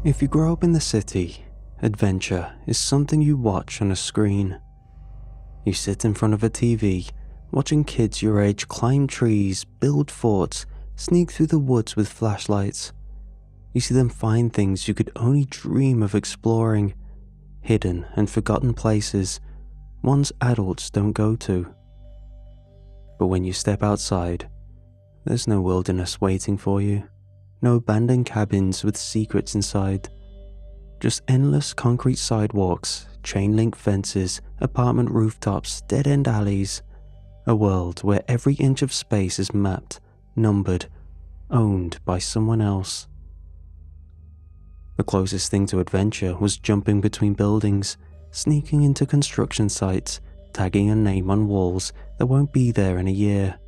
If you grow up in the city, adventure is something you watch on a screen. You sit in front of a TV, watching kids your age climb trees, build forts, sneak through the woods with flashlights. You see them find things you could only dream of exploring, hidden and forgotten places ones adults don't go to. But when you step outside, there's no wilderness waiting for you, no abandoned cabins with secrets inside, just endless concrete sidewalks, chain-link fences, apartment rooftops, dead-end alleys, a world where every inch of space is mapped, numbered, owned by someone else. The closest thing to adventure was jumping between buildings, sneaking into construction sites, tagging a name on walls that won't be there in a year.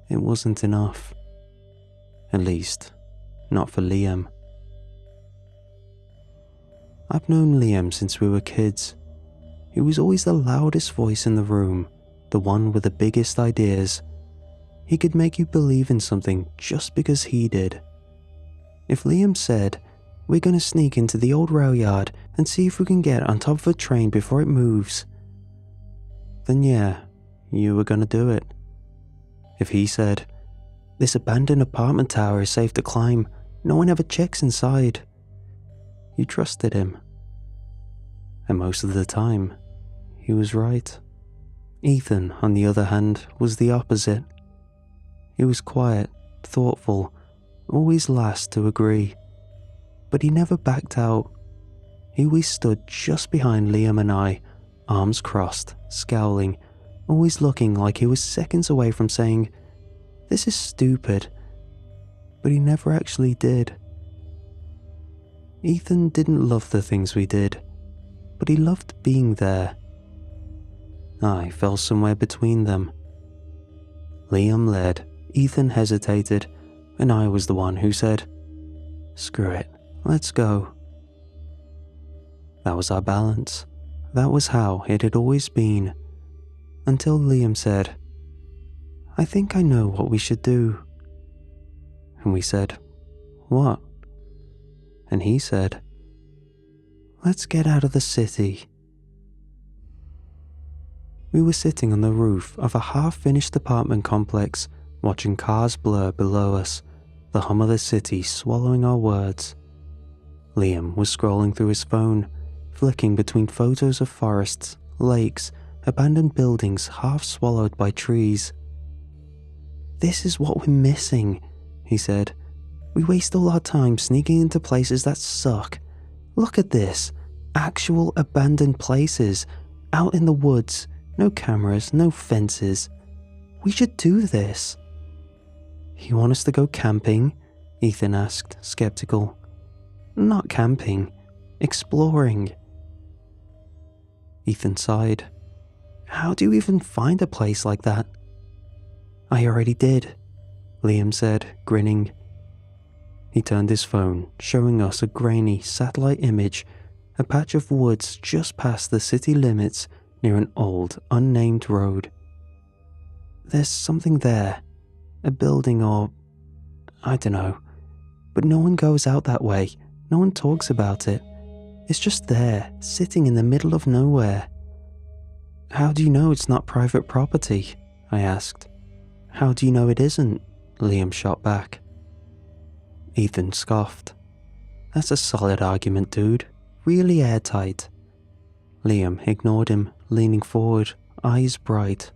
It wasn't enough. At least, not for Liam. I've known Liam since we were kids. He was always the loudest voice in the room, the one with the biggest ideas. He could make you believe in something just because he did. If Liam said, "We're going to sneak into the old rail yard and see if we can get on top of a train before it moves," then yeah, you were going to do it. If he said, "This abandoned apartment tower is safe to climb, no one ever checks inside," you trusted him. And most of the time, he was right. Ethan, on the other hand, was the opposite. He was quiet, thoughtful, always last to agree. But he never backed out. He always stood just behind Liam and I, arms crossed, scowling, always looking like he was seconds away from saying, "This is stupid." But he never actually did. Ethan didn't love the things we did, but he loved being there. I fell somewhere between them. Liam led, Ethan hesitated, and I was the one who said, "Screw it, let's go." That was our balance. That was how it had always been. Until Liam said, "I think I know what we should do." And we said, "What?" And he said, "Let's get out of the city." We were sitting on the roof of a half-finished apartment complex, watching cars blur below us, the hum of the city swallowing our words. Liam was scrolling through his phone, flicking between photos of forests, lakes, abandoned buildings half swallowed by trees. "This is what we're missing," he said. "We waste all our time sneaking into places that suck. Look at this. Actual abandoned places, out in the woods, no cameras, no fences. We should do this." "You want us to go camping?" Ethan asked, skeptical. "Not camping, exploring." Ethan sighed. "How do you even find a place like that?" "I already did," Liam said, grinning. He turned his phone, showing us a grainy satellite image, a patch of woods just past the city limits near an old, unnamed road. "There's something there, a building or... I don't know. But no one goes out that way, no one talks about it. It's just there, sitting in the middle of nowhere." "How do you know it's not private property?" I asked. "How do you know it isn't?" Liam shot back. Ethan scoffed. "That's a solid argument, dude. Really airtight." Liam ignored him, leaning forward, eyes bright.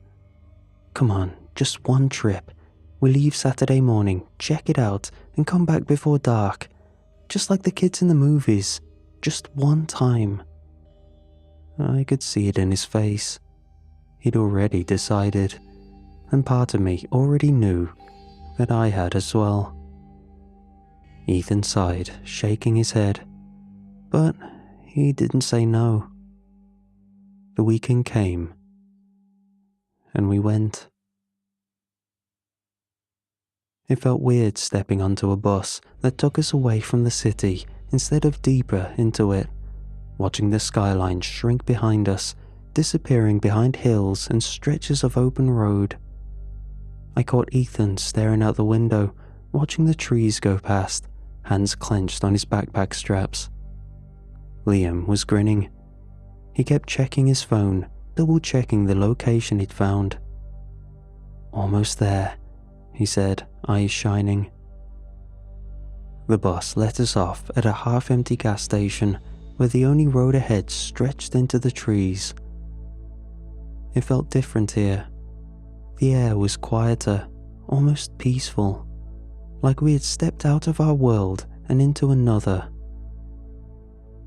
"Come on, just one trip. We leave Saturday morning, check it out, and come back before dark. Just like the kids in the movies. Just one time." I could see it in his face. He'd already decided, and part of me already knew that I had as well. Ethan sighed, shaking his head, but he didn't say no. The weekend came, and we went. It felt weird stepping onto a bus that took us away from the city instead of deeper into it, watching the skyline shrink behind us, disappearing behind hills and stretches of open road. I caught Ethan staring out the window, watching the trees go past, hands clenched on his backpack straps. Liam was grinning. He kept checking his phone, double-checking the location he'd found. "Almost there," he said, eyes shining. The bus let us off at a half-empty gas station where the only road ahead stretched into the trees. It felt different here. The air was quieter, almost peaceful, like we had stepped out of our world and into another.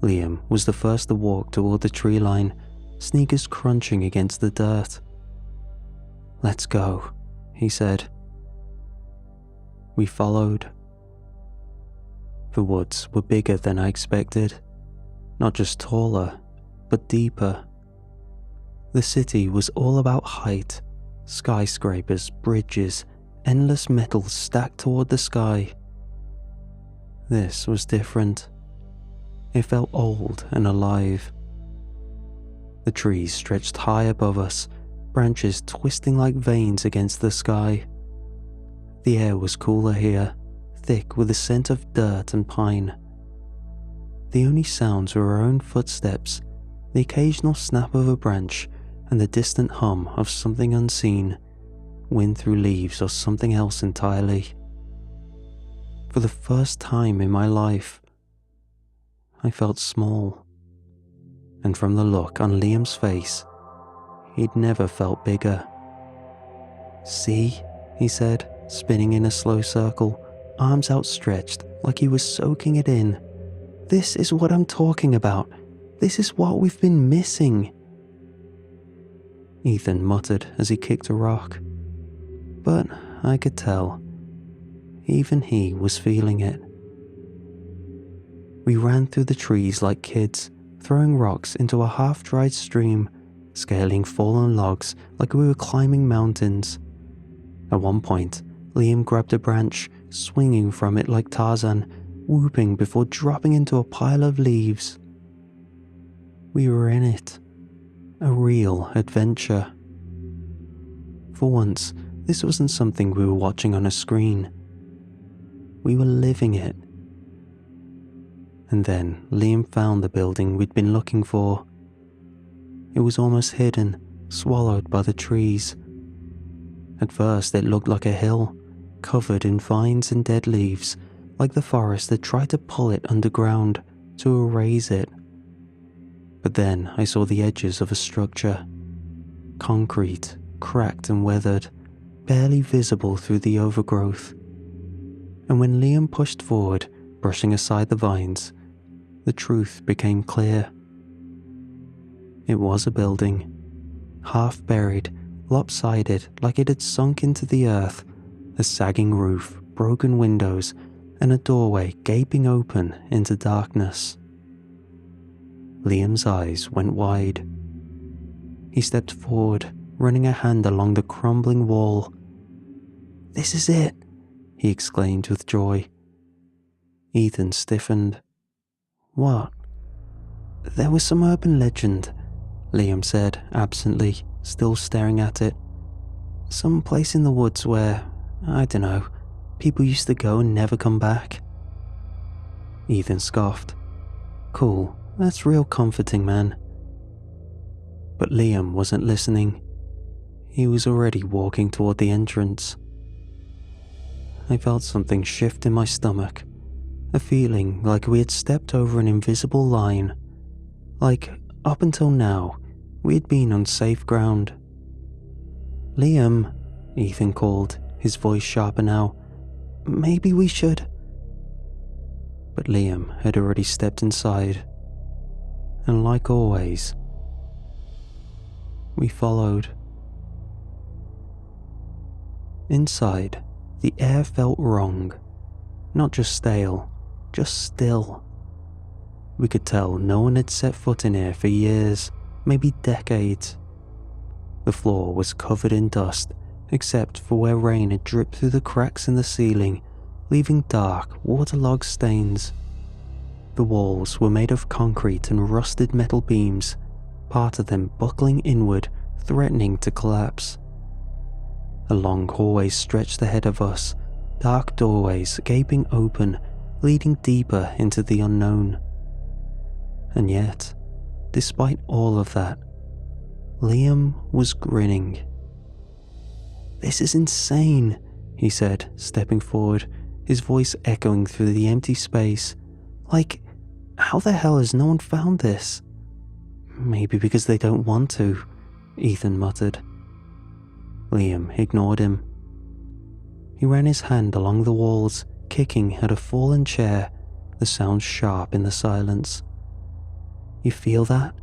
Liam was the first to walk toward the tree line, sneakers crunching against the dirt. "Let's go," he said. We followed. The woods were bigger than I expected, not just taller, but deeper. The city was all about height, skyscrapers, bridges, endless metal stacked toward the sky. This was different. It felt old and alive. The trees stretched high above us, branches twisting like veins against the sky. The air was cooler here, thick with the scent of dirt and pine. The only sounds were our own footsteps, the occasional snap of a branch, and the distant hum of something unseen, wind through leaves or something else entirely. For the first time in my life, I felt small. And from the look on Liam's face, he'd never felt bigger. "See?" he said, spinning in a slow circle, arms outstretched like he was soaking it in. "This is what I'm talking about. This is what we've been missing." Ethan muttered as he kicked a rock. But I could tell. Even he was feeling it. We ran through the trees like kids, throwing rocks into a half-dried stream, scaling fallen logs like we were climbing mountains. At one point, Liam grabbed a branch, swinging from it like Tarzan, whooping before dropping into a pile of leaves. We were in it. A real adventure. For once, this wasn't something we were watching on a screen. We were living it. And then Liam found the building we'd been looking for. It was almost hidden, swallowed by the trees. At first it looked like a hill, covered in vines and dead leaves, like the forest had tried to pull it underground, to erase it. But then I saw the edges of a structure. Concrete, cracked and weathered, barely visible through the overgrowth. And when Liam pushed forward, brushing aside the vines, the truth became clear. It was a building, half buried, lopsided like it had sunk into the earth, a sagging roof, broken windows, and a doorway gaping open into darkness. Liam's eyes went wide. He stepped forward, running a hand along the crumbling wall. "This is it," he exclaimed with joy. Ethan stiffened. "What?" "There was some urban legend," Liam said absently, still staring at it. "Some place in the woods where, I don't know, people used to go and never come back." Ethan scoffed. "Cool, that's real comforting, man." But Liam wasn't listening. He was already walking toward the entrance. I felt something shift in my stomach, a feeling like we had stepped over an invisible line, like up until now we had been on safe ground. "Liam," Ethan called, his voice sharper now, "maybe we should..." But Liam had already stepped inside, and like always, we followed. Inside, the air felt wrong, not just stale, just still. We could tell no one had set foot in here for years, maybe decades. The floor was covered in dust, except for where rain had dripped through the cracks in the ceiling, leaving dark, waterlogged stains. The walls were made of concrete and rusted metal beams, part of them buckling inward, threatening to collapse. A long hallway stretched ahead of us, dark doorways gaping open, leading deeper into the unknown. And yet, despite all of that, Liam was grinning. "This is insane," he said, stepping forward, his voice echoing through the empty space. "Like, how the hell has no one found this?" "Maybe because they don't want to," Ethan muttered. Liam ignored him. He ran his hand along the walls, kicking at a fallen chair, the sound sharp in the silence. "You feel that?"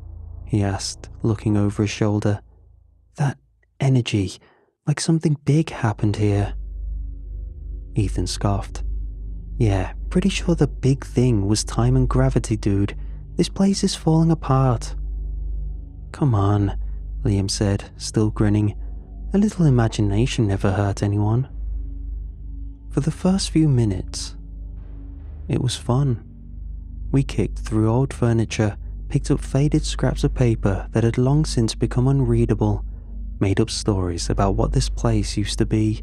he asked, looking over his shoulder. "That energy, like something big happened here." Ethan scoffed. "Yeah, pretty sure the big thing was time and gravity, dude. This place is falling apart." "Come on," Liam said, still grinning. "A little imagination never hurt anyone." For the first few minutes, it was fun. We kicked through old furniture, picked up faded scraps of paper that had long since become unreadable, made up stories about what this place used to be.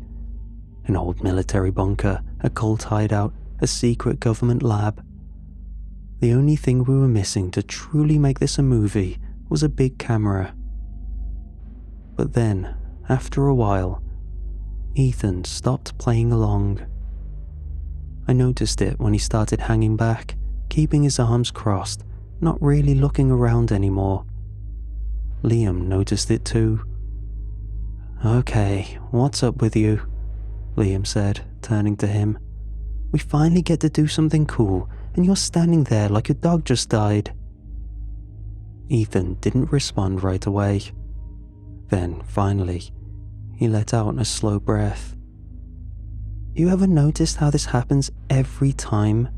An old military bunker, a cult hideout, a secret government lab. The only thing we were missing to truly make this a movie was a big camera. But then, after a while, Ethan stopped playing along. I noticed it when he started hanging back, keeping his arms crossed, not really looking around anymore. Liam noticed it too. "Okay, what's up with you?" Liam said, turning to him. "We finally get to do something cool, and you're standing there like your dog just died." Ethan didn't respond right away. Then, finally, he let out a slow breath. "You ever noticed how this happens every time?"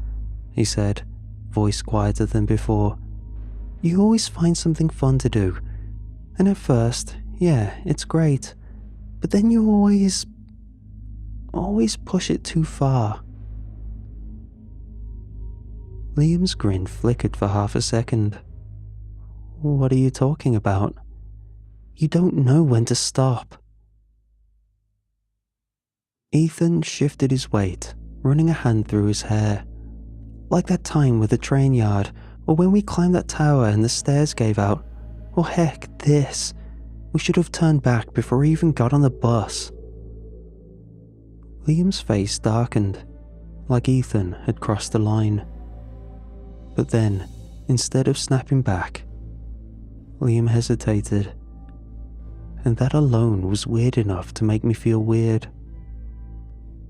he said, voice quieter than before. "You always find something fun to do. And at first, yeah, it's great. But then you always push it too far." Liam's grin flickered for half a second. "What are you talking about? You don't know when to stop." Ethan shifted his weight, running a hand through his hair. "Like that time with the train yard, or when we climbed that tower and the stairs gave out, or heck, this. We should have turned back before we even got on the bus." Liam's face darkened, like Ethan had crossed the line. But then, instead of snapping back, Liam hesitated. And that alone was weird enough to make me feel weird.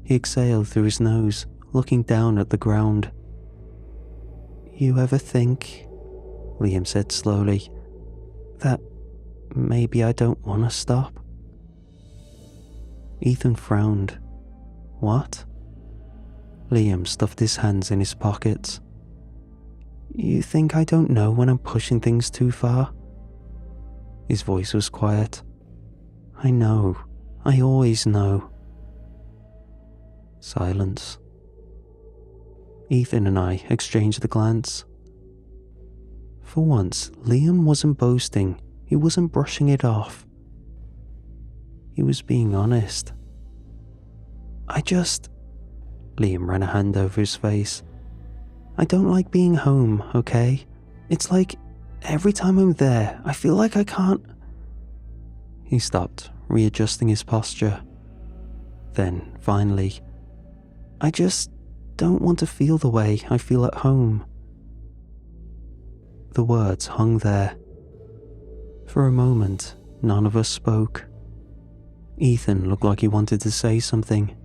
He exhaled through his nose, looking down at the ground. "You ever think," Liam said slowly, "that maybe I don't want to stop?" Ethan frowned. "What?" Liam stuffed his hands in his pockets. "You think I don't know when I'm pushing things too far?" His voice was quiet. "I know. I always know." Silence. Ethan and I exchanged a glance. For once, Liam wasn't boasting. He wasn't brushing it off. He was being honest. Liam ran a hand over his face. "I don't like being home, okay? It's like, every time I'm there, I feel like I can't..." He stopped, readjusting his posture. Then, finally, "I just don't want to feel the way I feel at home." The words hung there. For a moment, none of us spoke. Ethan looked like he wanted to say something,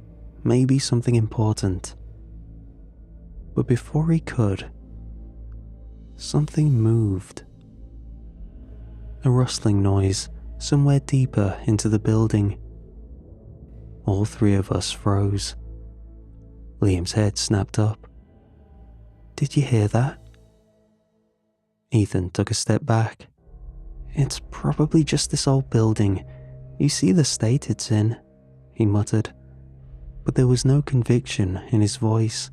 maybe something important. But before he could, something moved. A rustling noise somewhere deeper into the building. All three of us froze. Liam's head snapped up. "Did you hear that?" Ethan took a step back. "It's probably just this old building. You see the state it's in," he muttered, but there was no conviction in his voice.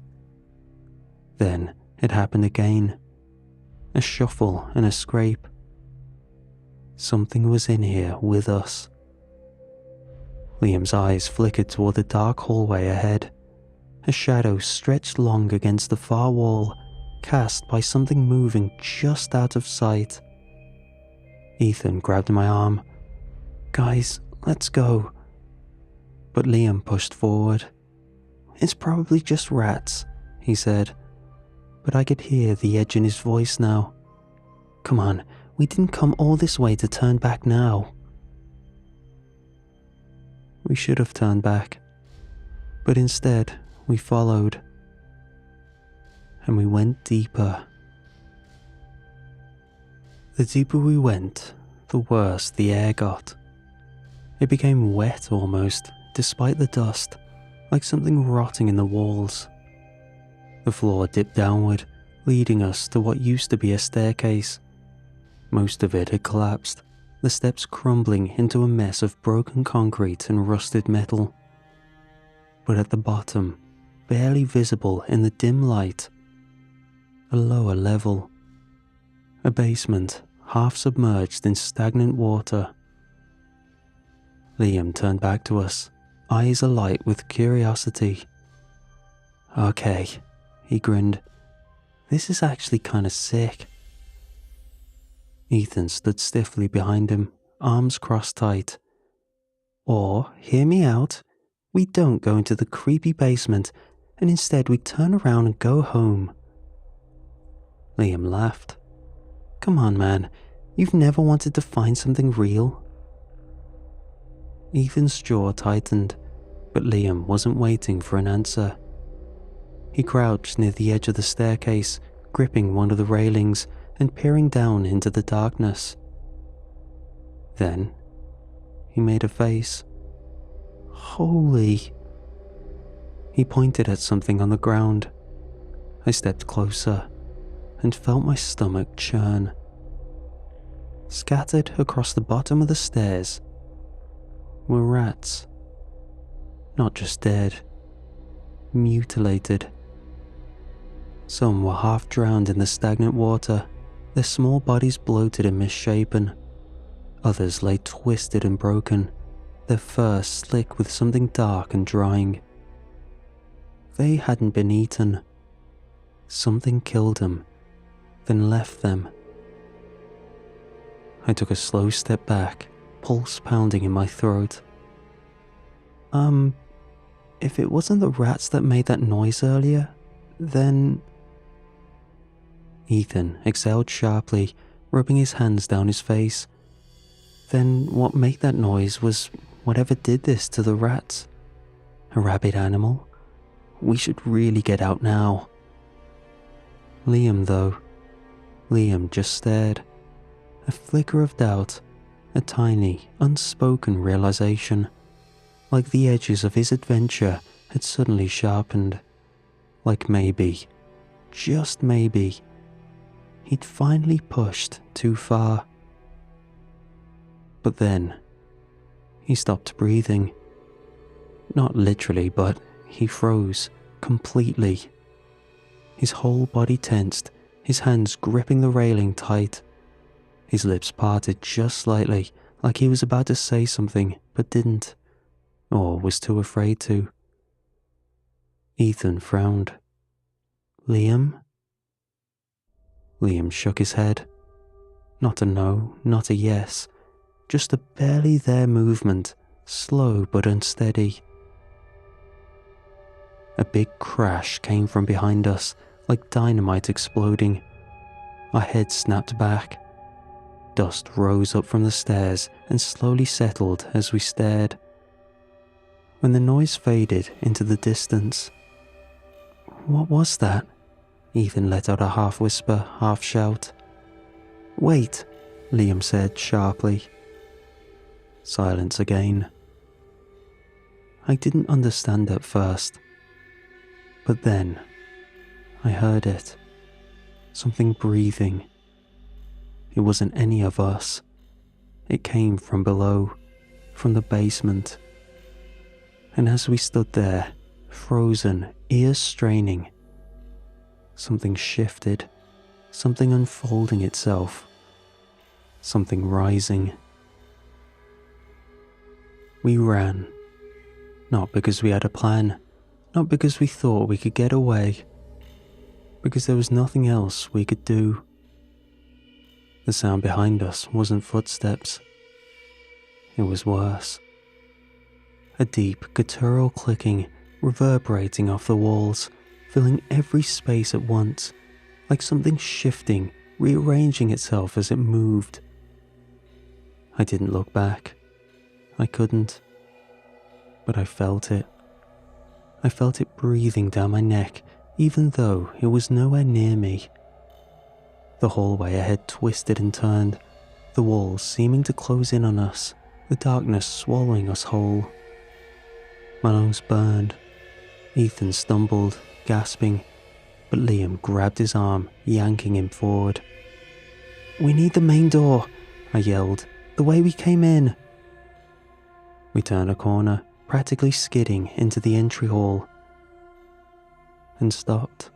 Then it happened again. A shuffle and a scrape. Something was in here with us. Liam's eyes flickered toward the dark hallway ahead. A shadow stretched long against the far wall, cast by something moving just out of sight. Ethan grabbed my arm. "Guys, let's go." But Liam pushed forward. "It's probably just rats," he said, but I could hear the edge in his voice now. "Come on, we didn't come all this way to turn back now." We should have turned back, but instead we followed. And we went deeper. The deeper we went, the worse the air got. It became wet almost, despite the dust, like something rotting in the walls. The floor dipped downward, leading us to what used to be a staircase. Most of it had collapsed, the steps crumbling into a mess of broken concrete and rusted metal. But at the bottom, barely visible in the dim light, a lower level. A basement, half submerged in stagnant water. Liam turned back to us, eyes alight with curiosity. "Okay," he grinned. "This is actually kinda sick." Ethan stood stiffly behind him, arms crossed tight. "Or, hear me out, we don't go into the creepy basement, and instead we turn around and go home." Liam laughed. "Come on, man, you've never wanted to find something real?" Ethan's jaw tightened, but Liam wasn't waiting for an answer. He crouched near the edge of the staircase, gripping one of the railings and peering down into the darkness. Then, he made a face. "Holy..." He pointed at something on the ground. I stepped closer and felt my stomach churn. Scattered across the bottom of the stairs were rats. Not just dead, mutilated. Some were half drowned in the stagnant water, their small bodies bloated and misshapen. Others lay twisted and broken, their fur slick with something dark and drying. They hadn't been eaten. Something killed them, then left them. I took a slow step back, pulse pounding in my throat. If it wasn't the rats that made that noise earlier, then..." Ethan exhaled sharply, rubbing his hands down his face. "Then what made that noise was whatever did this to the rats. A rabid animal? We should really get out now." Liam, though. Liam just stared. A flicker of doubt, a tiny, unspoken realization. Like the edges of his adventure had suddenly sharpened. Like maybe, just maybe, he'd finally pushed too far. But then, he stopped breathing. Not literally, but he froze completely. His whole body tensed, his hands gripping the railing tight. His lips parted just slightly, like he was about to say something, but didn't, or was too afraid to. Ethan frowned. "Liam?" Liam shook his head. Not a no, not a yes, just a barely there movement, slow but unsteady. A big crash came from behind us, like dynamite exploding. Our heads snapped back. Dust rose up from the stairs and slowly settled as we stared. When the noise faded into the distance, "What was that?" Ethan let out a half whisper, half shout. "Wait," Liam said sharply. Silence again. I didn't understand at first, but then I heard it. Something breathing. It wasn't any of us. It came from below, from the basement. And as we stood there, frozen, ears straining, something shifted, something unfolding itself, something rising. We ran, not because we had a plan, Not because we thought we could get away, because there was nothing else we could do. The sound behind us wasn't footsteps. It was worse. A deep, guttural clicking reverberating off the walls, filling every space at once, like something shifting, rearranging itself as it moved. I didn't look back. I couldn't. But I felt it. I felt it breathing down my neck, even though it was nowhere near me. The hallway ahead twisted and turned, the walls seeming to close in on us, the darkness swallowing us whole. My lungs burned. Ethan stumbled, gasping, but Liam grabbed his arm, yanking him forward. "We need the main door," I yelled, "the way we came in." We turned a corner, practically skidding into the entry hall, and stopped.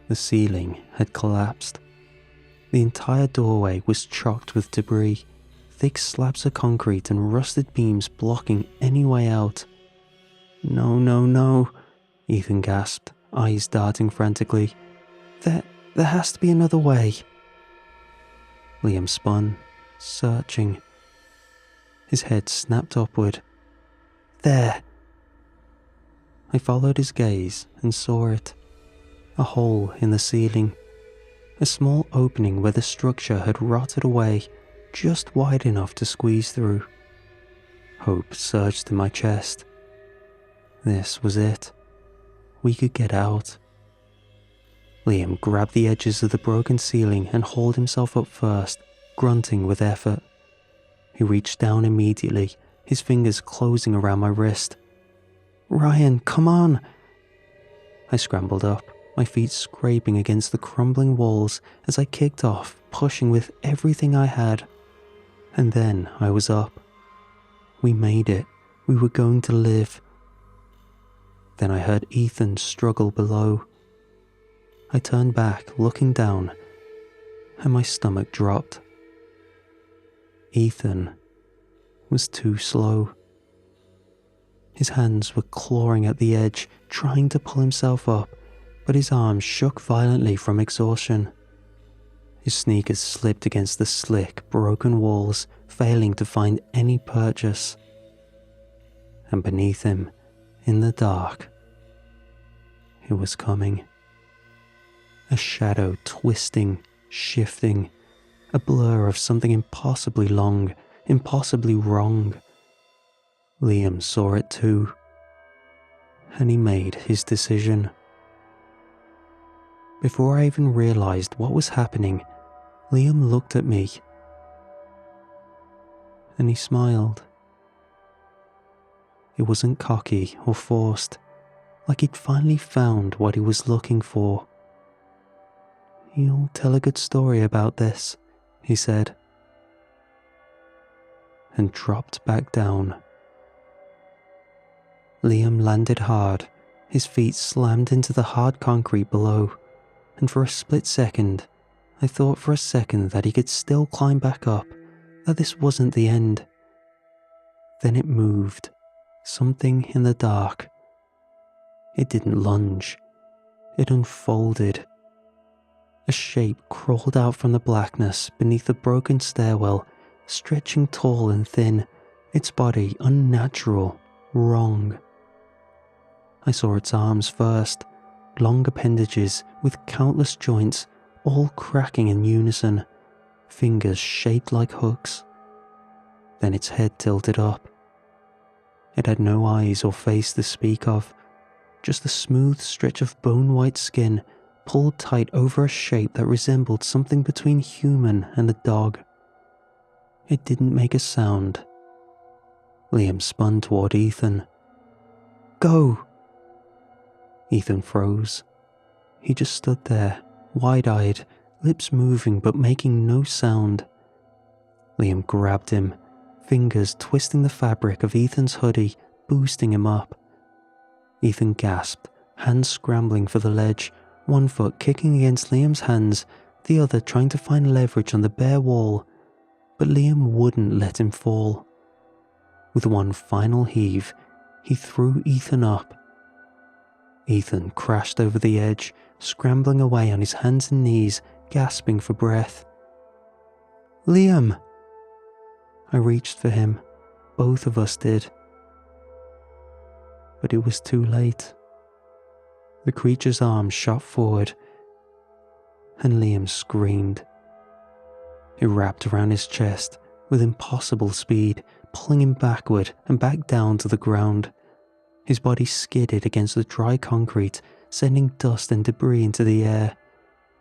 The ceiling had collapsed. The entire doorway was chocked with debris, thick slabs of concrete and rusted beams blocking any way out. "No, no, no," Ethan gasped, eyes darting frantically. There has to be another way." Liam spun, searching. His head snapped upward. "There." I followed his gaze and saw it. A hole in the ceiling. A small opening where the structure had rotted away, just wide enough to squeeze through. Hope surged in my chest. This was it. We could get out. Liam grabbed the edges of the broken ceiling and hauled himself up first, grunting with effort. He reached down immediately, his fingers closing around my wrist. "Ryan, come on!" I scrambled up, my feet scraping against the crumbling walls as I kicked off, pushing with everything I had. And then I was up. We made it. We were going to live. Then I heard Ethan struggle below. I turned back, looking down, and my stomach dropped. Ethan was too slow. His hands were clawing at the edge, trying to pull himself up, but his arms shook violently from exhaustion. His sneakers slipped against the slick, broken walls, failing to find any purchase. And beneath him, in the dark, it was coming. A shadow twisting, shifting, a blur of something impossibly long, impossibly wrong. Liam saw it too, and he made his decision. Before I even realized what was happening, Liam looked at me, and he smiled. It wasn't cocky or forced, like he'd finally found what he was looking for. "You'll tell a good story about this," he said, and dropped back down. Liam landed hard, his feet slammed into the hard concrete below, and for a split second, I thought for a second that he could still climb back up, that this wasn't the end. Then it moved, something in the dark. It didn't lunge, it unfolded. A shape crawled out from the blackness beneath the broken stairwell, stretching tall and thin, its body unnatural, wrong. I saw its arms first, long appendages with countless joints, all cracking in unison, fingers shaped like hooks. Then its head tilted up. It had no eyes or face to speak of, just a smooth stretch of bone-white skin pulled tight over a shape that resembled something between human and a dog. It didn't make a sound. Liam spun toward Ethan. "Go!" Ethan froze. He just stood there, wide-eyed, lips moving but making no sound. Liam grabbed him, fingers twisting the fabric of Ethan's hoodie, boosting him up. Ethan gasped, hands scrambling for the ledge, one foot kicking against Liam's hands, the other trying to find leverage on the bare wall, but Liam wouldn't let him fall. With one final heave, he threw Ethan up. Ethan crashed over the edge, scrambling away on his hands and knees, gasping for breath. "Liam!" I reached for him. Both of us did. But it was too late. The creature's arms shot forward, and Liam screamed. It wrapped around his chest with impossible speed, pulling him backward and back down to the ground. His body skidded against the dry concrete, sending dust and debris into the air.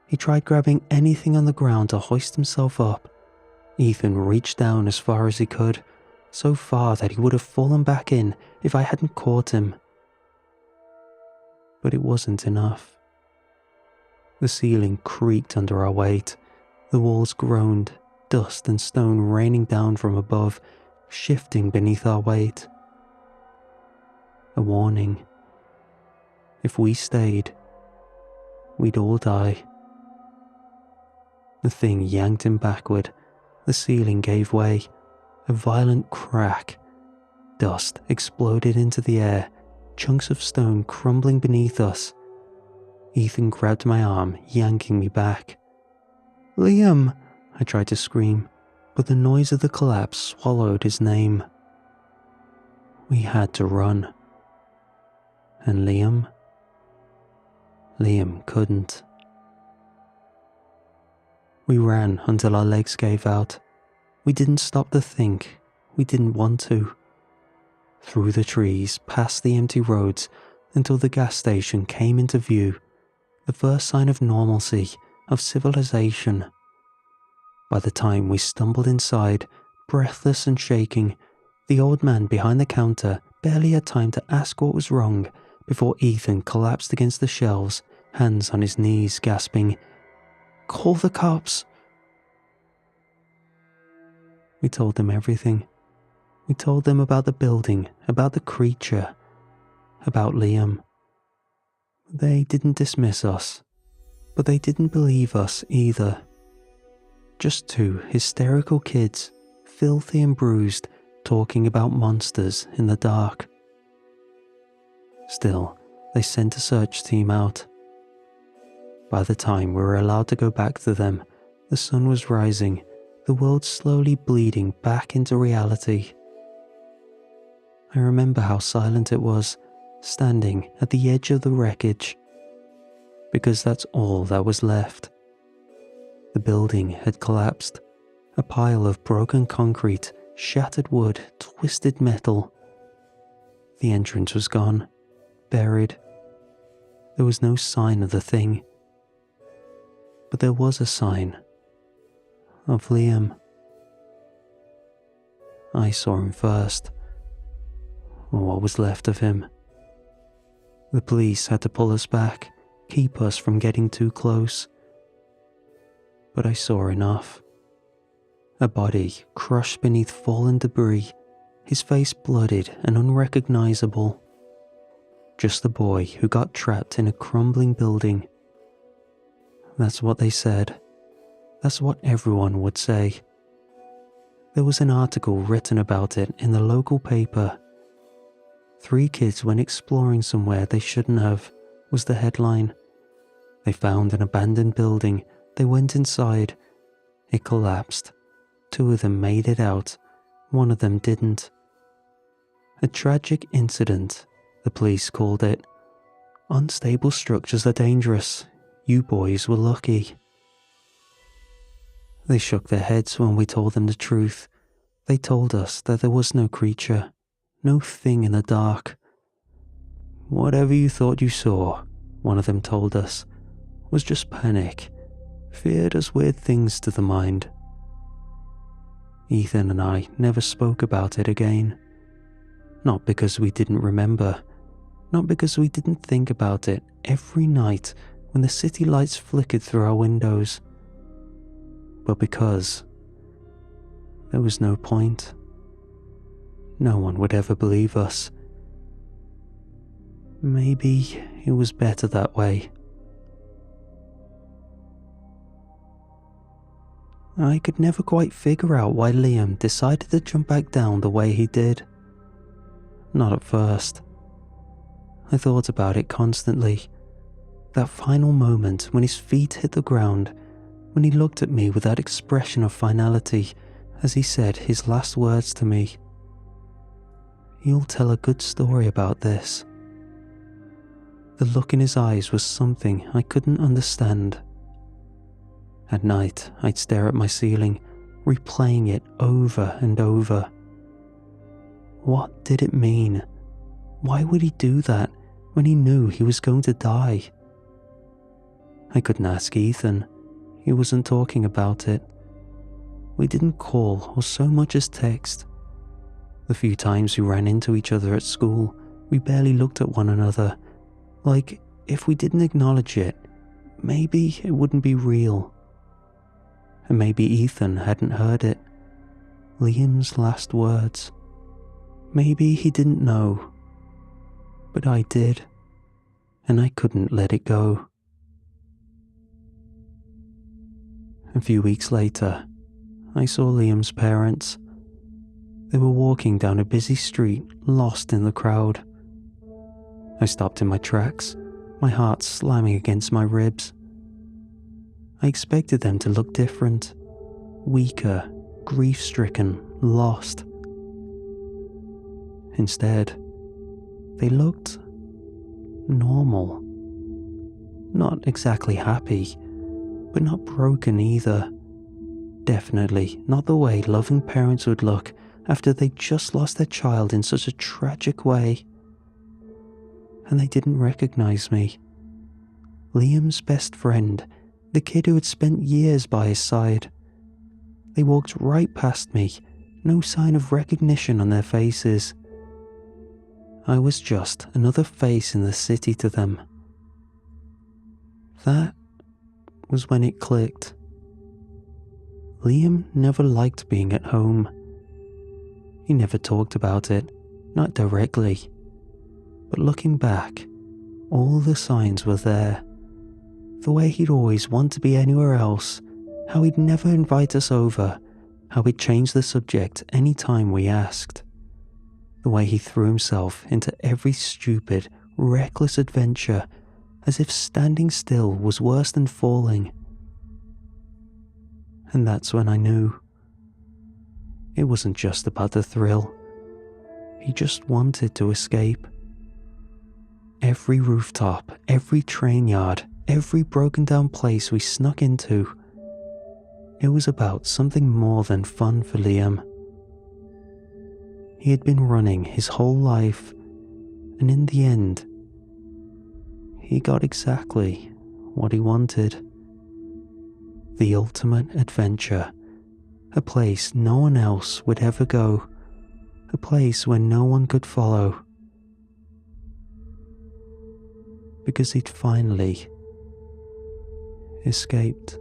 He tried grabbing anything on the ground to hoist himself up. Ethan reached down as far as he could, so far that he would have fallen back in if I hadn't caught him. But it wasn't enough. The ceiling creaked under our weight. The walls groaned, dust and stone raining down from above, shifting beneath our weight. A warning. If we stayed, we'd all die. The thing yanked him backward. The ceiling gave way. A violent crack. Dust exploded into the air, chunks of stone crumbling beneath us. Ethan grabbed my arm, yanking me back. "Liam!" I tried to scream, but the noise of the collapse swallowed his name. We had to run. And Liam couldn't. We ran until our legs gave out. We didn't stop to think. We didn't want to. Through the trees, past the empty roads, until the gas station came into view, the first sign of normalcy, of civilization. By the time we stumbled inside, breathless and shaking, the old man behind the counter barely had time to ask what was wrong before Ethan collapsed against the shelves, hands on his knees, gasping, "Call the cops!" We told them everything. We told them about the building, about the creature, about Liam. They didn't dismiss us, but they didn't believe us either. Just two hysterical kids, filthy and bruised, talking about monsters in the dark. Still, they sent a search team out. By the time we were allowed to go back to them, the sun was rising, the world slowly bleeding back into reality. I remember how silent it was, standing at the edge of the wreckage, because that's all that was left. The building had collapsed, a pile of broken concrete, shattered wood, twisted metal. The entrance was gone, buried. There was no sign of the thing. But there was a sign of Liam. I saw him first, or what was left of him. The police had to pull us back, keep us from getting too close. But I saw enough. A body crushed beneath fallen debris, his face blooded and unrecognizable. Just a boy who got trapped in a crumbling building. That's what they said. That's what everyone would say. There was an article written about it in the local paper. 3 kids went exploring somewhere they shouldn't have, was the headline. They found an abandoned building. They went inside. It collapsed. 2 of them made it out. 1 of them didn't. A tragic incident, the police called it. Unstable structures are dangerous. You boys were lucky. They shook their heads when we told them the truth. They told us that there was no creature, no thing in the dark. Whatever you thought you saw, one of them told us, was just panic. Fear does weird things to the mind. Ethan and I never spoke about it again. Not because we didn't remember, not because we didn't think about it every night when the city lights flickered through our windows, but because there was no point. No one would ever believe us. Maybe it was better that way. I could never quite figure out why Liam decided to jump back down the way he did. not at first. I thought about it constantly. That final moment when his feet hit the ground, when he looked at me with that expression of finality as he said his last words to me. "You'll tell a good story about this." The look in his eyes was something I couldn't understand. At night, I'd stare at my ceiling, replaying it over and over. What did it mean? Why would he do that when he knew he was going to die? I couldn't ask Ethan. He wasn't talking about it. We didn't call or so much as text. The few times we ran into each other at school, we barely looked at one another. Like, if we didn't acknowledge it, maybe it wouldn't be real. And maybe Ethan hadn't heard it. Liam's last words. Maybe he didn't know. But I did. And I couldn't let it go. A few weeks later, I saw Liam's parents. They were walking down a busy street, lost in the crowd. I stopped in my tracks, my heart slamming against my ribs. I expected them to look different, weaker, grief-stricken, lost. Instead, they looked normal. Not exactly happy, but not broken either. Definitely not the way loving parents would look after they'd just lost their child in such a tragic way. And they didn't recognize me. Liam's best friend, the kid who had spent years by his side. They walked right past me, no sign of recognition on their faces. I was just another face in the city to them. That was when it clicked. Liam never liked being at home. He never talked about it, not directly. But looking back, all the signs were there. The way he'd always want to be anywhere else, how he'd never invite us over, how he'd change the subject any time we asked. The way he threw himself into every stupid, reckless adventure as if standing still was worse than falling. And that's when I knew. It wasn't just about the thrill. He just wanted to escape. Every rooftop, every train yard, every broken down place we snuck into, it was about something more than fun for Liam. He had been running his whole life, and in the end, he got exactly what he wanted. The ultimate adventure, a place no one else would ever go, a place where no one could follow. Because he'd finally escaped.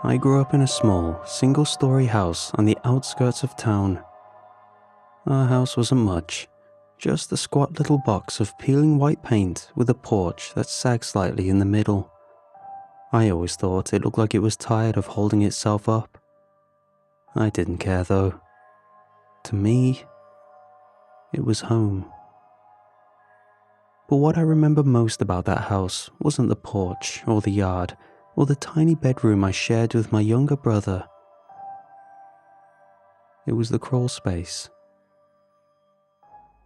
I grew up in a small, single-story house on the outskirts of town. Our house wasn't much, just a squat little box of peeling white paint with a porch that sagged slightly in the middle. I always thought it looked like it was tired of holding itself up. I didn't care though. To me, it was home. But what I remember most about that house wasn't the porch or the yard or the tiny bedroom I shared with my younger brother. It was the crawl space.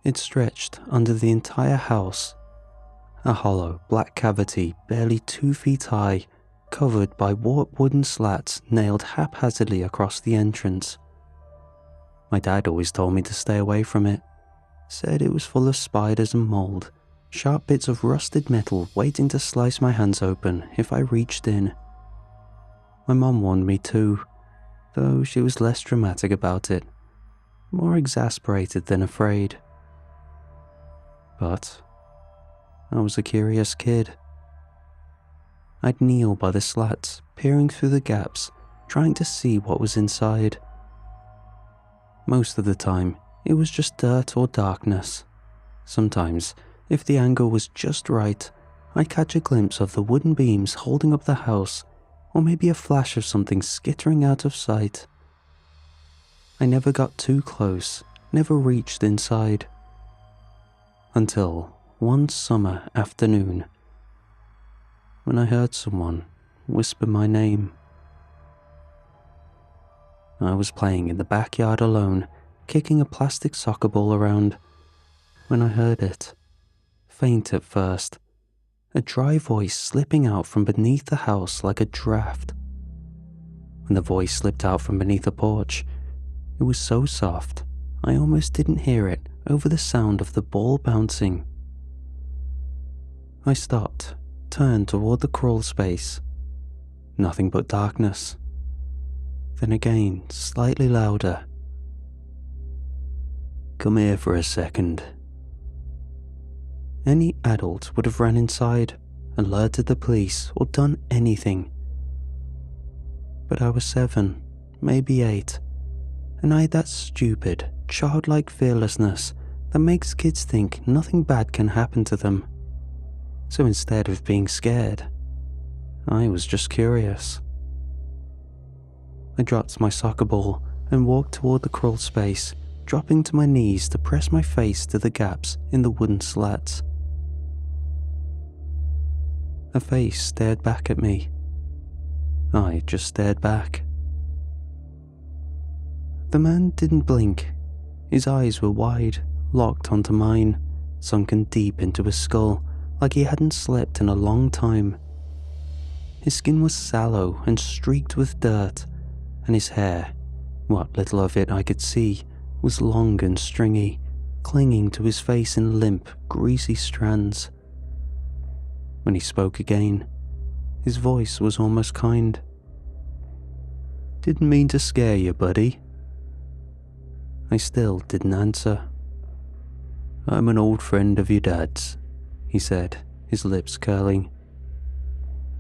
It stretched under the entire house, a hollow black cavity barely 2 feet high, covered by warped wooden slats nailed haphazardly across the entrance. My dad always told me to stay away from it, said it was full of spiders and mold, sharp bits of rusted metal waiting to slice my hands open if I reached in. My mom warned me too, though she was less dramatic about it, more exasperated than afraid. But I was a curious kid. I'd kneel by the slats, peering through the gaps, trying to see what was inside. Most of the time, it was just dirt or darkness. Sometimes, if the angle was just right, I'd catch a glimpse of the wooden beams holding up the house, or maybe a flash of something skittering out of sight. I never got too close, never reached inside. Until one summer afternoon, when I heard someone whisper my name. I was playing in the backyard alone, kicking a plastic soccer ball around, when I heard it, faint at first, a dry voice slipping out from beneath the house like a draft. When the voice slipped out from beneath the porch, it was so soft, I almost didn't hear it over the sound of the ball bouncing. I stopped, turned toward the crawl space. Nothing but darkness. Then again, slightly louder. "Come here for a second." Any adult would have ran inside, alerted the police, or done anything. But I was 7, maybe 8, and I had that stupid, childlike fearlessness that makes kids think nothing bad can happen to them. So instead of being scared, I was just curious. I dropped my soccer ball and walked toward the crawl space, dropping to my knees to press my face to the gaps in the wooden slats. A face stared back at me. I just stared back. The man didn't blink. His eyes were wide, locked onto mine, sunken deep into his skull, like he hadn't slept in a long time. His skin was sallow and streaked with dirt, and his hair, what little of it I could see, was long and stringy, clinging to his face in limp, greasy strands. When he spoke again, his voice was almost kind. "Didn't mean to scare you, buddy." I still didn't answer. "I'm an old friend of your dad's," he said, his lips curling.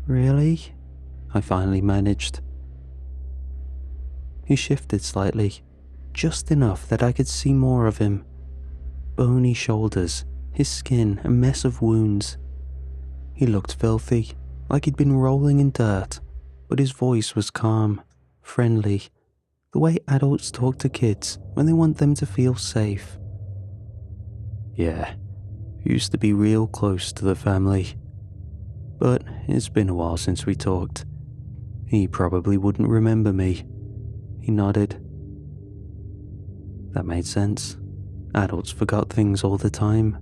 "Really?" I finally managed. He shifted slightly, just enough that I could see more of him. Bony shoulders, his skin a mess of wounds. He looked filthy, like he'd been rolling in dirt, but his voice was calm, friendly, the way adults talk to kids when they want them to feel safe. "Yeah, used to be real close to the family. But it's been a while since we talked. He probably wouldn't remember me." He nodded. That made sense. Adults forgot things all the time.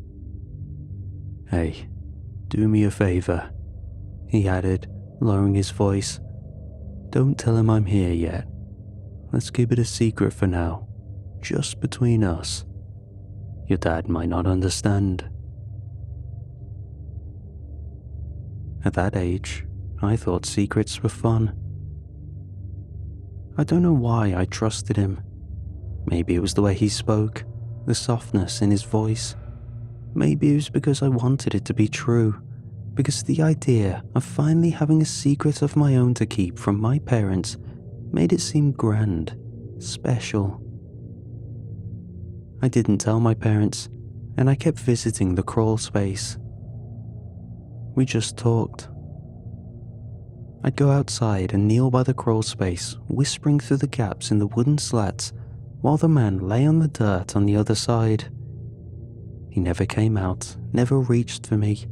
"Hey, do me a favor," he added, lowering his voice. "Don't tell him I'm here yet. Let's keep it a secret for now, just between us. Your dad might not understand." At that age, I thought secrets were fun. I don't know why I trusted him. Maybe it was the way he spoke, the softness in his voice. Maybe it was because I wanted it to be true, because the idea of finally having a secret of my own to keep from my parents made it seem grand, special. I didn't tell my parents, and I kept visiting the crawl space. We just talked. I'd go outside and kneel by the crawl space, whispering through the gaps in the wooden slats, while the man lay on the dirt on the other side. He never came out, never reached for me,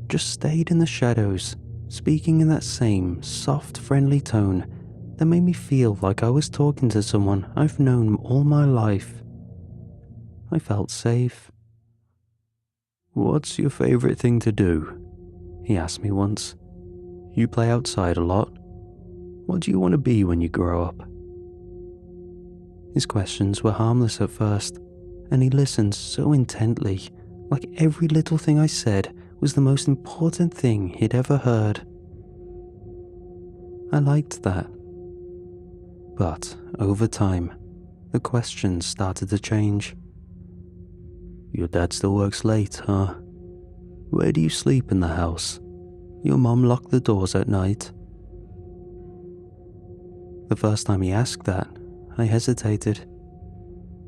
just stayed in the shadows, speaking in that same soft, friendly tone that made me feel like I was talking to someone I've known all my life. I felt safe. "What's your favorite thing to do?" he asked me once. "You play outside a lot. What do you want to be when you grow up?" His questions were harmless at first, and he listened so intently, like every little thing I said was the most important thing he'd ever heard. I liked that. But over time, the questions started to change. "Your dad still works late, huh? Where do you sleep in the house? Your mom lock the doors at night?" The first time he asked that, I hesitated.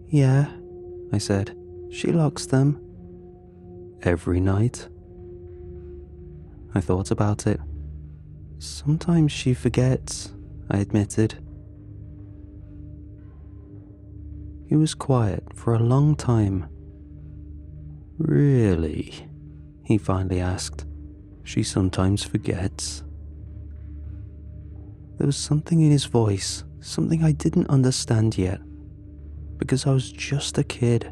"Yeah," I said, "she locks them." "Every night?" I thought about it. Sometimes she forgets, I admitted. He was quiet for a long time. Really? He finally asked. She sometimes forgets. There was something in his voice, something I didn't understand yet, because I was just a kid.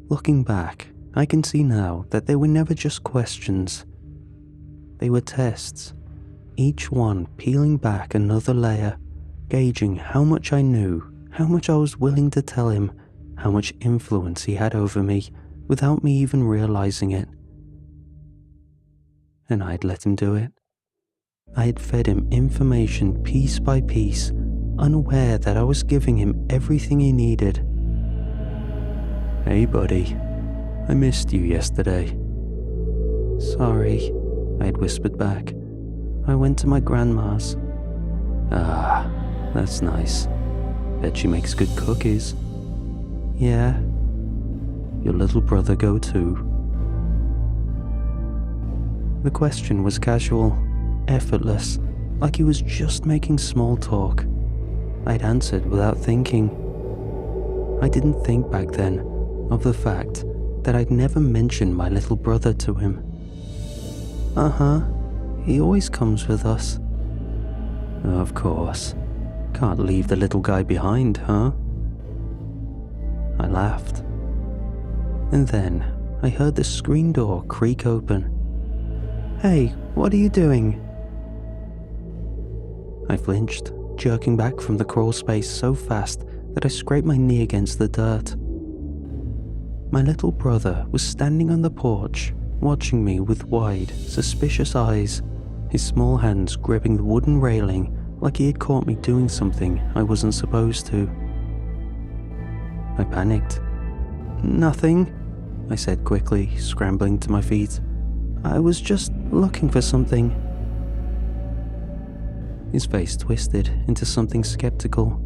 Looking back, I can see now that they were never just questions. They were tests, each one peeling back another layer, gauging how much I knew, how much I was willing to tell him, how much influence he had over me without me even realizing it. And I'd let him do it. I had fed him information piece by piece, unaware that I was giving him everything he needed. Hey buddy, I missed you yesterday. Sorry, I had whispered back. I went to my grandma's. Ah, that's nice. Bet she makes good cookies. Yeah. Your little brother go too? The question was casual, effortless, like he was just making small talk. I'd answered without thinking. I didn't think back then of the fact that I'd never mentioned my little brother to him. He always comes with us. Of course. Can't leave the little guy behind, huh? I laughed. And then I heard the screen door creak open. Hey, what are you doing? I flinched, jerking back from the crawl space so fast that I scraped my knee against the dirt. My little brother was standing on the porch, watching me with wide, suspicious eyes, his small hands gripping the wooden railing like he had caught me doing something I wasn't supposed to. I panicked. Nothing, I said quickly, scrambling to my feet. I was just looking for something. His face twisted into something skeptical,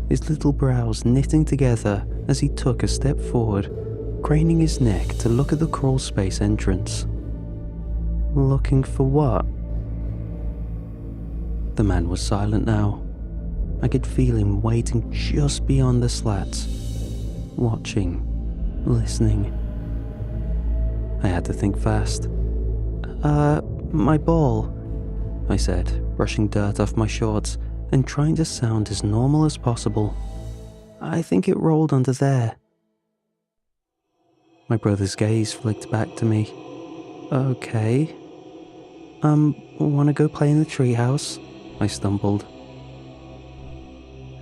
his little brows knitting together as he took a step forward, craning his neck to look at the crawl space entrance. Looking for what? The man was silent now. I could feel him waiting just beyond the slats, watching, listening. I had to think fast. My ball, I said, brushing dirt off my shorts and trying to sound as normal as possible. I think it rolled under there. My brother's gaze flicked back to me. Okay. Wanna go play in the treehouse? I stumbled.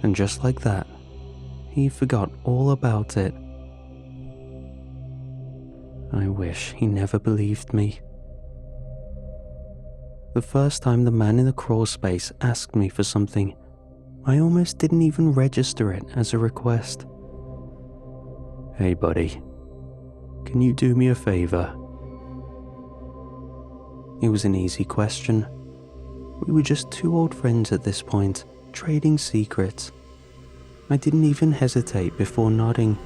And just like that, he forgot all about it. I wish he never believed me. The first time the man in the crawl space asked me for something, I almost didn't even register it as a request. Hey buddy, can you do me a favor? It was an easy question. We were just two old friends at this point, trading secrets. I didn't even hesitate before nodding,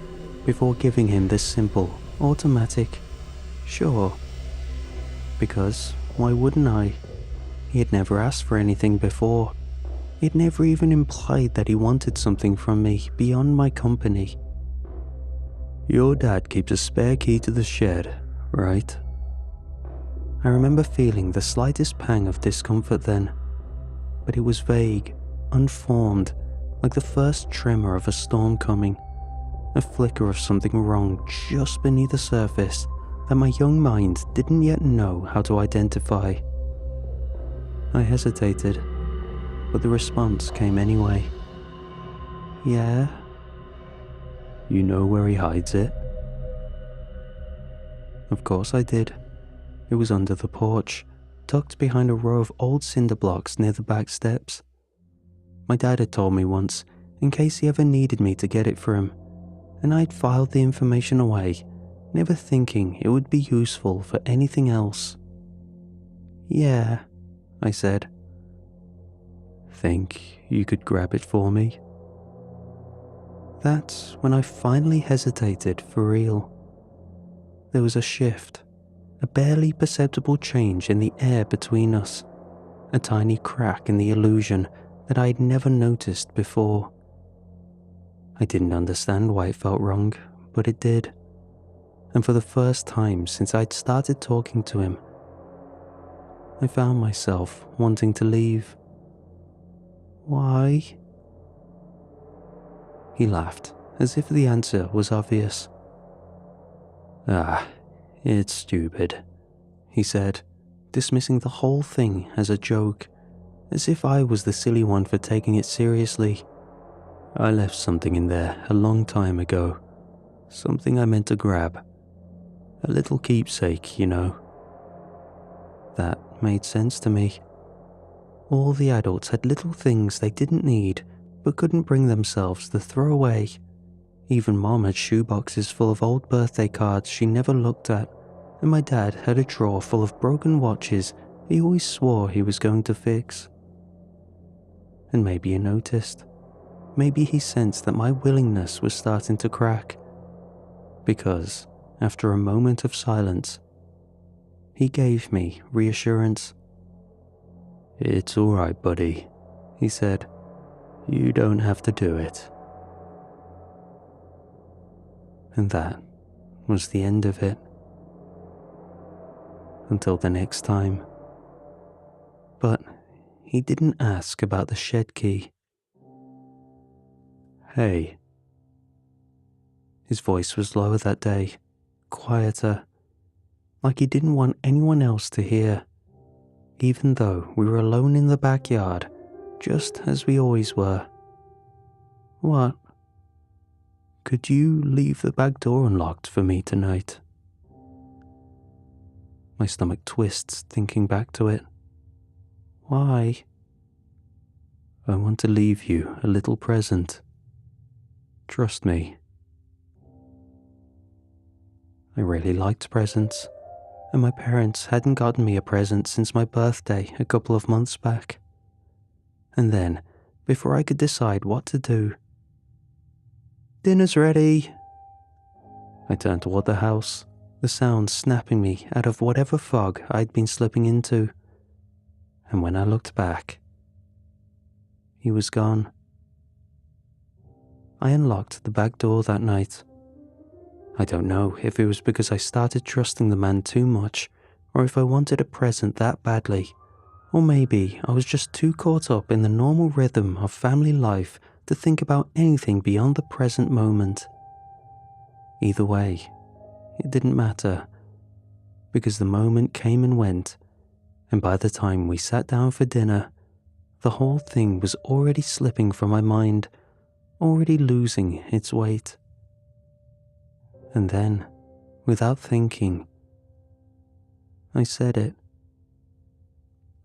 before giving him this simple, automatic, sure. Because why wouldn't I? He had never asked for anything before. He had never even implied that he wanted something from me beyond my company. Your dad keeps a spare key to the shed, right? I remember feeling the slightest pang of discomfort then, but it was vague, unformed, like the first tremor of a storm coming, a flicker of something wrong just beneath the surface that my young mind didn't yet know how to identify. I hesitated, but the response came anyway. Yeah? You know where he hides it? Of course I did. It was under the porch, tucked behind a row of old cinder blocks near the back steps. My dad had told me once, in case he ever needed me to get it for him, and I'd filed the information away, never thinking it would be useful for anything else. Yeah, I said. Think you could grab it for me? That's when I finally hesitated for real. There was a shift, a barely perceptible change in the air between us, a tiny crack in the illusion that I'd never noticed before. I didn't understand why it felt wrong, but it did. And for the first time since I'd started talking to him, I found myself wanting to leave. Why? He laughed, as if the answer was obvious. It's stupid, he said, dismissing the whole thing as a joke, as if I was the silly one for taking it seriously. I left something in there a long time ago, something I meant to grab. A little keepsake, you know. That made sense to me. All the adults had little things they didn't need but couldn't bring themselves to throw away. Even Mom had shoeboxes full of old birthday cards she never looked at, and my dad had a drawer full of broken watches he always swore he was going to fix. And maybe he noticed. Maybe he sensed that my willingness was starting to crack. Because, after a moment of silence, he gave me reassurance. "It's all right, buddy," he said. "You don't have to do it." And that was the end of it. Until the next time. But he didn't ask about the shed key. "Hey." His voice was lower that day, quieter, like he didn't want anyone else to hear, even though we were alone in the backyard, just as we always were. "What?" "Could you leave the back door unlocked for me tonight?" My stomach twists thinking back to it. "Why?" "I want to leave you a little present. Trust me." I really liked presents, and my parents hadn't gotten me a present since my birthday a couple of months back. And then, before I could decide what to do, "Dinner's ready." I turned toward the house, the sound snapping me out of whatever fog I'd been slipping into. And when I looked back, he was gone. I unlocked the back door that night. I don't know if it was because I started trusting the man too much, or if I wanted a present that badly, or maybe I was just too caught up in the normal rhythm of family life to think about anything beyond the present moment. Either way, it didn't matter, because the moment came and went, and by the time we sat down for dinner, the whole thing was already slipping from my mind, already losing its weight. And then, without thinking, I said it.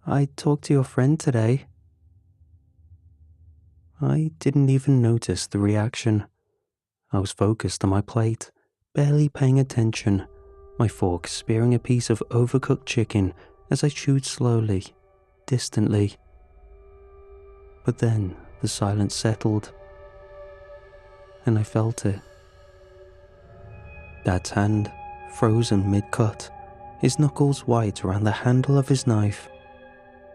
"I talked to your friend today." I didn't even notice the reaction. I was focused on my plate, barely paying attention, my fork spearing a piece of overcooked chicken as I chewed slowly, distantly. But then the silence settled, and I felt it. Dad's hand, frozen mid-cut, his knuckles white around the handle of his knife.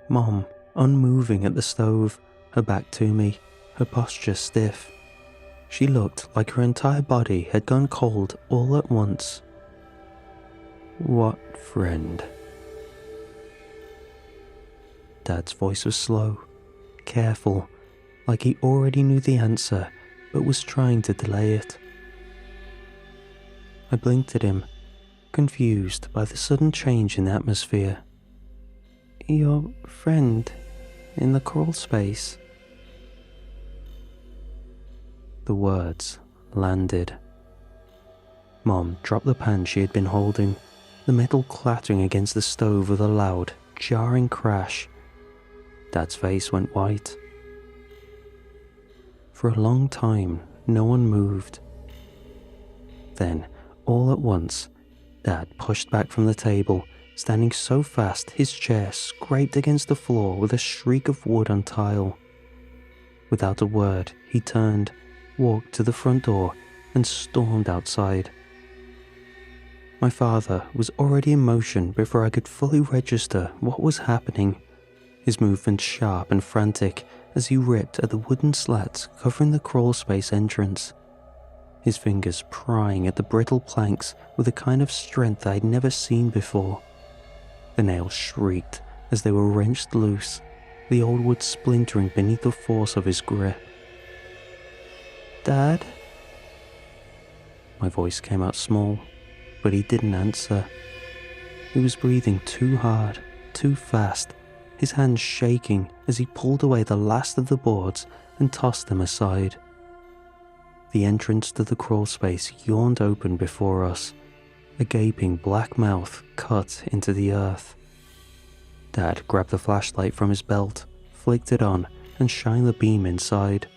Mom, unmoving at the stove, her back to me, her posture stiff. She looked like her entire body had gone cold all at once. "What friend?" Dad's voice was slow, careful, like he already knew the answer but was trying to delay it. I blinked at him, confused by the sudden change in the atmosphere. "Your friend in the crawl space?" The words landed. Mom dropped the pan she had been holding, the metal clattering against the stove with a loud, jarring crash. Dad's face went white. For a long time, no one moved. Then, all at once, Dad pushed back from the table, standing so fast his chair scraped against the floor with a shriek of wood on tile. Without a word, he turned, walked to the front door, and stormed outside. My father was already in motion before I could fully register what was happening, his movements sharp and frantic as he ripped at the wooden slats covering the crawlspace entrance, his fingers prying at the brittle planks with a kind of strength I had never seen before. The nails shrieked as they were wrenched loose, the old wood splintering beneath the force of his grip. "Dad?" My voice came out small, but he didn't answer. He was breathing too hard, too fast, his hands shaking as he pulled away the last of the boards and tossed them aside. The entrance to the crawlspace yawned open before us, a gaping black mouth cut into the earth. Dad grabbed the flashlight from his belt, flicked it on, and shined the beam inside.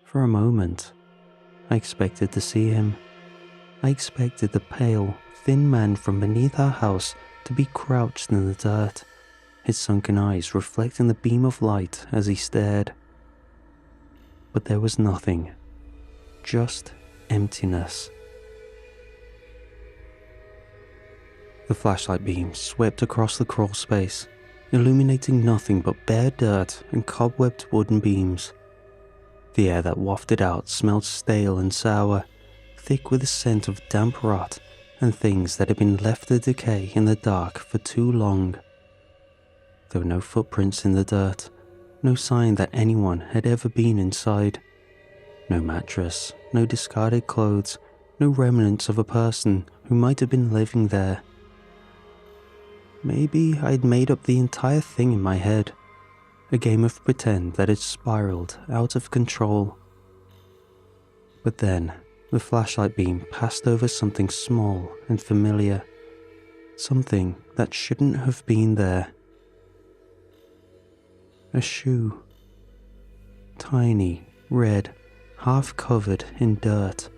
For a moment, I expected to see him. I expected the pale, thin man from beneath our house to be crouched in the dirt, his sunken eyes reflecting the beam of light as he stared. But there was nothing, just emptiness. The flashlight beam swept across the crawl space, illuminating nothing but bare dirt and cobwebbed wooden beams. The air that wafted out smelled stale and sour, thick with the scent of damp rot and things that had been left to decay in the dark for too long. There were no footprints in the dirt, no sign that anyone had ever been inside. No mattress, no discarded clothes, no remnants of a person who might have been living there. Maybe I'd made up the entire thing in my head, a game of pretend that had spiraled out of control. But then, the flashlight beam passed over something small and familiar, something that shouldn't have been there. A shoe. Tiny, red, half covered in dirt.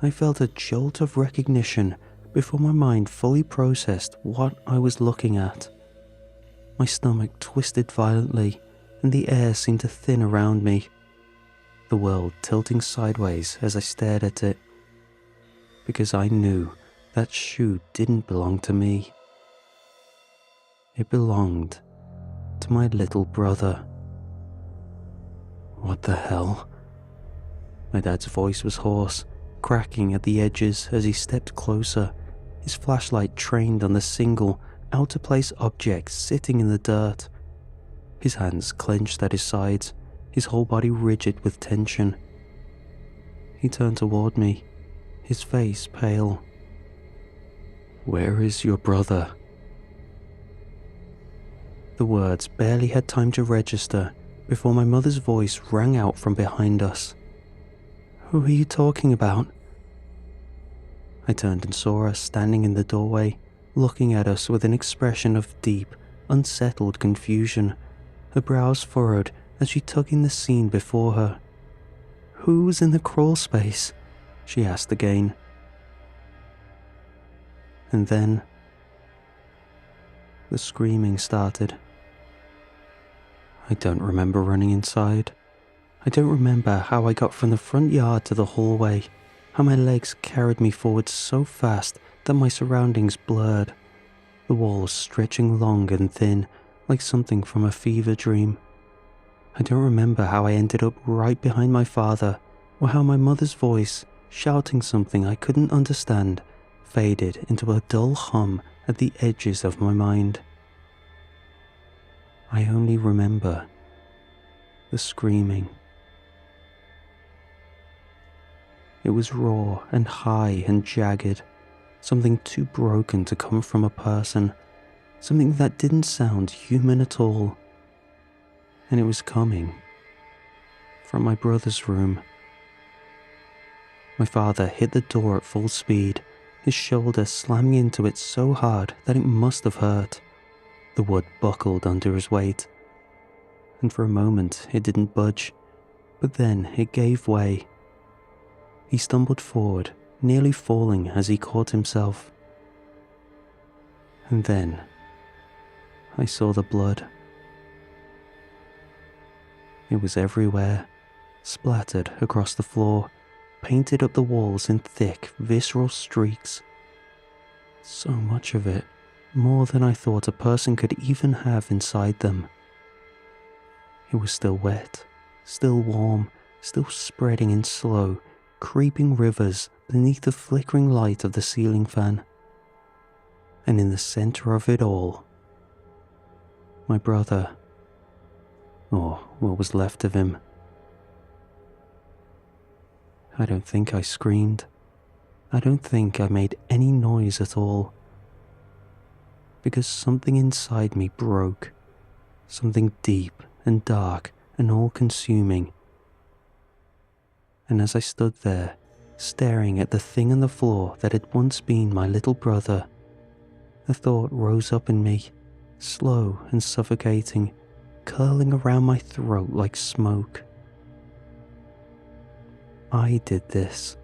I felt a jolt of recognition before my mind fully processed what I was looking at. My stomach twisted violently, and the air seemed to thin around me, the world tilting sideways as I stared at it, because I knew that shoe didn't belong to me. It belonged to my little brother. What the hell? My dad's voice was hoarse, cracking at the edges as he stepped closer, his flashlight trained on the single, out-of-place object sitting in the dirt. His hands clenched at his sides, his whole body rigid with tension. He turned toward me, his face pale. "Where is your brother?" The words barely had time to register before my mother's voice rang out from behind us. "Who are you talking about?" I turned and saw her standing in the doorway, looking at us with an expression of deep, unsettled confusion, her brows furrowed as she took in the scene before her. "Who was in the crawl space?" she asked again. And then the screaming started. I don't remember running inside. I don't remember how I got from the front yard to the hallway, how my legs carried me forward so fast that my surroundings blurred, the walls stretching long and thin like something from a fever dream. I don't remember how I ended up right behind my father, or how my mother's voice, shouting something I couldn't understand, faded into a dull hum at the edges of my mind. I only remember the screaming. It was raw and high and jagged, something too broken to come from a person, something that didn't sound human at all. And it was coming from my brother's room. My father hit the door at full speed, his shoulder slamming into it so hard that it must have hurt. The wood buckled under his weight, and for a moment it didn't budge, but then it gave way. He stumbled forward, nearly falling as he caught himself. And then I saw the blood. It was everywhere, splattered across the floor, painted up the walls in thick, visceral streaks. So much of it, more than I thought a person could even have inside them. It was still wet, still warm, still spreading in slow, creeping rivers beneath the flickering light of the ceiling fan. And in the center of it all, my brother, or what was left of him. I don't think I screamed. I don't think I made any noise at all. Because something inside me broke. Something deep and dark and all-consuming. And as I stood there, staring at the thing on the floor that had once been my little brother, a thought rose up in me, slow and suffocating, curling around my throat like smoke. I did this.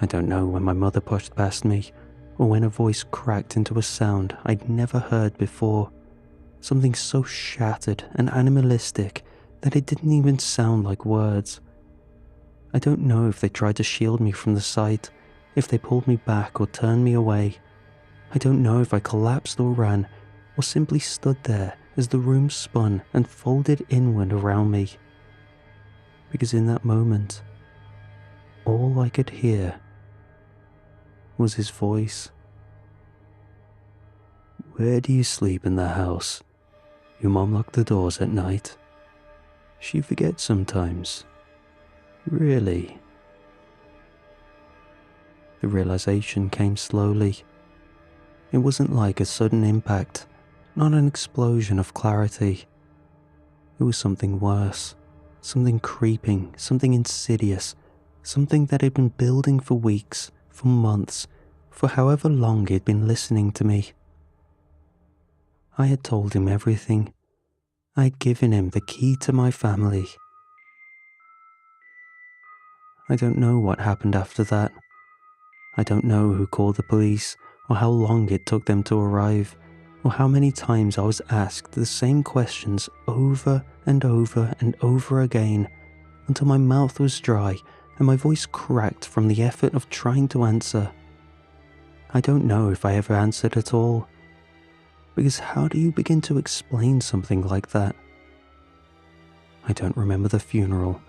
I don't know when my mother pushed past me, or when a voice cracked into a sound I'd never heard before, something so shattered and animalistic that it didn't even sound like words. I don't know if they tried to shield me from the sight, if they pulled me back or turned me away. I don't know if I collapsed or ran, or simply stood there as the room spun and folded inward around me. Because in that moment, all I could hear was his voice. "Where do you sleep in the house? Your mom locked the doors at night? She forgets sometimes. Really?" The realization came slowly. It wasn't like a sudden impact, not an explosion of clarity. It was something worse, something creeping, something insidious, something that had been building for weeks, for months, for however long he'd been listening to me. I had told him everything. I had given him the key to my family. I don't know what happened after that. I don't know who called the police, or how long it took them to arrive, or how many times I was asked the same questions over and over and over again, until my mouth was dry and my voice cracked from the effort of trying to answer. I don't know if I ever answered at all, because how do you begin to explain something like that? I don't remember the funeral.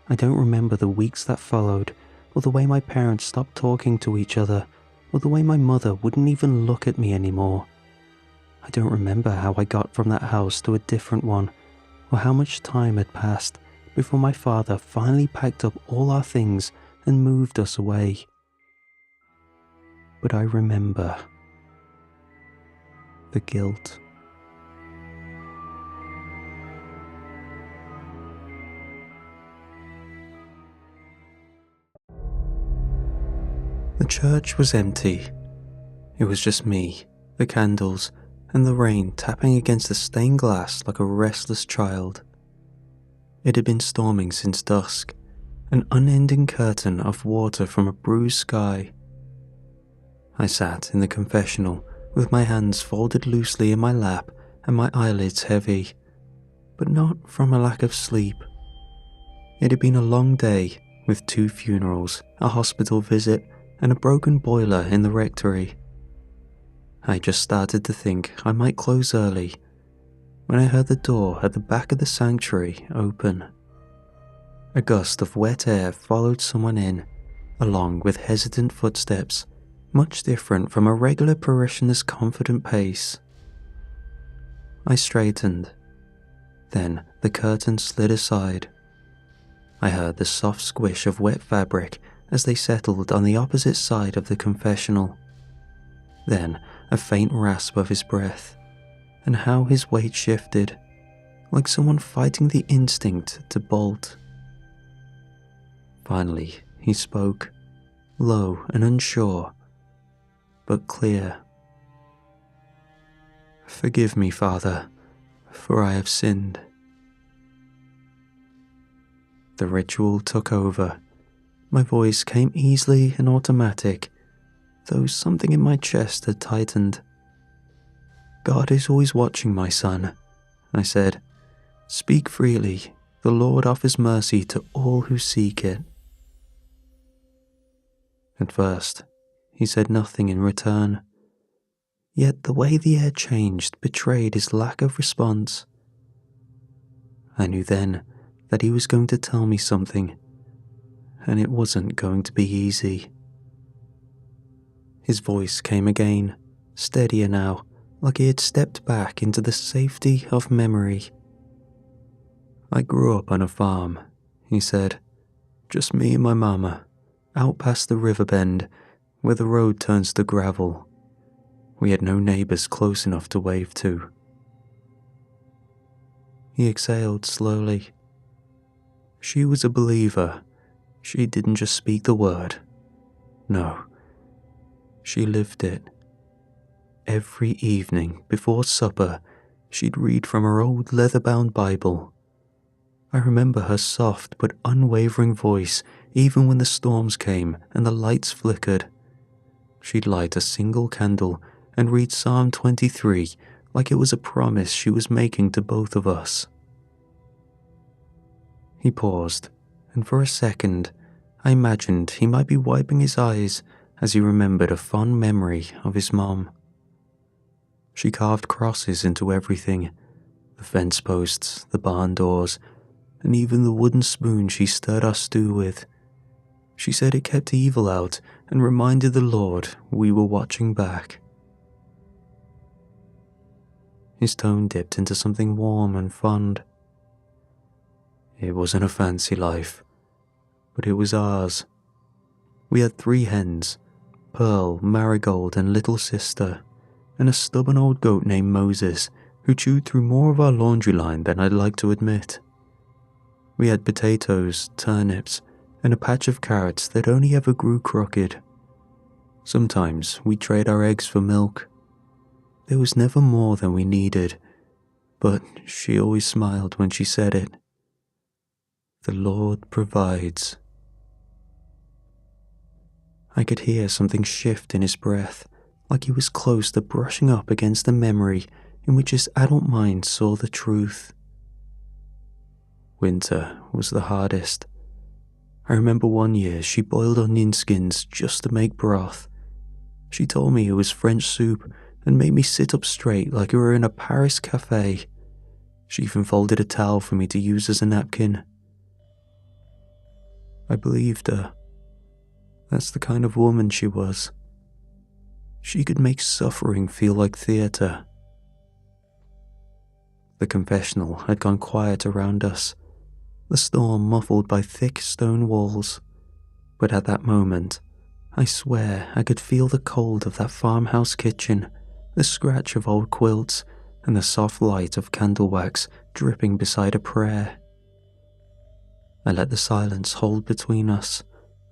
I don't remember the weeks that followed, or the way my parents stopped talking to each other, or the way my mother wouldn't even look at me anymore. I don't remember how I got from that house to a different one, or how much time had passed before my father finally packed up all our things and moved us away. But I remember the guilt. The church was empty. It was just me, the candles, and the rain tapping against the stained glass like a restless child. It had been storming since dusk, an unending curtain of water from a bruised sky. I sat in the confessional with my hands folded loosely in my lap and my eyelids heavy, but not from a lack of sleep. It had been a long day with 2 funerals, a hospital visit, and a broken boiler in the rectory. I just started to think I might close early when I heard the door at the back of the sanctuary open. A gust of wet air followed someone in, along with hesitant footsteps, much different from a regular parishioner's confident pace. I straightened. Then the curtain slid aside. I heard the soft squish of wet fabric as they settled on the opposite side of the confessional. Then a faint rasp of his breath, and how his weight shifted, like someone fighting the instinct to bolt. Finally, he spoke, low and unsure, but clear. "Forgive me, Father, for I have sinned." The ritual took over. My voice came easily and automatic, though something in my chest had tightened. "God is always watching, my son," I said. "Speak freely. The Lord offers mercy to all who seek it." At first, he said nothing in return, yet the way the air changed betrayed his lack of response. I knew then that he was going to tell me something, and it wasn't going to be easy. His voice came again, steadier now, like he had stepped back into the safety of memory. "I grew up on a farm," he said. "Just me and my mama, out past the river bend where the road turns to gravel. We had no neighbors close enough to wave to." He exhaled slowly. She was a believer. She didn't just speak the word. No, she lived it. Every evening before supper, she'd read from her old leather-bound Bible. I remember her soft but unwavering voice even when the storms came and the lights flickered. She'd light a single candle and read Psalm 23 like it was a promise she was making to both of us. He paused, and for a second, I imagined he might be wiping his eyes as he remembered a fond memory of his mom. She carved crosses into everything, the fence posts, the barn doors, and even the wooden spoon she stirred our stew with. She said it kept evil out and reminded the Lord we were watching back. His tone dipped into something warm and fond. It wasn't a fancy life, but it was ours. We had 3 hens, Pearl, Marigold, and Little Sister, and a stubborn old goat named Moses, who chewed through more of our laundry line than I'd like to admit. We had potatoes, turnips, and a patch of carrots that only ever grew crooked. Sometimes we'd trade our eggs for milk. There was never more than we needed, but she always smiled when she said it. The Lord provides. I could hear something shift in his breath, like he was close to brushing up against a memory in which his adult mind saw the truth. Winter was the hardest. I remember one year she boiled onion skins just to make broth. She told me it was French soup and made me sit up straight like we were in a Paris cafe. She even folded a towel for me to use as a napkin. I believed her. That's the kind of woman she was. She could make suffering feel like theatre. The confessional had gone quiet around us, the storm muffled by thick stone walls. But at that moment, I swear I could feel the cold of that farmhouse kitchen, the scratch of old quilts, and the soft light of candle wax dripping beside a prayer. I let the silence hold between us,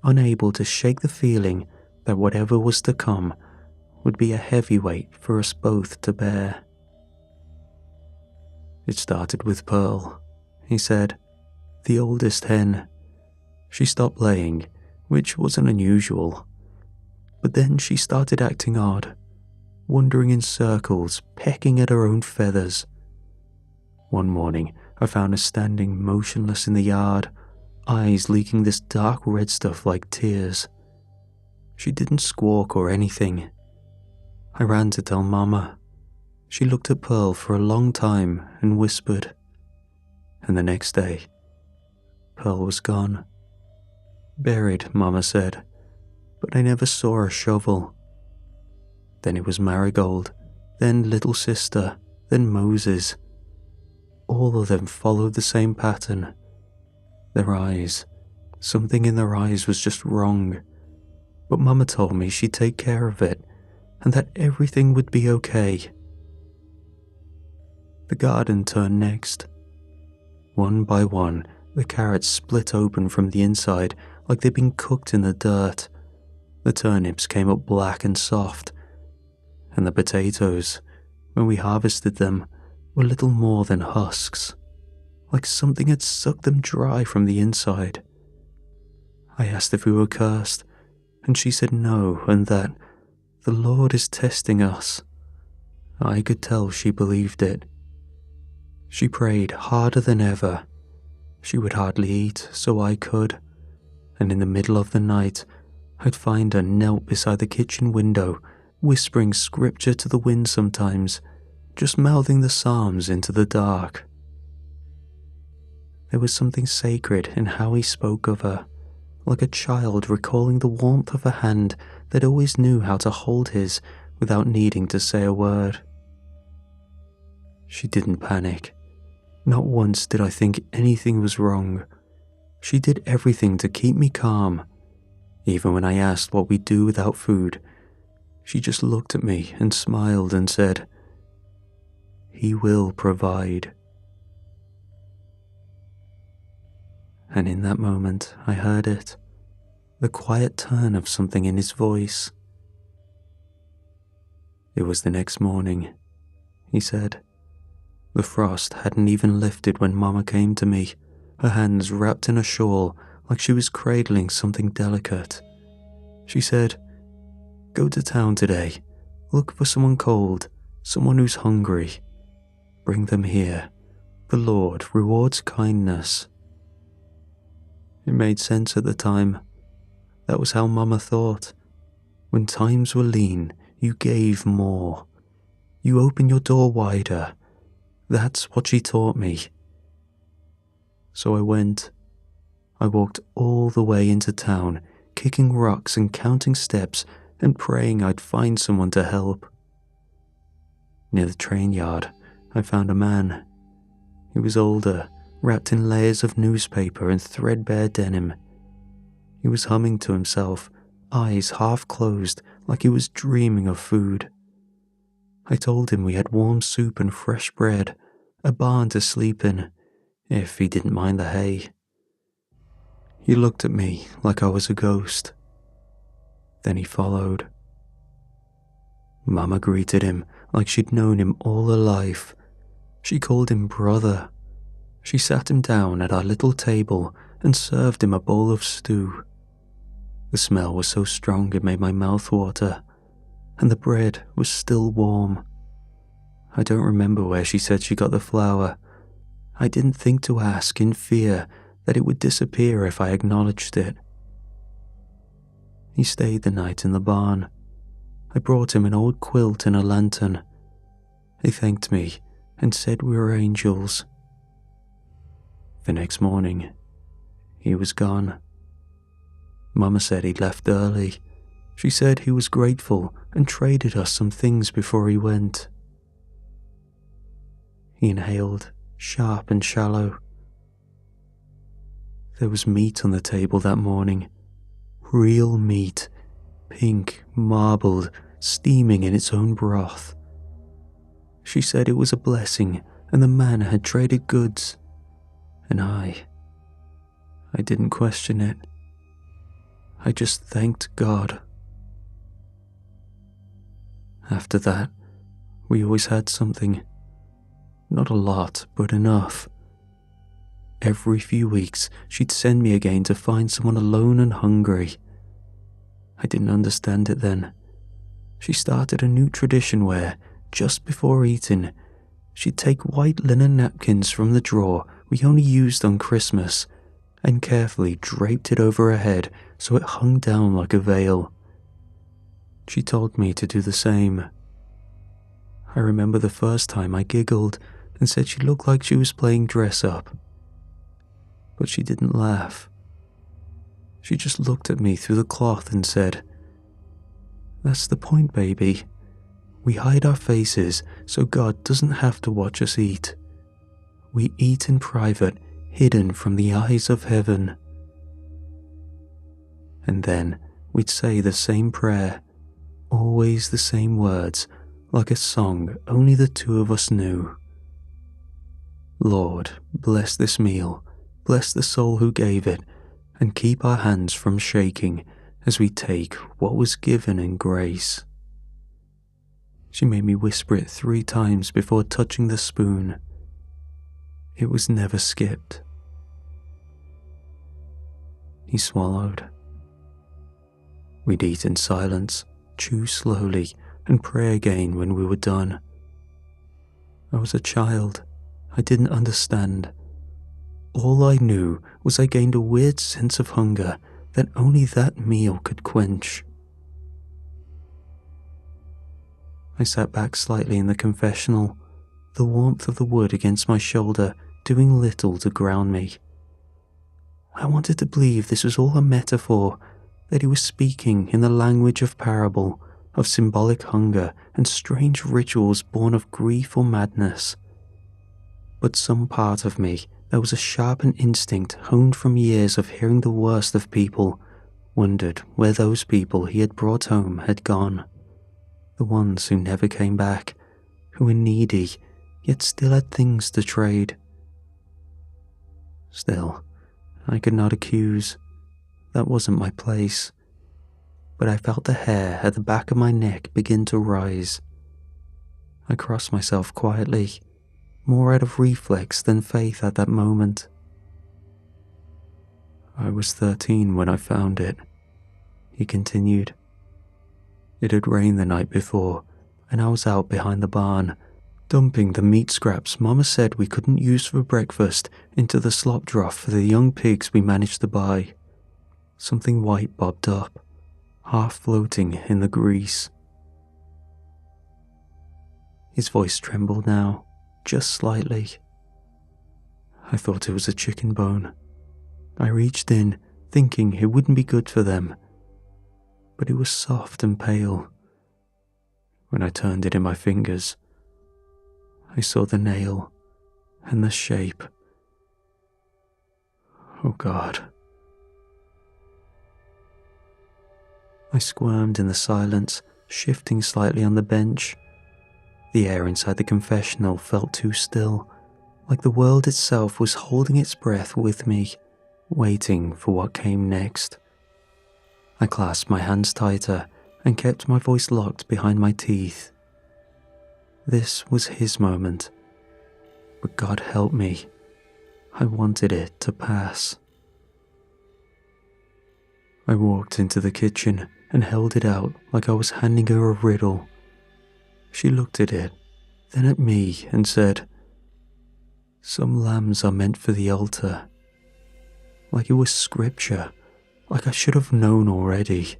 unable to shake the feeling that whatever was to come would be a heavy weight for us both to bear. "It started with Pearl," he said, "the oldest hen. She stopped laying, which wasn't unusual. But then she started acting odd, wandering in circles, pecking at her own feathers. One morning, I found her standing motionless in the yard, eyes leaking this dark red stuff like tears. She didn't squawk or anything. I ran to tell Mama. She looked at Pearl for a long time and whispered. And the next day, Pearl was gone. Buried, Mama said, but I never saw a shovel. Then it was Marigold, then Little Sister, then Moses. All of them followed the same pattern. Their eyes, something in their eyes was just wrong. But Mama told me she'd take care of it, and that everything would be okay. The garden turned next. One by one, the carrots split open from the inside like they'd been cooked in the dirt. The turnips came up black and soft. And the potatoes, when we harvested them, were little more than husks, like something had sucked them dry from the inside. I asked if we were cursed, and she said no, and that the Lord is testing us. I could tell she believed it. She prayed harder than ever. She would hardly eat, so I could, and in the middle of the night, I'd find her knelt beside the kitchen window, whispering scripture to the wind sometimes, just mouthing the Psalms into the dark. There was something sacred in how he spoke of her, like a child recalling the warmth of a hand that always knew how to hold his without needing to say a word. She didn't panic. Not once did I think anything was wrong. She did everything to keep me calm. Even when I asked what we'd do without food, she just looked at me and smiled and said, "He will provide." And in that moment, I heard it, the quiet turn of something in his voice. "It was the next morning," he said. "The frost hadn't even lifted when Mama came to me, her hands wrapped in a shawl like she was cradling something delicate. She said, 'Go to town today. Look for someone cold, someone who's hungry. Bring them here. The Lord rewards kindness.' It made sense at the time. That was how Mama thought. When times were lean, you gave more. You opened your door wider. That's what she taught me. So I went. I walked all the way into town, kicking rocks and counting steps and praying I'd find someone to help. Near the train yard, I found a man. He was older, wrapped in layers of newspaper and threadbare denim. He was humming to himself, eyes half closed like he was dreaming of food. I told him we had warm soup and fresh bread, a barn to sleep in, if he didn't mind the hay. He looked at me like I was a ghost. Then he followed. Mama greeted him like she'd known him all her life. She called him brother. She sat him down at our little table and served him a bowl of stew. The smell was so strong it made my mouth water, and the bread was still warm. I don't remember where she said she got the flour. I didn't think to ask in fear that it would disappear if I acknowledged it. He stayed the night in the barn. I brought him an old quilt and a lantern. He thanked me and said we were angels. The next morning, he was gone. Mama said he'd left early. She said he was grateful and traded us some things before he went. He inhaled, sharp and shallow. There was meat on the table that morning. Real meat, pink, marbled, steaming in its own broth. She said it was a blessing and the man had traded goods. And I didn't question it. I just thanked God. After that, we always had something. Not a lot, but enough. Every few weeks, she'd send me again to find someone alone and hungry. I didn't understand it then. She started a new tradition where, just before eating, she'd take white linen napkins from the drawer we only used on Christmas and carefully draped it over her head so it hung down like a veil. She told me to do the same. I remember the first time I giggled and said she looked like she was playing dress-up. But she didn't laugh. She just looked at me through the cloth and said, "That's the point, baby. We hide our faces so God doesn't have to watch us eat. We eat in private, hidden from the eyes of heaven." And then we'd say the same prayer, always the same words, like a song only the two of us knew. "Lord, bless this meal, bless the soul who gave it, and keep our hands from shaking as we take what was given in grace." She made me whisper it 3 times before touching the spoon. It was never skipped. He swallowed. We'd eat in silence, chew slowly, and pray again when we were done. I was a child. I didn't understand. all I knew was I gained a weird sense of hunger that only that meal could quench. I sat back slightly in the confessional, the warmth of the wood against my shoulder doing little to ground me. I wanted to believe this was all a metaphor, that he was speaking in the language of parable, of symbolic hunger and strange rituals born of grief or madness. But some part of me that was a sharpened instinct honed from years of hearing the worst of people wondered where those people he had brought home had gone. The ones who never came back, who were needy, yet still had things to trade. Still, I could not accuse. That wasn't my place. But I felt the hair at the back of my neck begin to rise. I crossed myself quietly, more out of reflex than faith at that moment. I was 13 when I found it, he continued. It had rained the night before, and I was out behind the barn, dumping the meat scraps Mama said we couldn't use for breakfast into the slop trough for the young pigs we managed to buy. Something white bobbed up, half floating in the grease. His voice trembled now, just slightly. I thought it was a chicken bone. I reached in, thinking it wouldn't be good for them, but it was soft and pale. When I turned it in my fingers, I saw the nail and the shape. Oh God. I squirmed in the silence, shifting slightly on the bench. The air inside the confessional felt too still, like the world itself was holding its breath with me, waiting for what came next. I clasped my hands tighter and kept my voice locked behind my teeth. This was his moment, but God help me, I wanted it to pass. I walked into the kitchen and held it out like I was handing her a riddle. She looked at it, then at me and said, "Some lambs are meant for the altar." Like it was scripture, like I should have known already.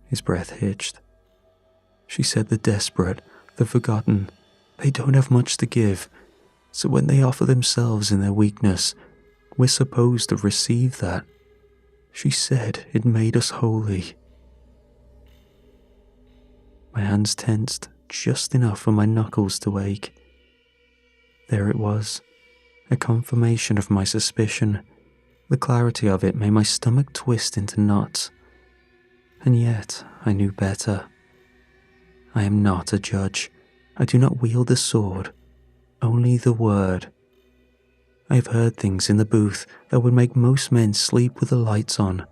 His breath hitched. She said the desperate, the forgotten, they don't have much to give, so when they offer themselves in their weakness, we're supposed to receive that. She said it made us holy. My hands tensed just enough for my knuckles to ache. There it was, a confirmation of my suspicion. The clarity of it made my stomach twist into knots. And yet I knew better. I am not a judge. I do not wield a sword, only the word. I have heard things in the booth that would make most men sleep with the lights on.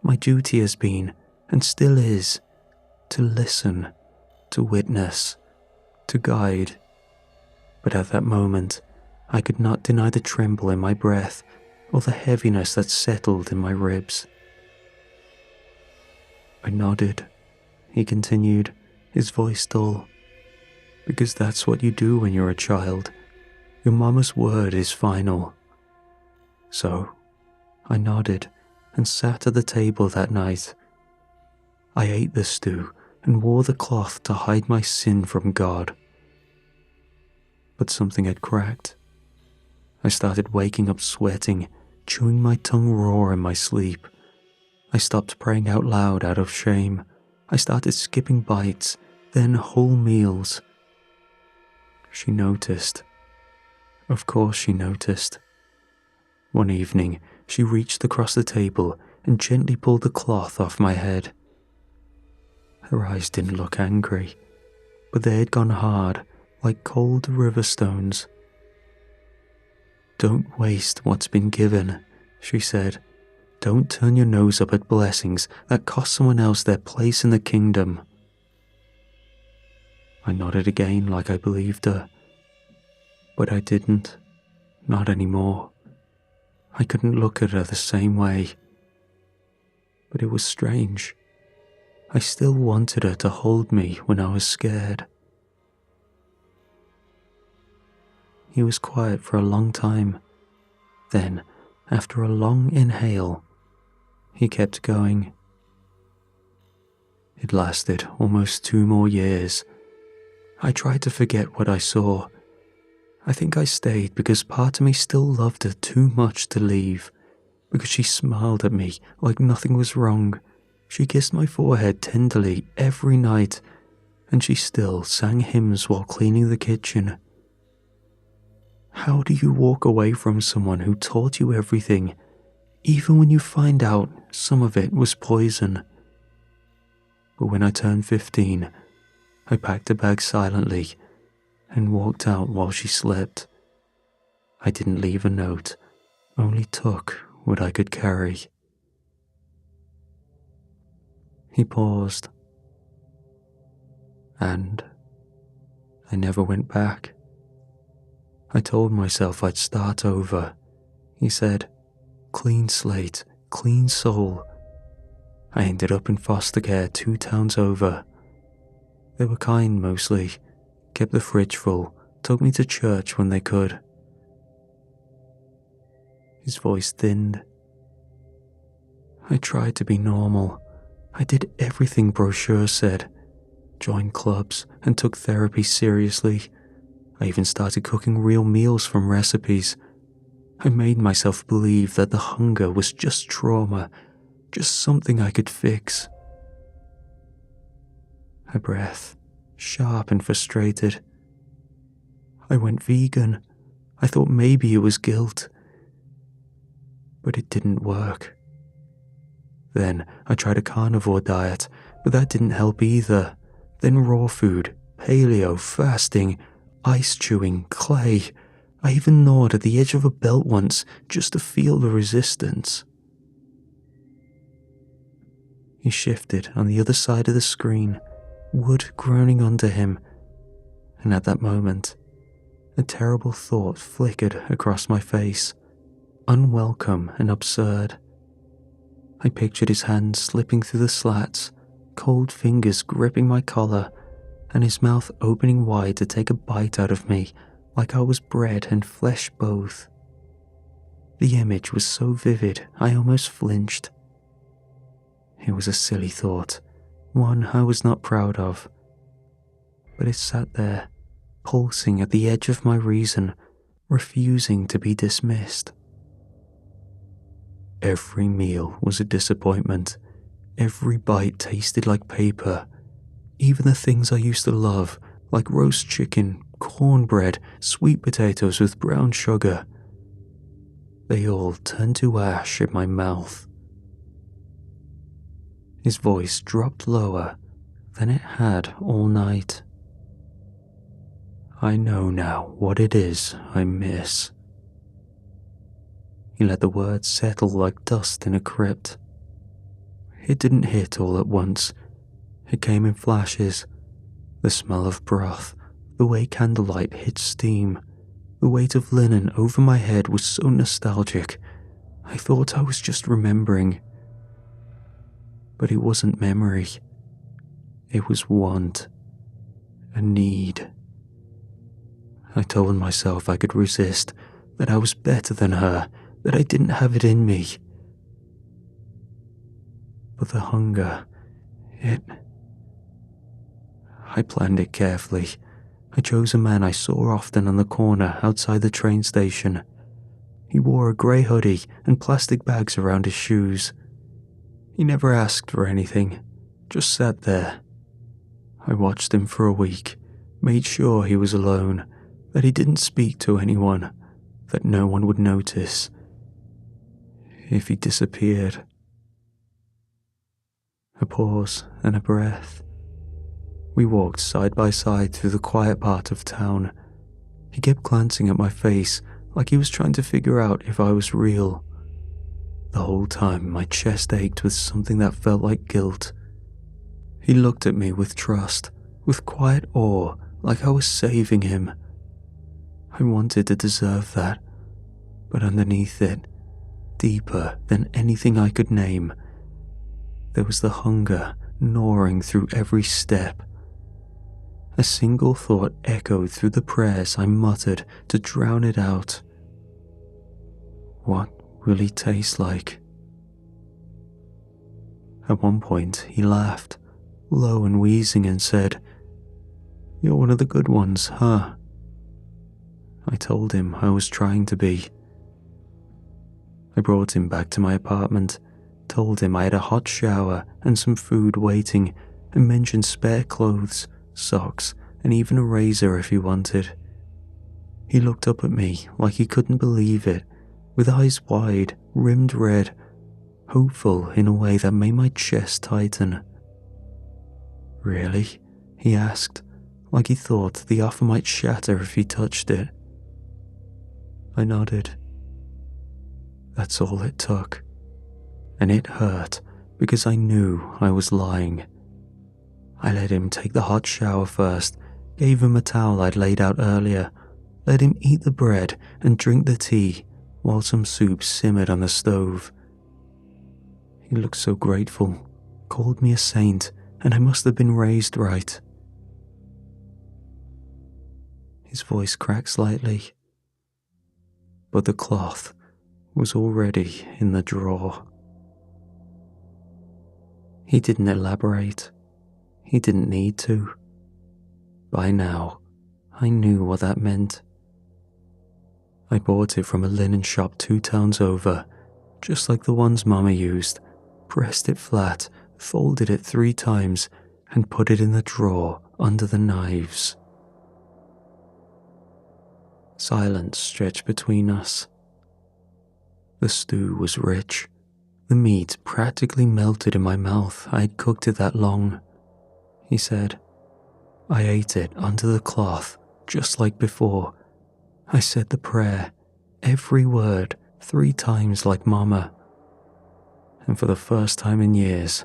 My duty has been, and still is, to listen, to witness, to guide. But at that moment, I could not deny the tremble in my breath or the heaviness that settled in my ribs. I nodded. He continued, his voice dull. Because that's what you do when you're a child. Your mama's word is final. So, I nodded and sat at the table that night. I ate the stew and wore the cloth to hide my sin from God. But something had cracked. I started waking up sweating, chewing my tongue raw in my sleep. I stopped praying out loud out of shame. I started skipping bites, then whole meals. She noticed. Of course she noticed. One evening, she reached across the table and gently pulled the cloth off my head. Her eyes didn't look angry, but they had gone hard, like cold river stones. "Don't waste what's been given," she said. "Don't turn your nose up at blessings that cost someone else their place in the kingdom." I nodded again like I believed her. But I didn't. Not anymore. I couldn't look at her the same way. But it was strange. I still wanted her to hold me when I was scared. He was quiet for a long time. Then, after a long inhale, he kept going. It lasted almost 2 more years. I tried to forget what I saw. I think I stayed because part of me still loved her too much to leave, because she smiled at me like nothing was wrong. She kissed my forehead tenderly every night, and she still sang hymns while cleaning the kitchen. How do you walk away from someone who taught you everything, even when you find out some of it was poison? But when I turned 15, I packed a bag silently and walked out while she slept. I didn't leave a note, only took what I could carry. He paused. And I never went back. I told myself I'd start over. He said, clean slate, clean soul. I ended up in foster care 2 towns over. They were kind mostly, kept the fridge full, took me to church when they could. His voice thinned. I tried to be normal. I did everything brochures said. Joined clubs and took therapy seriously. I even started cooking real meals from recipes. I made myself believe that the hunger was just trauma, just something I could fix. Her breath, sharp and frustrated. I went vegan. I thought maybe it was guilt. But it didn't work. Then I tried a carnivore diet, but that didn't help either. Then raw food, paleo, fasting, ice chewing, clay. I even gnawed at the edge of a belt once just to feel the resistance. He shifted on the other side of the screen, wood groaning under him, and at that moment, a terrible thought flickered across my face, unwelcome and absurd. I pictured his hands slipping through the slats, cold fingers gripping my collar, and his mouth opening wide to take a bite out of me like I was bread and flesh both. The image was so vivid I almost flinched. It was a silly thought, one I was not proud of, but it sat there, pulsing at the edge of my reason, refusing to be dismissed. Every meal was a disappointment. Every bite tasted like paper. Even the things I used to love, like roast chicken, cornbread, sweet potatoes with brown sugar, they all turned to ash in my mouth. His voice dropped lower than it had all night. I know now what it is I miss. He let the words settle like dust in a crypt. It didn't hit all at once. It came in flashes. The smell of broth, the way candlelight hit steam, the weight of linen over my head was so nostalgic. I thought I was just remembering. But it wasn't memory. It was want. A need. I told myself I could resist, that I was better than her, that I didn't have it in me. But the hunger, I planned it carefully. I chose a man I saw often on the corner outside the train station. He wore a grey hoodie and plastic bags around his shoes. He never asked for anything, just sat there. I watched him for a week, made sure he was alone, that he didn't speak to anyone, that no one would notice. If he disappeared. A pause and a breath. We walked side by side through the quiet part of town. He kept glancing at my face like he was trying to figure out if I was real. The whole time my chest ached with something that felt like guilt. He looked at me with trust, with quiet awe, like I was saving him. I wanted to deserve that, but underneath it, deeper than anything I could name, there was the hunger gnawing through every step. A single thought echoed through the prayers I muttered to drown it out. What will he taste like? At one point, he laughed, low and wheezing, and said, "You're one of the good ones, huh?" I told him I was trying to be. I brought him back to my apartment, told him I had a hot shower and some food waiting, and mentioned spare clothes, socks, and even a razor if he wanted. He looked up at me like he couldn't believe it, with eyes wide, rimmed red, hopeful in a way that made my chest tighten. "Really?" he asked, like he thought the offer might shatter if he touched it. I nodded. That's all it took, and it hurt because I knew I was lying. I let him take the hot shower first, gave him a towel I'd laid out earlier, let him eat the bread and drink the tea while some soup simmered on the stove. He looked so grateful, called me a saint, and I must have been raised right. His voice cracked slightly, but the cloth was already in the drawer. He didn't elaborate. He didn't need to. By now, I knew what that meant. I bought it from a linen shop 2 towns over, just like the ones Mama used, pressed it flat, folded it 3 times, and put it in the drawer under the knives. Silence stretched between us. The stew was rich. The meat practically melted in my mouth. I had cooked it that long. He said. I ate it under the cloth, just like before. I said the prayer, every word, 3 times like Mama. And for the first time in years,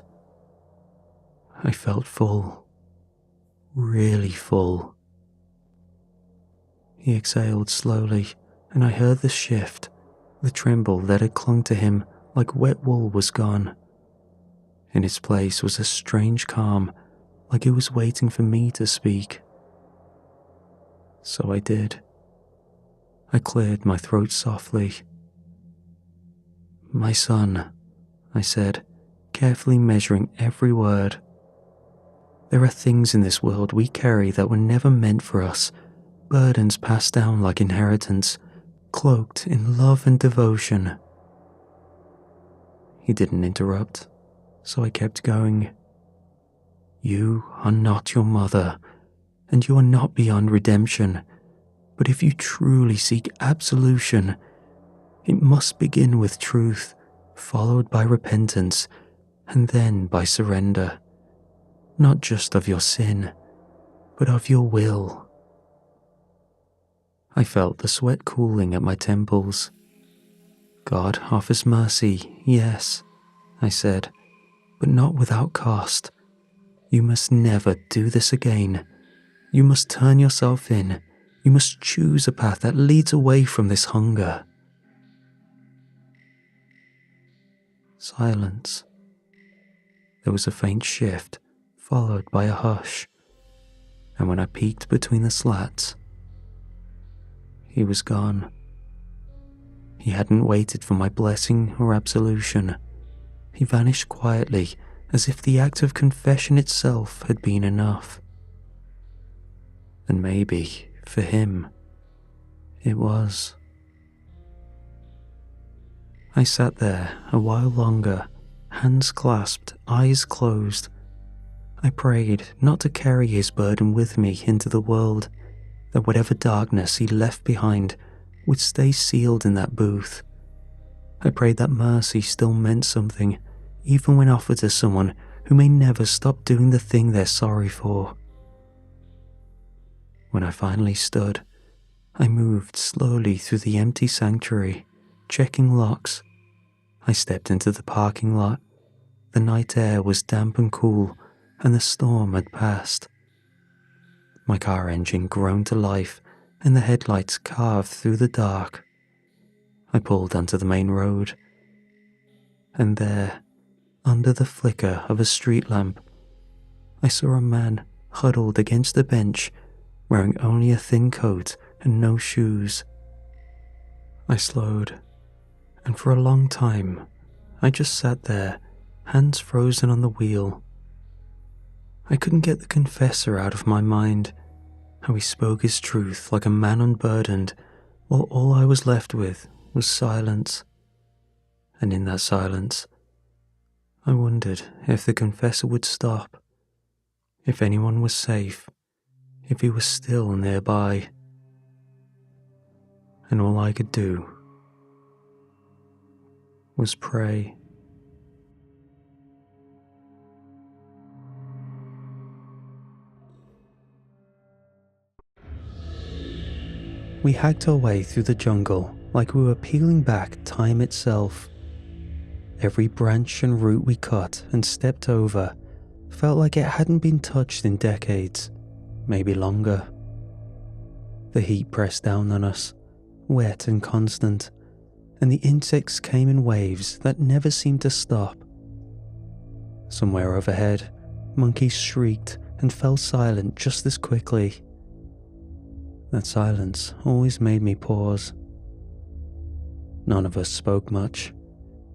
I felt full. Really full. He exhaled slowly, and I heard the shift. The tremble that had clung to him like wet wool was gone. In its place was a strange calm, like it was waiting for me to speak. So I did. I cleared my throat softly. "My son," I said, carefully measuring every word. "There are things in this world we carry that were never meant for us, burdens passed down like inheritance, cloaked in love and devotion." He didn't interrupt, so I kept going. "You are not your mother, and you are not beyond redemption, but if you truly seek absolution, it must begin with truth, followed by repentance, and then by surrender, not just of your sin, but of your will." I felt the sweat cooling at my temples. "God offers mercy, yes," I said, "but not without cost. You must never do this again. You must turn yourself in. You must choose a path that leads away from this hunger." Silence. There was a faint shift, followed by a hush, and when I peeked between the slats, he was gone. He hadn't waited for my blessing or absolution. He vanished quietly, as if the act of confession itself had been enough. And maybe, for him, it was. I sat there a while longer, hands clasped, eyes closed. I prayed not to carry his burden with me into the world, that whatever darkness he left behind would stay sealed in that booth. I prayed that mercy still meant something, even when offered to someone who may never stop doing the thing they're sorry for. When I finally stood, I moved slowly through the empty sanctuary, checking locks. I stepped into the parking lot. The night air was damp and cool, and the storm had passed. My car engine groaned to life, and the headlights carved through the dark. I pulled onto the main road, and there, under the flicker of a street lamp, I saw a man huddled against the bench, wearing only a thin coat and no shoes. I slowed, and for a long time, I just sat there, hands frozen on the wheel. I couldn't get the confessor out of my mind, how he spoke his truth like a man unburdened, while all I was left with was silence. And in that silence, I wondered if the confessor would stop, if anyone was safe, if he was still nearby. And all I could do was pray. We hacked our way through the jungle like we were peeling back time itself. Every branch and root we cut and stepped over felt like it hadn't been touched in decades, maybe longer. The heat pressed down on us, wet and constant, and the insects came in waves that never seemed to stop. Somewhere overhead, monkeys shrieked and fell silent just as quickly. That silence always made me pause. None of us spoke much.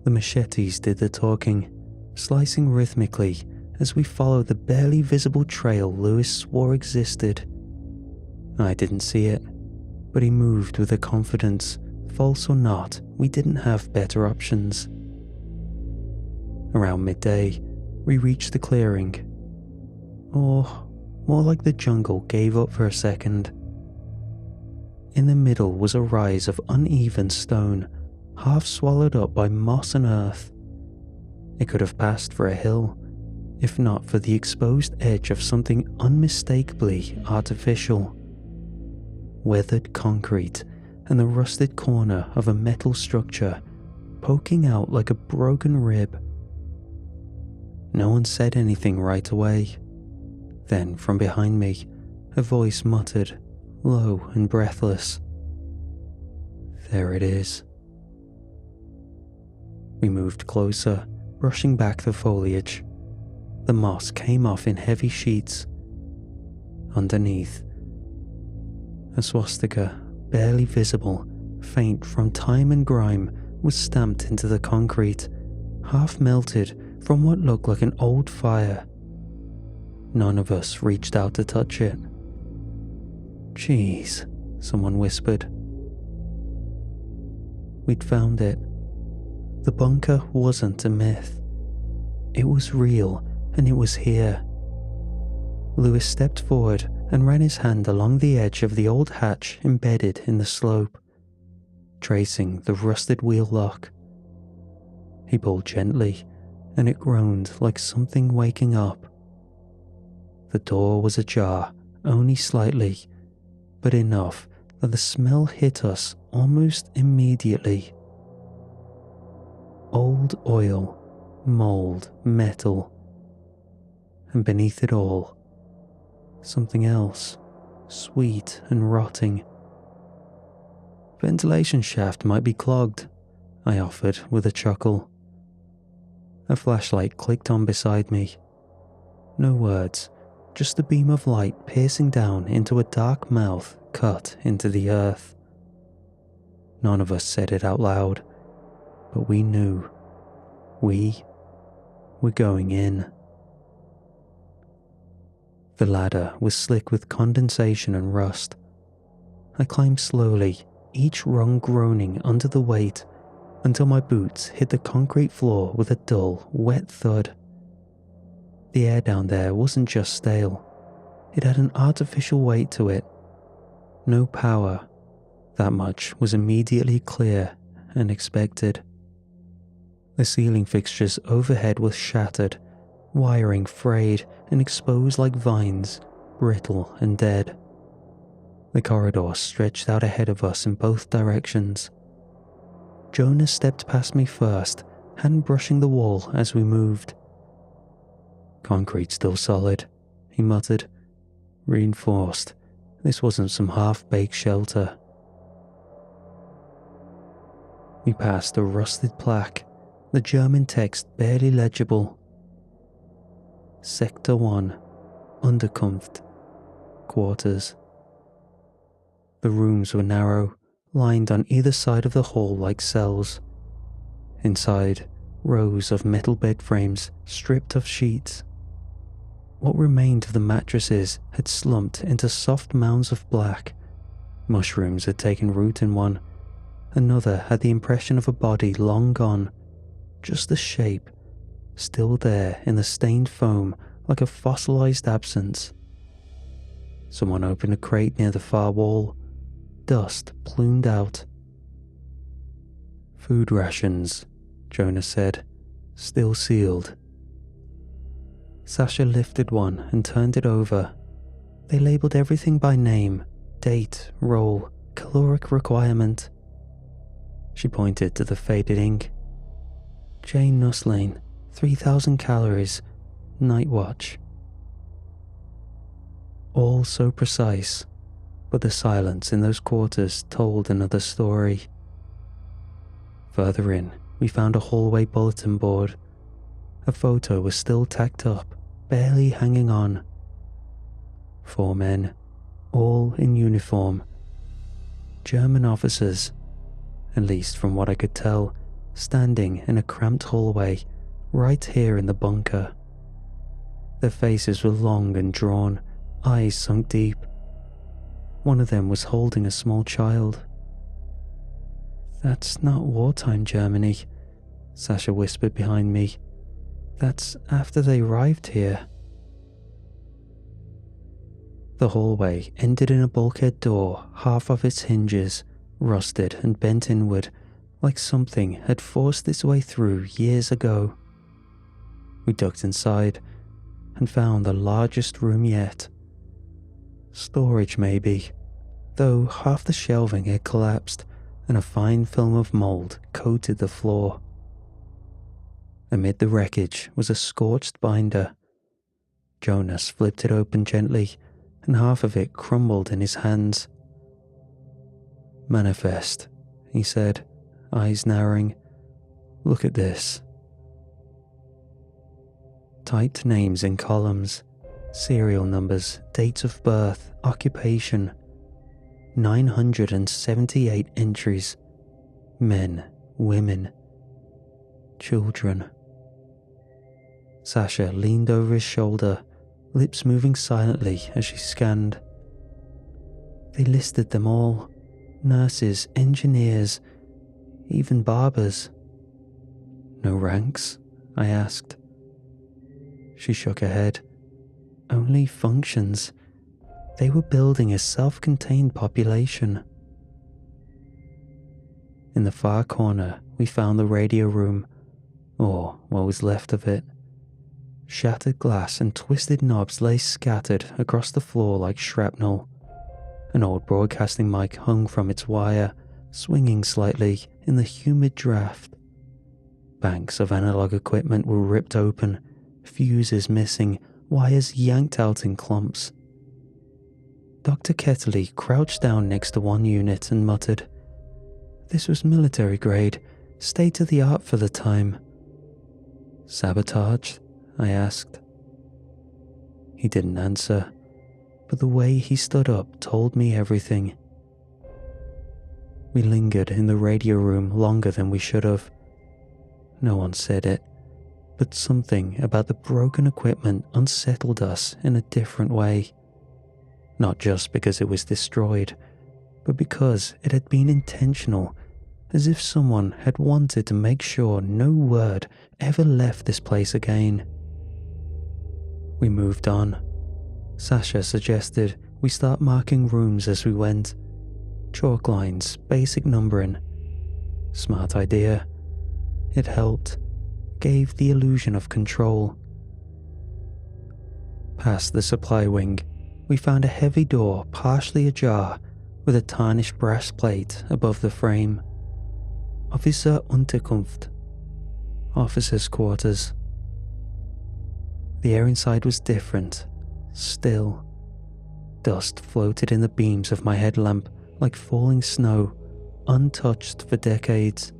The machetes did the talking, slicing rhythmically as we followed the barely visible trail Lewis swore existed. I didn't see it, but he moved with a confidence, false or not, we didn't have better options. Around midday, we reached the clearing. Or, more like the jungle gave up for a second. In the middle was a rise of uneven stone, half swallowed up by moss and earth. It could have passed for a hill, if not for the exposed edge of something unmistakably artificial. Weathered concrete and the rusted corner of a metal structure poking out like a broken rib. No one said anything right away. Then, from behind me, a voice muttered, low and breathless, "There it is." We moved closer, brushing back the foliage. The moss came off in heavy sheets. Underneath, a swastika, barely visible, faint from time and grime, was stamped into the concrete, half melted from what looked like an old fire. None of us reached out to touch it. "Jeez," someone whispered. We'd found it. The bunker wasn't a myth. It was real, and it was here. Lewis stepped forward and ran his hand along the edge of the old hatch embedded in the slope, tracing the rusted wheel lock. He pulled gently, and it groaned like something waking up. The door was ajar, only slightly, but enough that the smell hit us almost immediately. Old oil, mold, metal, and beneath it all, something else, sweet and rotting. "Ventilation shaft might be clogged," I offered with a chuckle. A flashlight clicked on beside me. No words, just a beam of light piercing down into a dark mouth cut into the earth. None of us said it out loud, but we knew. We were going in. The ladder was slick with condensation and rust. I climbed slowly, each rung groaning under the weight, until my boots hit the concrete floor with a dull, wet thud. The air down there wasn't just stale. It had an artificial weight to it. No power. That much was immediately clear and expected. The ceiling fixtures overhead were shattered, wiring frayed and exposed like vines, brittle and dead. The corridor stretched out ahead of us in both directions. Jonas stepped past me first, hand brushing the wall as we moved. "Concrete still solid," he muttered. "Reinforced. This wasn't some half-baked shelter." We passed a rusted plaque, the German text barely legible. Sector 1, Unterkunft quarters. The rooms were narrow, lined on either side of the hall like cells. Inside, rows of metal bed frames stripped of sheets. What remained of the mattresses had slumped into soft mounds of black. Mushrooms had taken root in one. Another had the impression of a body long gone, just the shape, still there in the stained foam like a fossilized absence. Someone opened a crate near the far wall. Dust plumed out. "Food rations," Jonah said, "still sealed." Sasha lifted one and turned it over. They labelled everything by name, date, roll, caloric requirement. She pointed to the faded ink. "Jane Nuslane, 3,000 calories, night watch." All so precise, but the silence in those quarters told another story. Further in, we found a hallway bulletin board. A photo was still tacked up, barely hanging on. 4 men, all in uniform. German officers, at least from what I could tell, standing in a cramped hallway right here in the bunker. Their faces were long and drawn, eyes sunk deep. One of them was holding a small child. "That's not wartime Germany," Sasha whispered behind me. "That's after they arrived here." The hallway ended in a bulkhead door, half of its hinges, rusted and bent inward, like something had forced its way through years ago. We ducked inside and found the largest room yet. Storage maybe, though half the shelving had collapsed and a fine film of mould coated the floor. Amid the wreckage was a scorched binder. Jonas flipped it open gently, and half of it crumbled in his hands. "Manifest," he said, eyes narrowing. "Look at this." Typed names in columns, serial numbers, dates of birth, occupation. 978 entries. Men, women, children. Sasha leaned over his shoulder, lips moving silently as she scanned. They listed them all. Nurses, engineers, even barbers. "No ranks?" I asked. She shook her head. "Only functions. They were building a self-contained population." In the far corner, we found the radio room, or what was left of it. Shattered glass and twisted knobs lay scattered across the floor like shrapnel. An old broadcasting mic hung from its wire, swinging slightly in the humid draft. Banks of analog equipment were ripped open, fuses missing, wires yanked out in clumps. Dr. Kettley crouched down next to one unit and muttered, "This was military grade, state-of-the-art for the time." "Sabotage?" I asked. He didn't answer, but the way he stood up told me everything. We lingered in the radio room longer than we should have. No one said it, but something about the broken equipment unsettled us in a different way. Not just because it was destroyed, but because it had been intentional, as if someone had wanted to make sure no word ever left this place again. We moved on. Sasha suggested we start marking rooms as we went. Chalk lines, basic numbering. Smart idea. It helped, gave the illusion of control. Past the supply wing, we found a heavy door partially ajar with a tarnished brass plate above the frame. Officer Unterkunft. Officers' quarters. The air inside was different, still. Dust floated in the beams of my headlamp like falling snow, untouched for decades.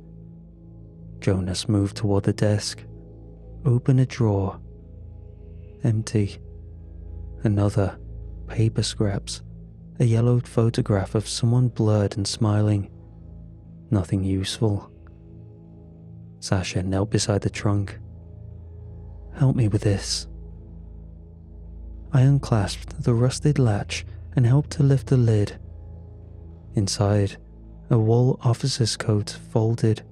Jonas moved toward the desk, opened a drawer. Empty. Another, paper scraps, a yellowed photograph of someone blurred and smiling. Nothing useful. Sasha knelt beside the trunk. "Help me with this." I unclasped the rusted latch and helped to lift the lid. Inside, a wool officer's coat folded.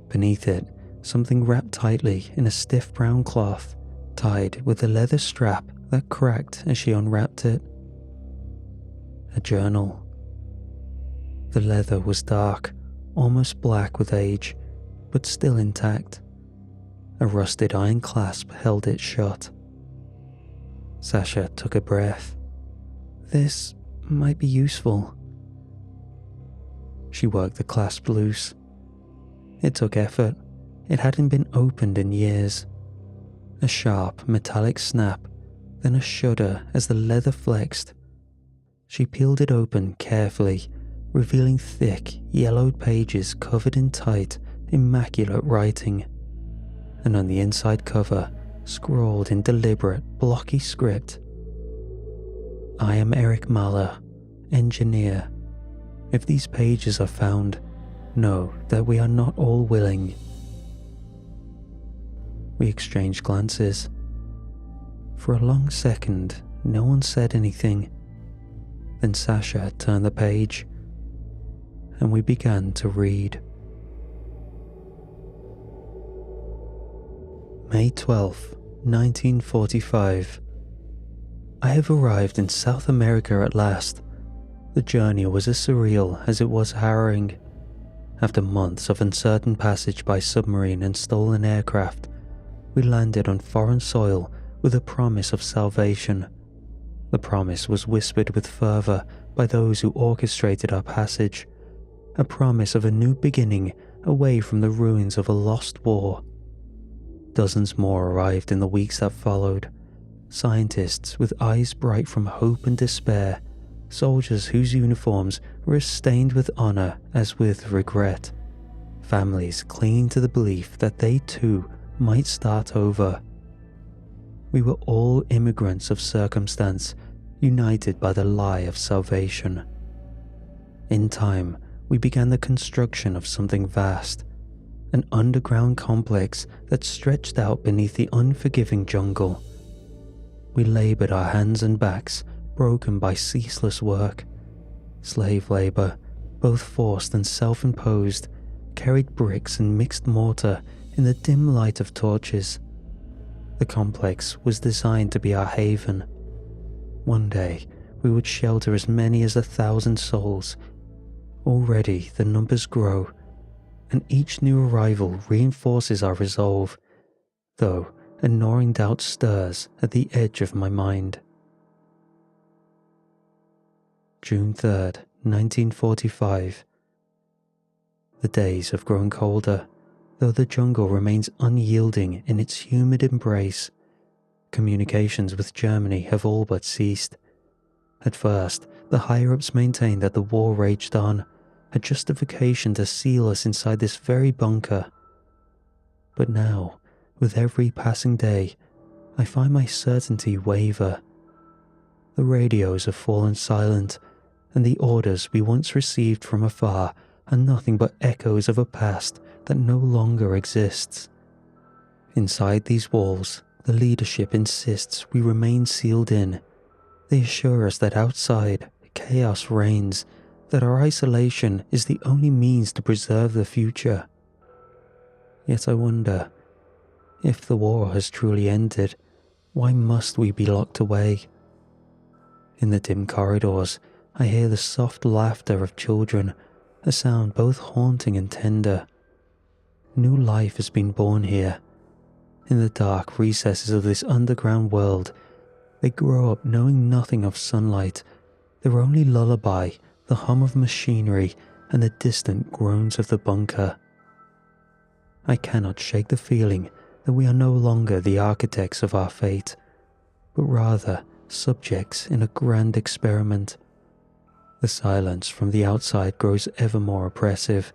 Beneath it, something wrapped tightly in a stiff brown cloth, tied with a leather strap that cracked as she unwrapped it. A journal. The leather was dark, almost black with age, but still intact. A rusted iron clasp held it shut. Sasha took a breath. "This might be useful." She worked the clasp loose. It took effort. It hadn't been opened in years. A sharp, metallic snap, then a shudder as the leather flexed. She peeled it open carefully, revealing thick, yellowed pages covered in tight, immaculate writing. And on the inside cover, scrawled in deliberate, blocky script, "I am Eric Mahler, engineer. If these pages are found, know that we are not all willing." We exchanged glances. For a long second, no one said anything. Then Sasha turned the page, and we began to read. May 12th, 1945. I have arrived in South America at last. The journey was as surreal as it was harrowing. After months of uncertain passage by submarine and stolen aircraft, we landed on foreign soil with a promise of salvation. The promise was whispered with fervour by those who orchestrated our passage, a promise of a new beginning away from the ruins of a lost war. Dozens more arrived in the weeks that followed, scientists with eyes bright from hope and despair, soldiers whose uniforms were as stained with honour as with regret, families clinging to the belief that they too might start over. We were all immigrants of circumstance, united by the lie of salvation. In time, we began the construction of something vast, an underground complex that stretched out beneath the unforgiving jungle. We laboured our hands and backs, broken by ceaseless work. Slave labour, both forced and self-imposed, carried bricks and mixed mortar in the dim light of torches. The complex was designed to be our haven. One day, we would shelter as many as 1,000 souls. Already the numbers grow, and each new arrival reinforces our resolve, though a gnawing doubt stirs at the edge of my mind. June 3rd, 1945. The days have grown colder, though the jungle remains unyielding in its humid embrace. Communications with Germany have all but ceased. At first, the higher-ups maintained that the war raged on, a justification to seal us inside this very bunker. But now, with every passing day, I find my certainty waver. The radios have fallen silent, and the orders we once received from afar are nothing but echoes of a past that no longer exists. Inside these walls, the leadership insists we remain sealed in. They assure us that outside, chaos reigns, that our isolation is the only means to preserve the future. Yet I wonder, if the war has truly ended, why must we be locked away? In the dim corridors, I hear the soft laughter of children, a sound both haunting and tender. New life has been born here. In the dark recesses of this underground world, they grow up knowing nothing of sunlight, their only lullaby the hum of machinery and the distant groans of the bunker. I cannot shake the feeling that we are no longer the architects of our fate, but rather subjects in a grand experiment. The silence from the outside grows ever more oppressive,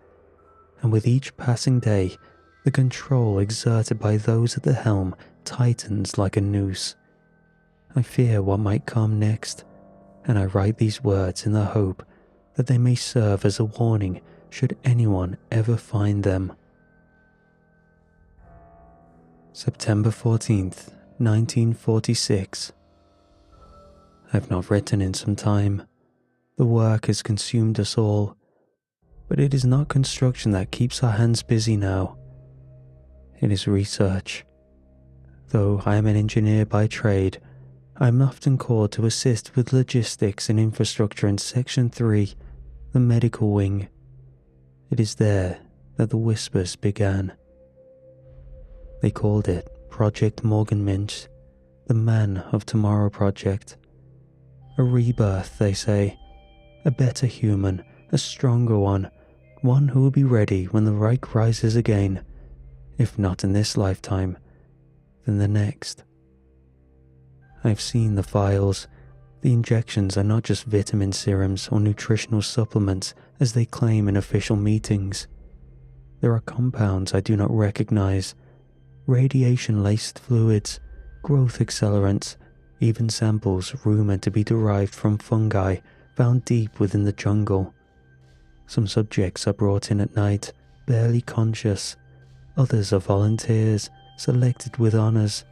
and with each passing day, the control exerted by those at the helm tightens like a noose. I fear what might come next, and I write these words in the hope that they may serve as a warning should anyone ever find them. September 14th, 1946. I've not written in some time. The work has consumed us all, but it is not construction that keeps our hands busy now. It is research. Though I am an engineer by trade, I am often called to assist with logistics and infrastructure in Section 3, the medical wing. It is there that the whispers began. They called it Project Morgenmensch, the Man of Tomorrow Project. A rebirth, they say. A better human, a stronger one who will be ready when the Reich rises again, if not in this lifetime, then the next. I've seen the files. The injections are not just vitamin serums or nutritional supplements as they claim in official meetings. There are compounds I do not recognize, radiation-laced fluids, growth accelerants, even samples rumored to be derived from fungi found deep within the jungle. Some subjects are brought in at night, barely conscious. Others are volunteers, selected with honors.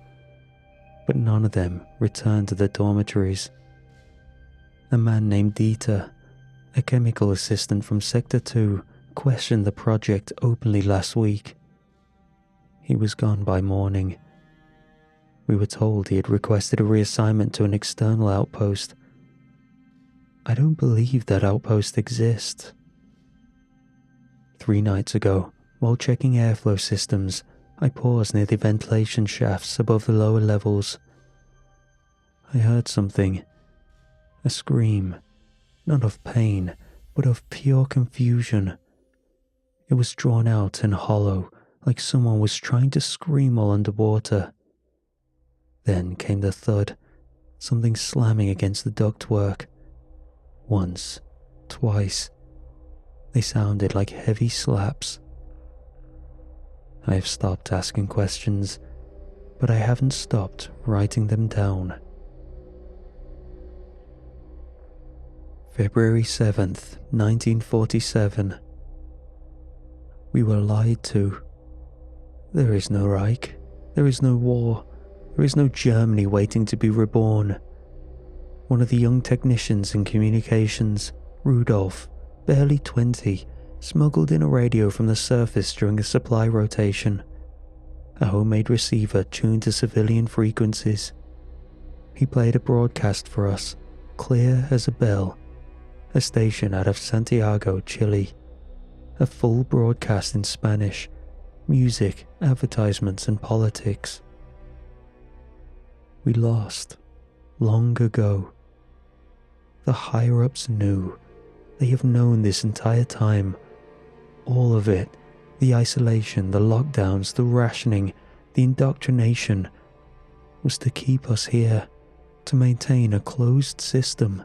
But none of them return to their dormitories. A man named Dieter, a chemical assistant from Sector 2, questioned the project openly last week. He was gone by morning. We were told he had requested a reassignment to an external outpost. I don't believe that outpost exists. 3 nights ago, while checking airflow systems, I paused near the ventilation shafts above the lower levels. I heard something. A scream, not of pain, but of pure confusion. It was drawn out and hollow, like someone was trying to scream while underwater. Then came the thud, something slamming against the ductwork. Once, twice. They sounded like heavy slaps. I have stopped asking questions, but I haven't stopped writing them down. February 7th, 1947. We were lied to. There is no Reich. There is no war. There is no Germany waiting to be reborn. One of the young technicians in communications, Rudolf, barely 20, smuggled in a radio from the surface during a supply rotation. A homemade receiver tuned to civilian frequencies. He played a broadcast for us, clear as a bell. A station out of Santiago, Chile. A full broadcast in Spanish, music, advertisements, and politics. We lost, long ago. The higher-ups knew. They have known this entire time. All of it, the isolation, the lockdowns, the rationing, the indoctrination, was to keep us here, to maintain a closed system,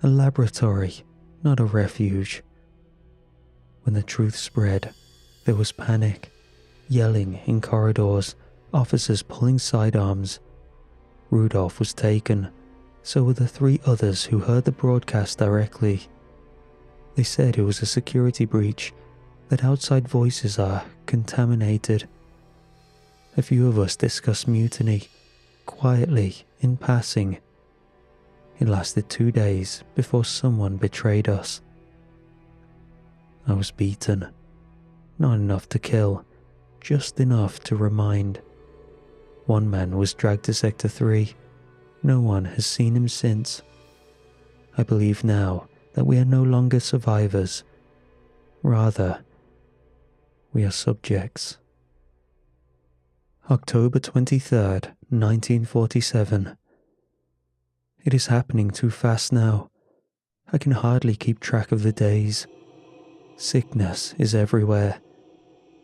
a laboratory, not a refuge. When the truth spread, there was panic, yelling in corridors, officers pulling sidearms. Rudolph was taken, so were the 3 others who heard the broadcast directly. They said it was a security breach, that outside voices are contaminated. A few of us discussed mutiny, quietly, in passing. It lasted 2 days before someone betrayed us. I was beaten. Not enough to kill, just enough to remind. One man was dragged to Sector 3. No one has seen him since. I believe now that we are no longer survivors. Rather, we are subjects. October 23rd, 1947. It is happening too fast now. I can hardly keep track of the days. Sickness is everywhere.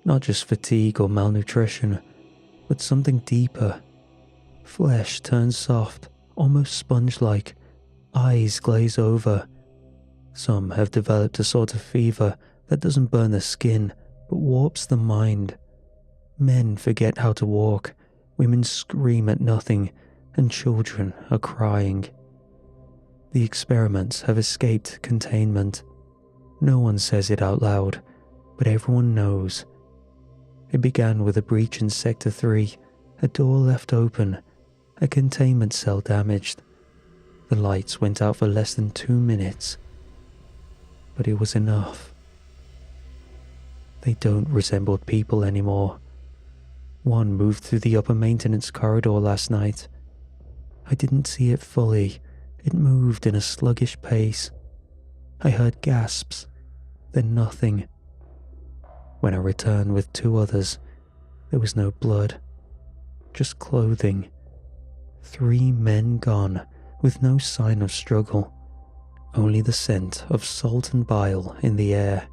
Not just fatigue or malnutrition, but something deeper. Flesh turns soft, almost sponge-like. Eyes glaze over. Some have developed a sort of fever that doesn't burn the skin, but warps the mind. Men forget how to walk. Women scream at nothing. and children are crying. The experiments have escaped containment. No one says it out loud, but everyone knows. It began with a breach in Sector 3, a door left open, a containment cell damaged. The lights went out for less than 2 minutes. But it was enough. They don't resemble people anymore. One moved through the upper maintenance corridor last night. I didn't see it fully. It moved in a sluggish pace. I heard gasps, then nothing. When I returned with 2 others, there was no blood, just clothing. 3 men gone, with no sign of struggle, only the scent of salt and bile in the air.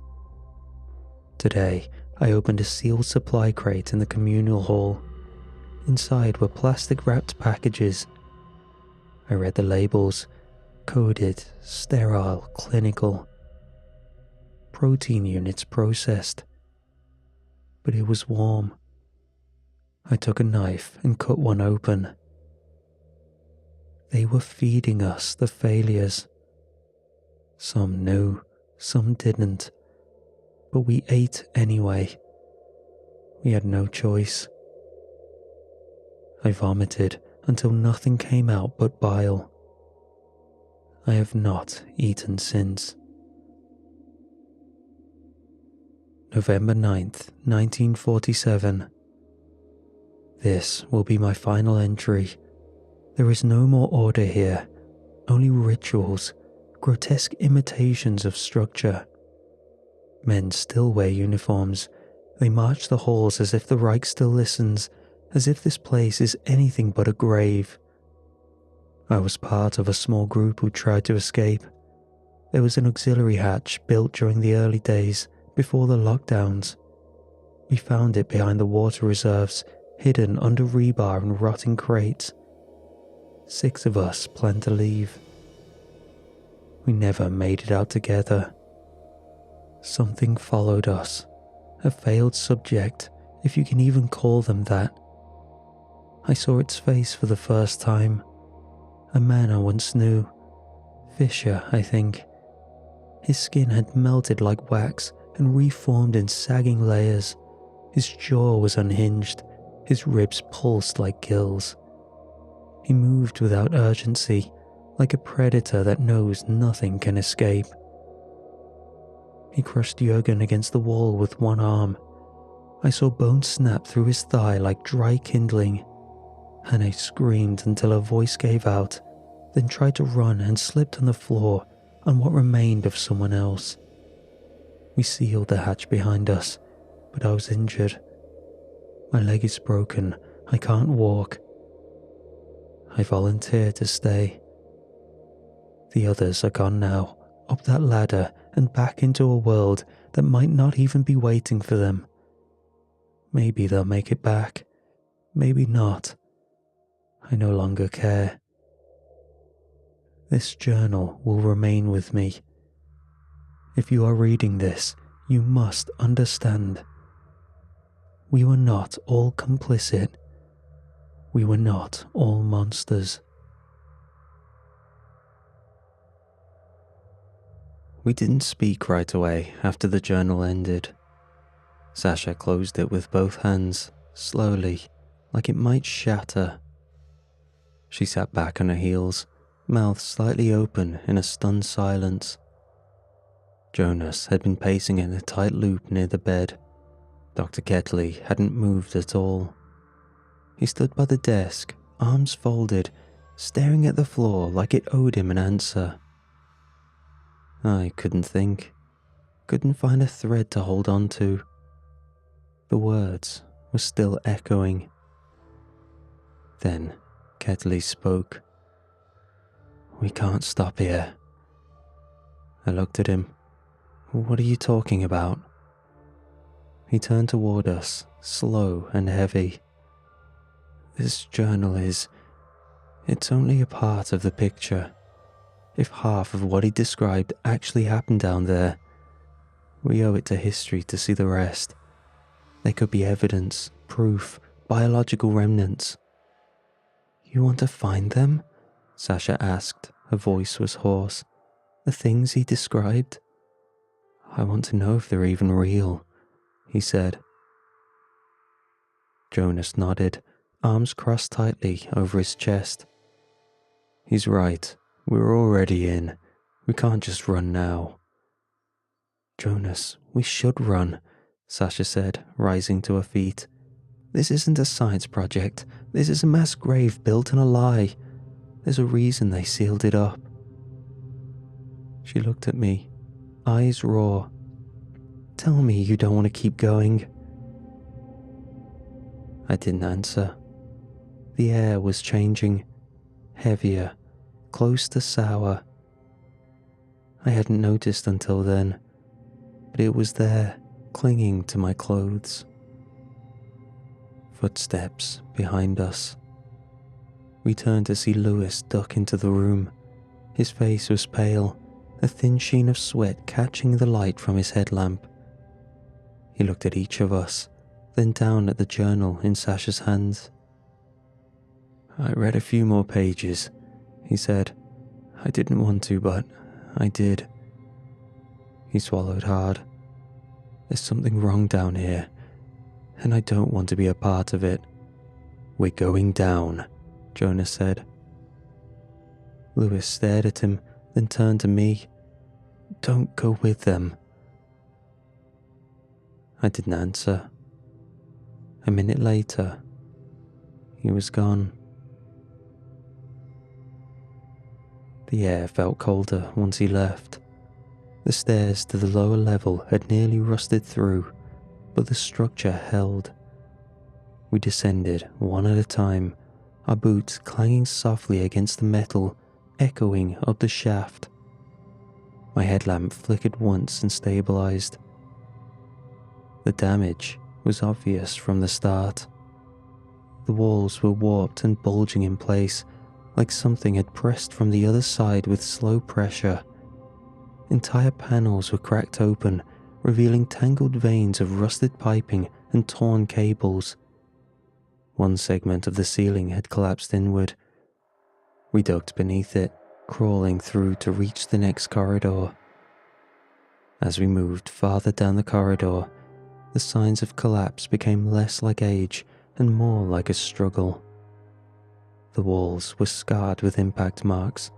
Today, I opened a sealed supply crate in the communal hall. Inside were plastic-wrapped packages. I read the labels: coded, sterile, clinical. Protein units processed. But it was warm. I took a knife and cut one open. They were feeding us, the failures. Some knew, some didn't. But we ate anyway. We had no choice. I vomited until nothing came out but bile. I have not eaten since. November 9th, 1947. This will be my final entry. There is no more order here, only rituals, grotesque imitations of structure. Men still wear uniforms. They march the halls as if the Reich still listens, as if this place is anything but a grave. I was part of a small group who tried to escape. There was an auxiliary hatch built during the early days, before the lockdowns. We found it behind the water reserves, hidden under rebar and rotting crates. 6 of us planned to leave. We never made it out together. Something followed us, a failed subject, if you can even call them that. I saw its face for the first time. A man I once knew. Fisher, I think. His skin had melted like wax and reformed in sagging layers. His jaw was unhinged, his ribs pulsed like gills. He moved without urgency, like a predator that knows nothing can escape. He crushed Jürgen against the wall with one arm. I saw bones snap through his thigh like dry kindling, and I screamed until her voice gave out, then tried to run and slipped on the floor on what remained of someone else. We sealed the hatch behind us, but I was injured. My leg is broken. I can't walk. I volunteered to stay. The others are gone now, up that ladder and back into a world that might not even be waiting for them. Maybe they'll make it back. Maybe not. I no longer care. This journal will remain with me. If you are reading this, you must understand. We were not all complicit. We were not all monsters. We didn't speak right away after the journal ended. Sasha closed it with both hands, slowly, like it might shatter. She sat back on her heels, mouth slightly open in a stunned silence. Jonas had been pacing in a tight loop near the bed. Dr. Ketley hadn't moved at all. He stood by the desk, arms folded, staring at the floor like it owed him an answer. I couldn't think, couldn't find a thread to hold on to. The words were still echoing. Then Ketley spoke. "We can't stop here." I looked at him. "What are you talking about?" He turned toward us, slow and heavy. "This journal it's only a part of the picture. If half of what he described actually happened down there, we owe it to history to see the rest. There could be evidence, proof, biological remnants." You want to find them? Sasha asked. Her voice was hoarse. The things he described? I want to know if they're even real, he said. Jonas nodded, arms crossed tightly over his chest. He's right. We're already in. We can't just run now. Jonas, we should run, Sasha said, rising to her feet. This isn't a science project. This is a mass grave built on a lie. There's a reason they sealed it up. She looked at me, eyes raw. Tell me you don't want to keep going. I didn't answer. The air was changing, heavier, close to sour. I hadn't noticed until then, but it was there, clinging to my clothes. Footsteps behind us. We turned to see Lewis duck into the room. His face was pale, a thin sheen of sweat catching the light from his headlamp. He looked at each of us, then down at the journal in Sasha's hands. I read a few more pages, he said. I didn't want to, but I did. He swallowed hard. There's something wrong down here, and I don't want to be a part of it. We're going down, Jonas said. Lewis stared at him, then turned to me. Don't go with them. I didn't answer. A minute later, he was gone. The air felt colder once he left. The stairs to the lower level had nearly rusted through, but the structure held. We descended one at a time, our boots clanging softly against the metal, echoing up the shaft. My headlamp flickered once and stabilized. The damage was obvious from the start. The walls were warped and bulging in place, like something had pressed from the other side with slow pressure. Entire panels were cracked open, revealing tangled veins of rusted piping and torn cables. One segment of the ceiling had collapsed inward. We ducked beneath it, crawling through to reach the next corridor. As we moved farther down the corridor, the signs of collapse became less like age and more like a struggle. The walls were scarred with impact marks,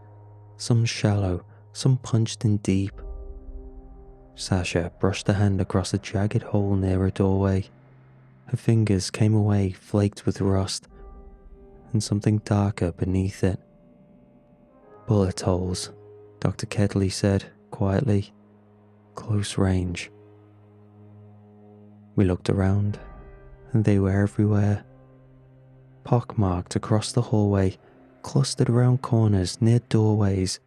some shallow, some punched in deep. Sasha brushed a hand across a jagged hole near a doorway. Her fingers came away flaked with rust, and something darker beneath it. Bullet holes, Dr. Kedley said quietly. Close range. We looked around, and they were everywhere. Pockmarked across the hallway, clustered around corners near doorways.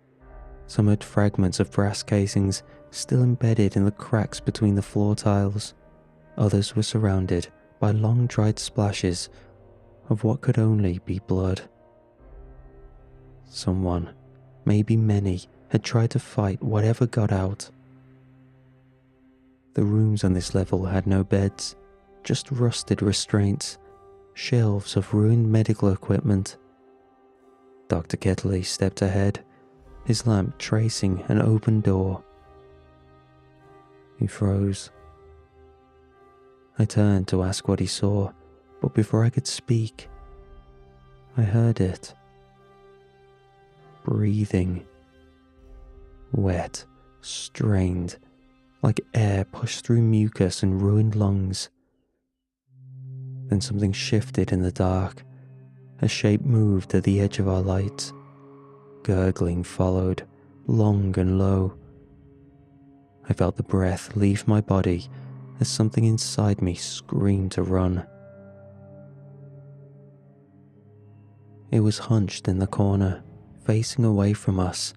Some had fragments of brass casings still embedded in the cracks between the floor tiles. Others were surrounded by long dried splashes of what could only be blood. Someone, maybe many, had tried to fight whatever got out. The rooms on this level had no beds, just rusted restraints, shelves of ruined medical equipment. Dr. Kedley stepped ahead, his lamp tracing an open door. He froze. I turned to ask what he saw, but before I could speak, I heard it. Breathing. Wet, strained, like air pushed through mucus and ruined lungs. Then something shifted in the dark. A shape moved at the edge of our light. Gurgling followed, long and low. I felt the breath leave my body as something inside me screamed to run. It was hunched in the corner, facing away from us.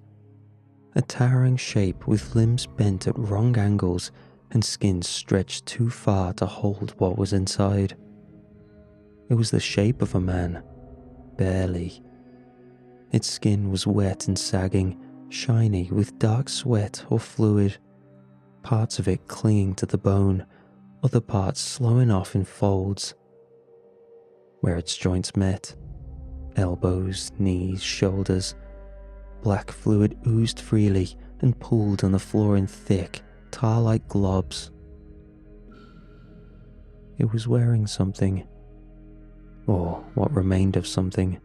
A towering shape with limbs bent at wrong angles and skin stretched too far to hold what was inside. It was the shape of a man, barely. Its skin was wet and sagging, shiny with dark sweat or fluid, parts of it clinging to the bone, other parts slowing off in folds. Where its joints met, Elbows, knees, shoulders. Black fluid oozed freely and pooled on the floor in thick, tar-like globs. It was wearing something, or what remained of something.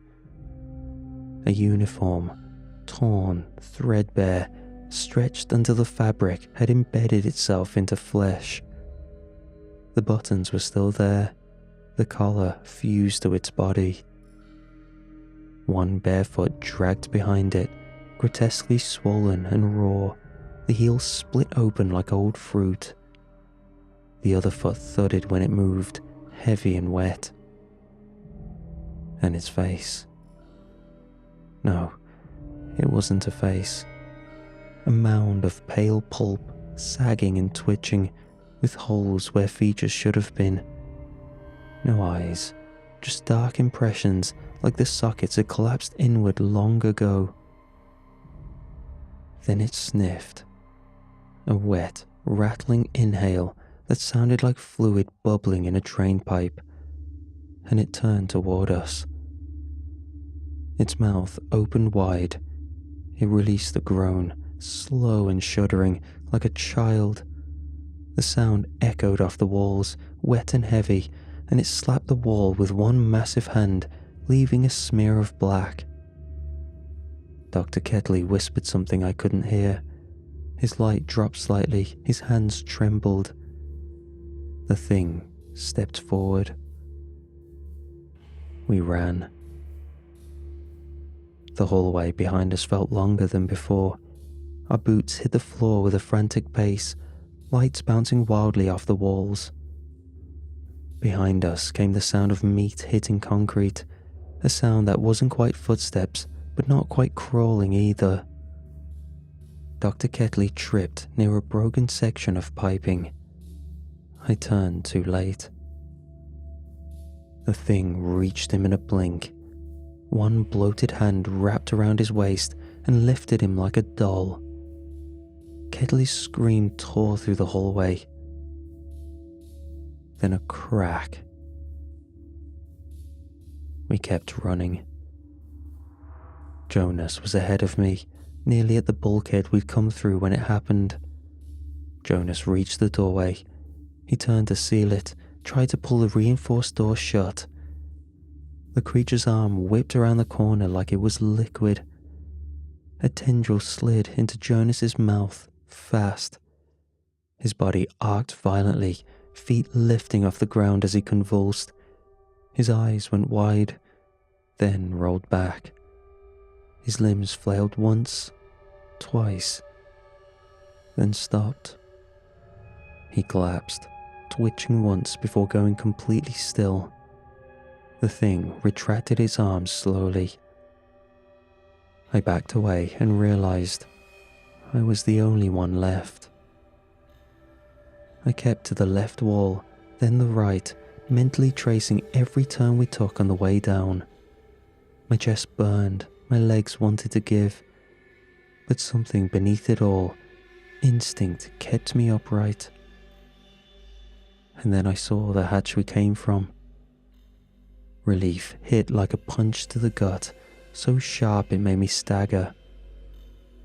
A uniform, torn, threadbare, stretched until the fabric had embedded itself into flesh. The buttons were still there, the collar fused to its body. One bare foot dragged behind it, grotesquely swollen and raw, the heel split open like old fruit. The other foot thudded when it moved, heavy and wet. And its face. No, it wasn't a face. A mound of pale pulp, sagging and twitching, with holes where features should have been. No eyes, just dark impressions like the sockets had collapsed inward long ago. Then it sniffed. A wet, rattling inhale that sounded like fluid bubbling in a drain pipe, and it turned toward us. Its mouth opened wide. It released a groan, slow and shuddering, like a child. The sound echoed off the walls, wet and heavy, and it slapped the wall with one massive hand, leaving a smear of black. Dr. Ketley whispered something I couldn't hear. His light dropped slightly, his hands trembled. The thing stepped forward. We ran. The hallway behind us felt longer than before. Our boots hit the floor with a frantic pace, lights bouncing wildly off the walls. Behind us came the sound of meat hitting concrete, a sound that wasn't quite footsteps, but not quite crawling either. Dr. Ketley tripped near a broken section of piping. I turned too late. The thing reached him in a blink. One bloated hand wrapped around his waist and lifted him like a doll. Ketley's scream tore through the hallway. Then a crack. We kept running. Jonas was ahead of me, nearly at the bulkhead we'd come through when it happened. Jonas reached the doorway. He turned to seal it, tried to pull the reinforced door shut. The creature's arm whipped around the corner like it was liquid. A tendril slid into Jonas's mouth, fast. His body arced violently, feet lifting off the ground as he convulsed. His eyes went wide, then rolled back. His limbs flailed once, twice, then stopped. He collapsed, twitching once before going completely still. The thing retracted its arms slowly. I backed away and realized I was the only one left. I kept to the left wall, then the right, mentally tracing every turn we took on the way down. My chest burned, my legs wanted to give, but something beneath it all, instinct, kept me upright. And then I saw the hatch we came from. Relief hit like a punch to the gut, so sharp it made me stagger.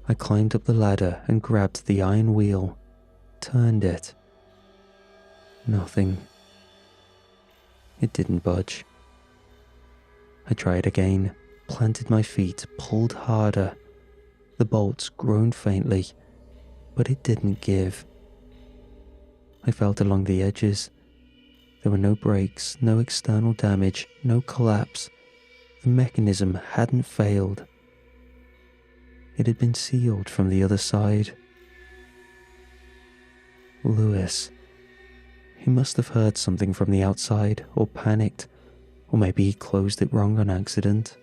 I climbed up the ladder and grabbed the iron wheel, turned it. Nothing. It didn't budge. I tried again, planted my feet, pulled harder. The bolts groaned faintly, but it didn't give. I felt along the edges. There were no breaks, no external damage, no collapse. The mechanism hadn't failed. It had been sealed from the other side. Lewis. He must have heard something from the outside, or panicked, or maybe he closed it wrong on accident.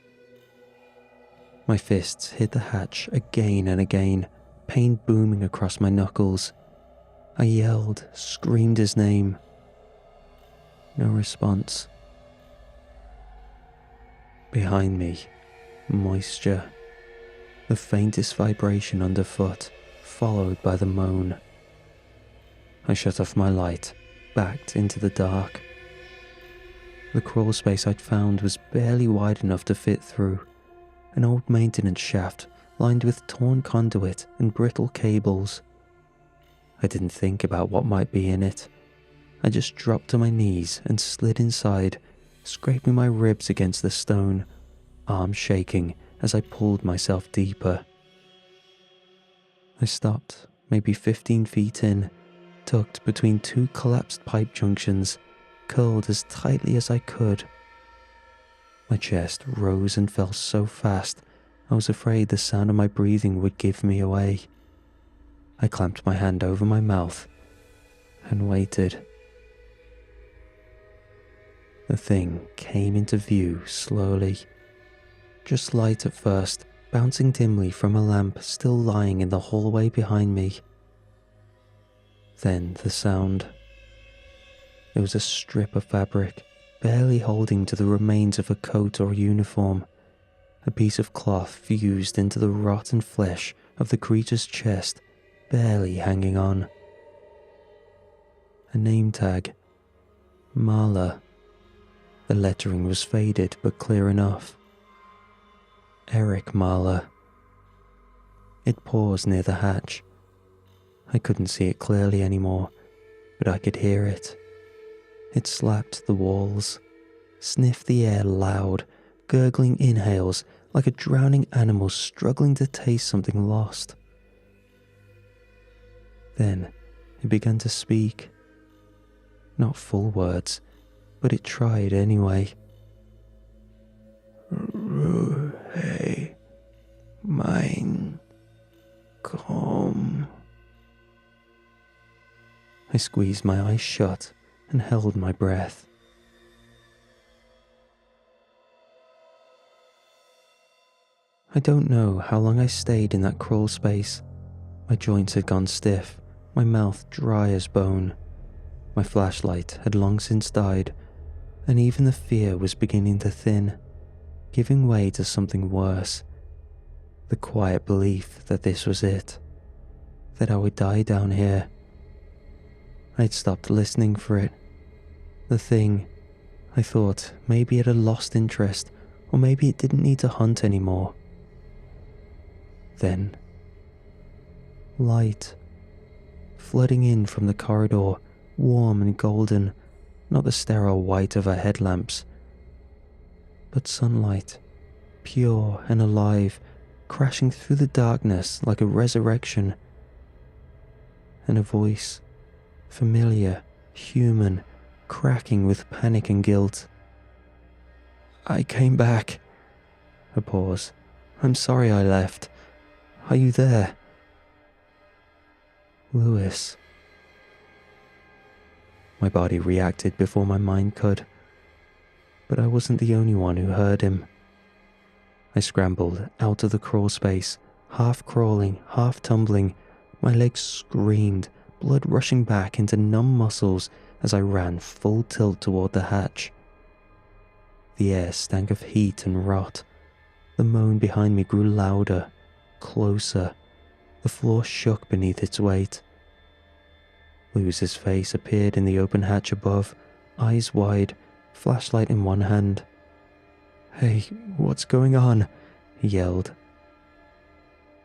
My fists hit the hatch again and again, pain booming across my knuckles. I yelled, screamed his name. No response. Behind me, moisture. The faintest vibration underfoot, followed by the moan. I shut off my light, backed into the dark. The crawl space I'd found was barely wide enough to fit through, an old maintenance shaft lined with torn conduit and brittle cables. I didn't think about what might be in it. I just dropped to my knees and slid inside, scraping my ribs against the stone, arms shaking as I pulled myself deeper. I stopped, maybe 15 feet in, tucked between two collapsed pipe junctions, curled as tightly as I could. My chest rose and fell so fast, I was afraid the sound of my breathing would give me away. I clamped my hand over my mouth and waited. The thing came into view slowly, just light at first, bouncing dimly from a lamp still lying in the hallway behind me. Then the sound. There was a strip of fabric, barely holding to the remains of a coat or uniform, a piece of cloth fused into the rotten flesh of the creature's chest, barely hanging on. A name tag. Marla. The lettering was faded but clear enough. Eric Marla. It paused near the hatch. I couldn't see it clearly anymore, but I could hear it. It slapped the walls, sniffed the air loud, gurgling inhales like a drowning animal struggling to taste something lost. Then it began to speak. Not full words, but it tried anyway. Ruhe, mein, komm. I squeezed my eyes shut and held my breath. I don't know how long I stayed in that crawl space. My joints had gone stiff, my mouth dry as bone. My flashlight had long since died, and even the fear was beginning to thin, giving way to something worse. The quiet belief that this was it, that I would die down here. I'd stopped listening for it. The thing, I thought maybe it had lost interest, or maybe it didn't need to hunt anymore. Then, light, flooding in from the corridor, warm and golden, not the sterile white of our headlamps, but sunlight, pure and alive, crashing through the darkness like a resurrection. And a voice, familiar, human, cracking with panic and guilt. I came back. A pause. I'm sorry I left. Are you there? Lewis. My body reacted before my mind could, but I wasn't the only one who heard him. I scrambled out of the crawl space, half crawling, half tumbling. My legs screamed, blood rushing back into numb muscles as I ran full tilt toward the hatch. The air stank of heat and rot. The moan behind me grew louder, closer. The floor shook beneath its weight. Lewis's face appeared in the open hatch above, eyes wide, flashlight in one hand. Hey, what's going on? He yelled.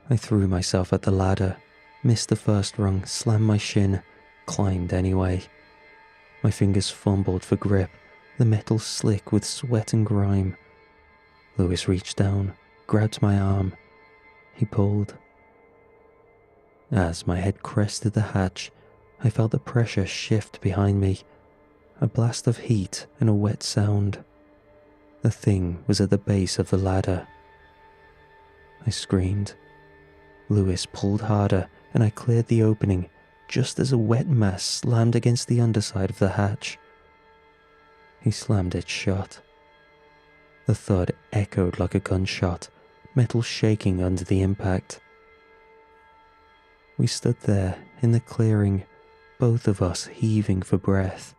I threw myself at the ladder, missed the first rung, slammed my shin, climbed anyway. My fingers fumbled for grip, the metal slick with sweat and grime. Lewis reached down, grabbed my arm. He pulled. As my head crested the hatch, I felt the pressure shift behind me, a blast of heat and a wet sound. The thing was at the base of the ladder. I screamed. Lewis pulled harder, and I cleared the opening just as a wet mass slammed against the underside of the hatch. He slammed it shut. The thud echoed like a gunshot, metal shaking under the impact. We stood there in the clearing, both of us heaving for breath.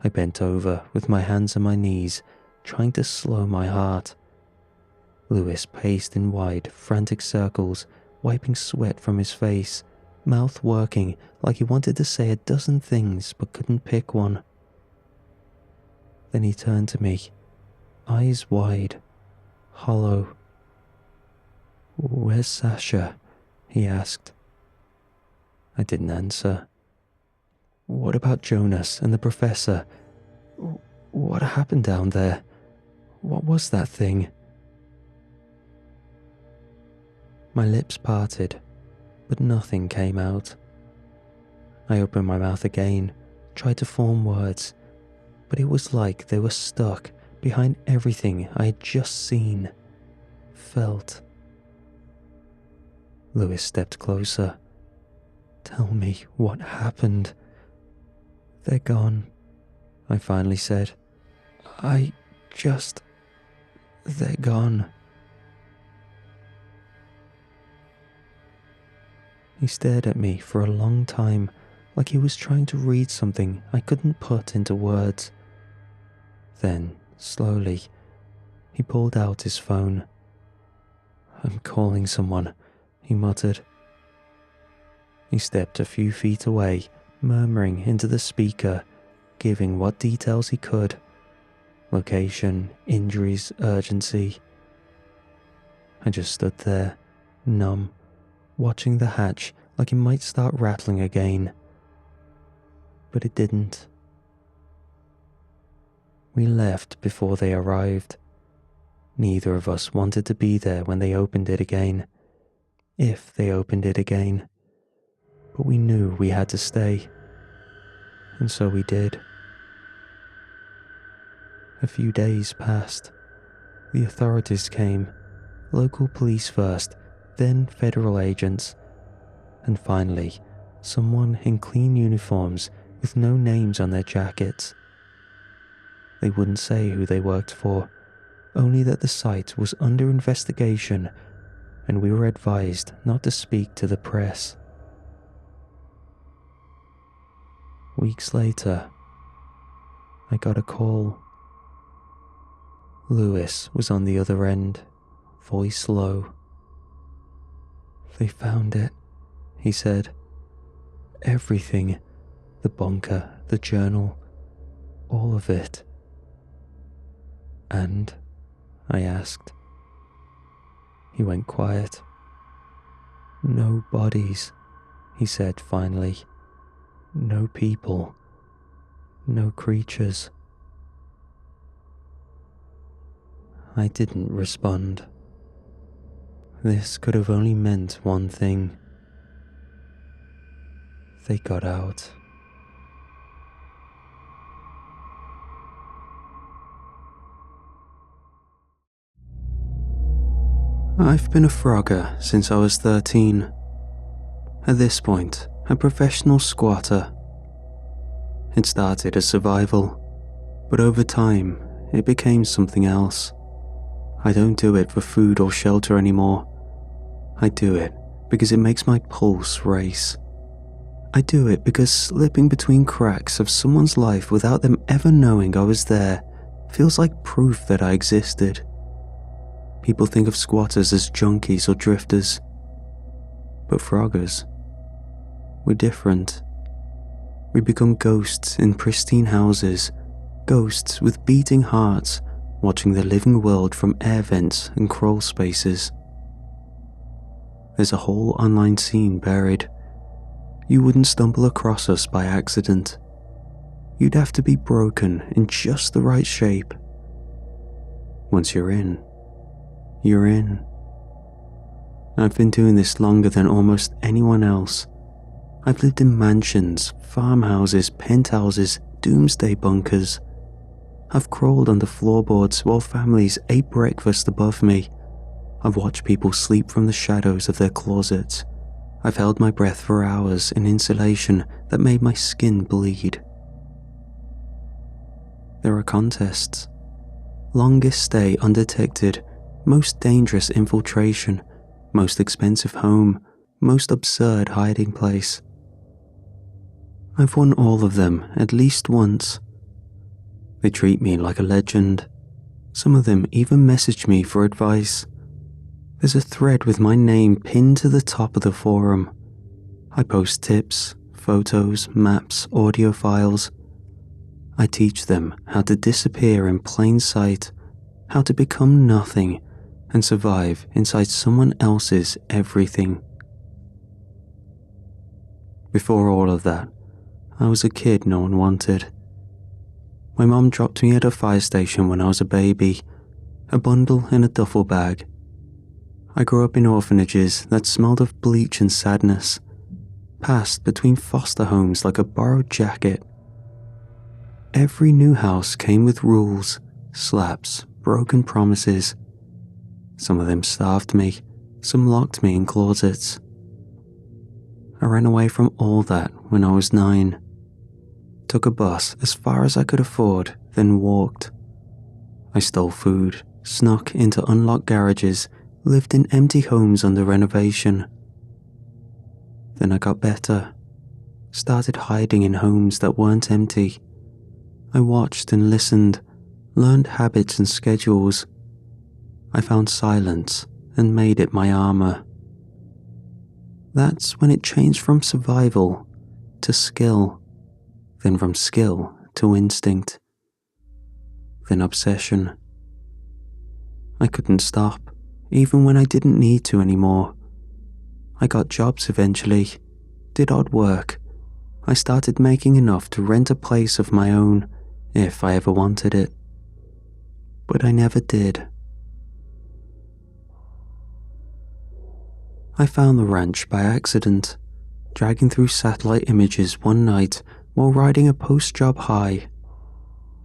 I bent over with my hands on my knees, trying to slow my heart. Lewis paced in wide, frantic circles, wiping sweat from his face, mouth working like he wanted to say a dozen things but couldn't pick one. Then he turned to me, eyes wide, hollow. "Where's Sasha?" he asked. I didn't answer. "What about Jonas and the professor? What happened down there? What was that thing?" My lips parted, but nothing came out. I opened my mouth again, tried to form words, but it was like they were stuck behind everything I had just seen, felt. Lewis stepped closer. "Tell me what happened." "They're gone," I finally said. They're gone." He stared at me for a long time, like he was trying to read something I couldn't put into words. Then, slowly, he pulled out his phone. "I'm calling someone," he muttered. He stepped a few feet away, murmuring into the speaker, giving what details he could. Location, injuries, urgency. I just stood there, numb, watching the hatch like it might start rattling again. But it didn't. We left before they arrived. Neither of us wanted to be there when they opened it again, if they opened it again. But we knew we had to stay, and so we did. A few days passed. The authorities came, local police first, then federal agents, and finally, someone in clean uniforms with no names on their jackets. They wouldn't say who they worked for, only that the site was under investigation and we were advised not to speak to the press. Weeks later, I got a call. Lewis was on the other end, voice low. "They found it," he said. "Everything. The bunker, the journal, all of it." "And?" I asked. He went quiet. "No bodies," he said finally. "No people. No creatures." I didn't respond. This could have only meant one thing. They got out. I've been a Phrogger since I was 13. At this point, a professional squatter. It started as survival, but over time, it became something else. I don't do it for food or shelter anymore. I do it because it makes my pulse race. I do it because slipping between cracks of someone's life without them ever knowing I was there feels like proof that I existed. People think of squatters as junkies or drifters, but Phroggers, we're different. We become ghosts in pristine houses, ghosts with beating hearts, watching the living world from air vents and crawl spaces. There's a whole online scene buried. You wouldn't stumble across us by accident. You'd have to be broken in just the right shape. Once you're in, you're in. I've been doing this longer than almost anyone else. I've lived in mansions, farmhouses, penthouses, doomsday bunkers. I've crawled under floorboards while families ate breakfast above me. I've watched people sleep from the shadows of their closets. I've held my breath for hours in insulation that made my skin bleed. There are contests. Longest stay undetected, most dangerous infiltration, most expensive home, most absurd hiding place. I've won all of them at least once. They treat me like a legend. Some of them even message me for advice. There's a thread with my name pinned to the top of the forum. I post tips, photos, maps, audio files. I teach them how to disappear in plain sight, how to become nothing and survive inside someone else's everything. Before all of that, I was a kid no one wanted. My mom dropped me at a fire station when I was a baby, a bundle in a duffel bag. I grew up in orphanages that smelled of bleach and sadness, passed between foster homes like a borrowed jacket. Every new house came with rules, slaps, broken promises. Some of them starved me, some locked me in closets. I ran away from all that when I was 9. Took a bus as far as I could afford, then walked. I stole food, snuck into unlocked garages, lived in empty homes under renovation. Then I got better. Started hiding in homes that weren't empty. I watched and listened, learned habits and schedules. I found silence and made it my armor. That's when it changed from survival to skill, then from skill to instinct, then obsession. I couldn't stop, even when I didn't need to anymore. I got jobs eventually, did odd work. I started making enough to rent a place of my own, if I ever wanted it. But I never did. I found the ranch by accident, dragging through satellite images one night while riding a post-job high.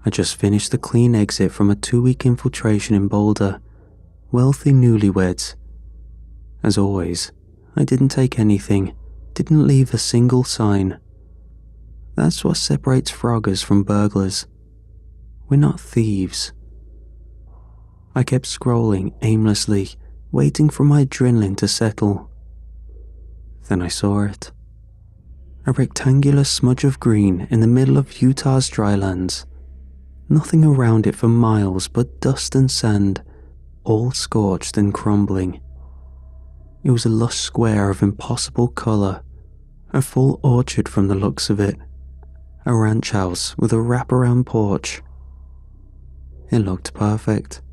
I just finished the clean exit from a 2-week infiltration in Boulder. Wealthy newlyweds. As always, I didn't take anything, didn't leave a single sign. That's what separates Phroggers from burglars. We're not thieves. I kept scrolling aimlessly, waiting for my adrenaline to settle. Then I saw it. A rectangular smudge of green in the middle of Utah's drylands. Nothing around it for miles but dust and sand, all scorched and crumbling. It was a lush square of impossible color, a full orchard from the looks of it, a ranch house with a wraparound porch. It looked perfect.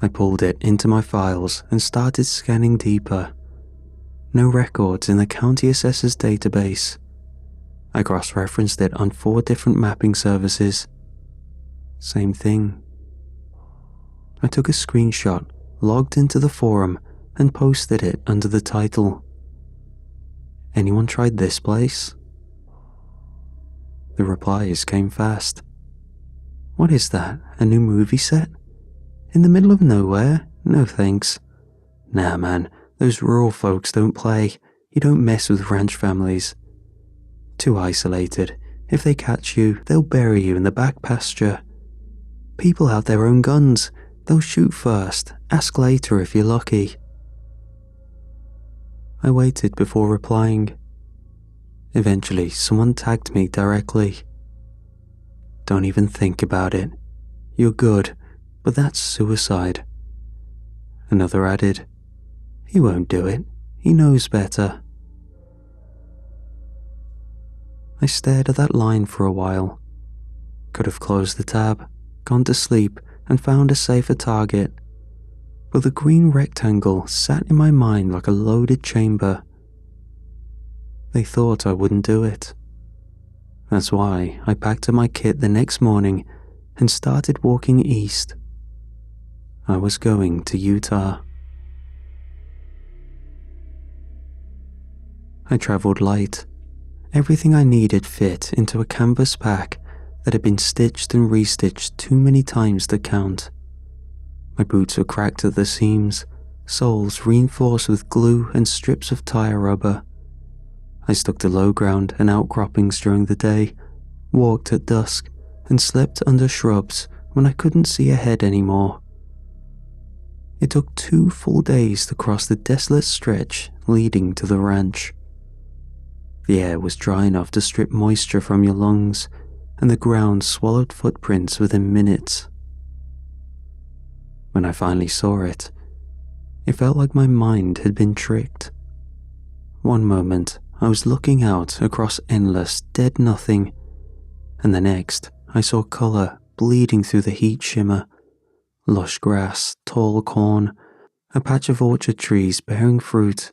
I pulled it into my files and started scanning deeper. No records in the county assessor's database. I cross-referenced it on 4 different mapping services. Same thing. I took a screenshot, logged into the forum, and posted it under the title. Anyone tried this place? The replies came fast. What is that, a new movie set? In the middle of nowhere? No thanks. Nah man, those rural folks don't play. You don't mess with ranch families. Too isolated. If they catch you, they'll bury you in the back pasture. People have their own guns. They'll shoot first, ask later if you're lucky. I waited before replying. Eventually, someone tagged me directly. Don't even think about it. You're good, but that's suicide. Another added, he won't do it. He knows better. I stared at that line for a while. Could have closed the tab, gone to sleep, and found a safer target. But the green rectangle sat in my mind like a loaded chamber. They thought I wouldn't do it. That's why I packed up my kit the next morning and started walking east. I was going to Utah. I traveled light. Everything I needed fit into a canvas pack that had been stitched and restitched too many times to count. My boots were cracked at the seams, soles reinforced with glue and strips of tire rubber. I stuck to low ground and outcroppings during the day, walked at dusk, and slept under shrubs when I couldn't see ahead anymore. It took 2 full days to cross the desolate stretch leading to the ranch. The air was dry enough to strip moisture from your lungs, and the ground swallowed footprints within minutes. When I finally saw it, it felt like my mind had been tricked. One moment, I was looking out across endless, dead nothing, and the next I saw colour bleeding through the heat shimmer. Lush grass, tall corn, a patch of orchard trees bearing fruit,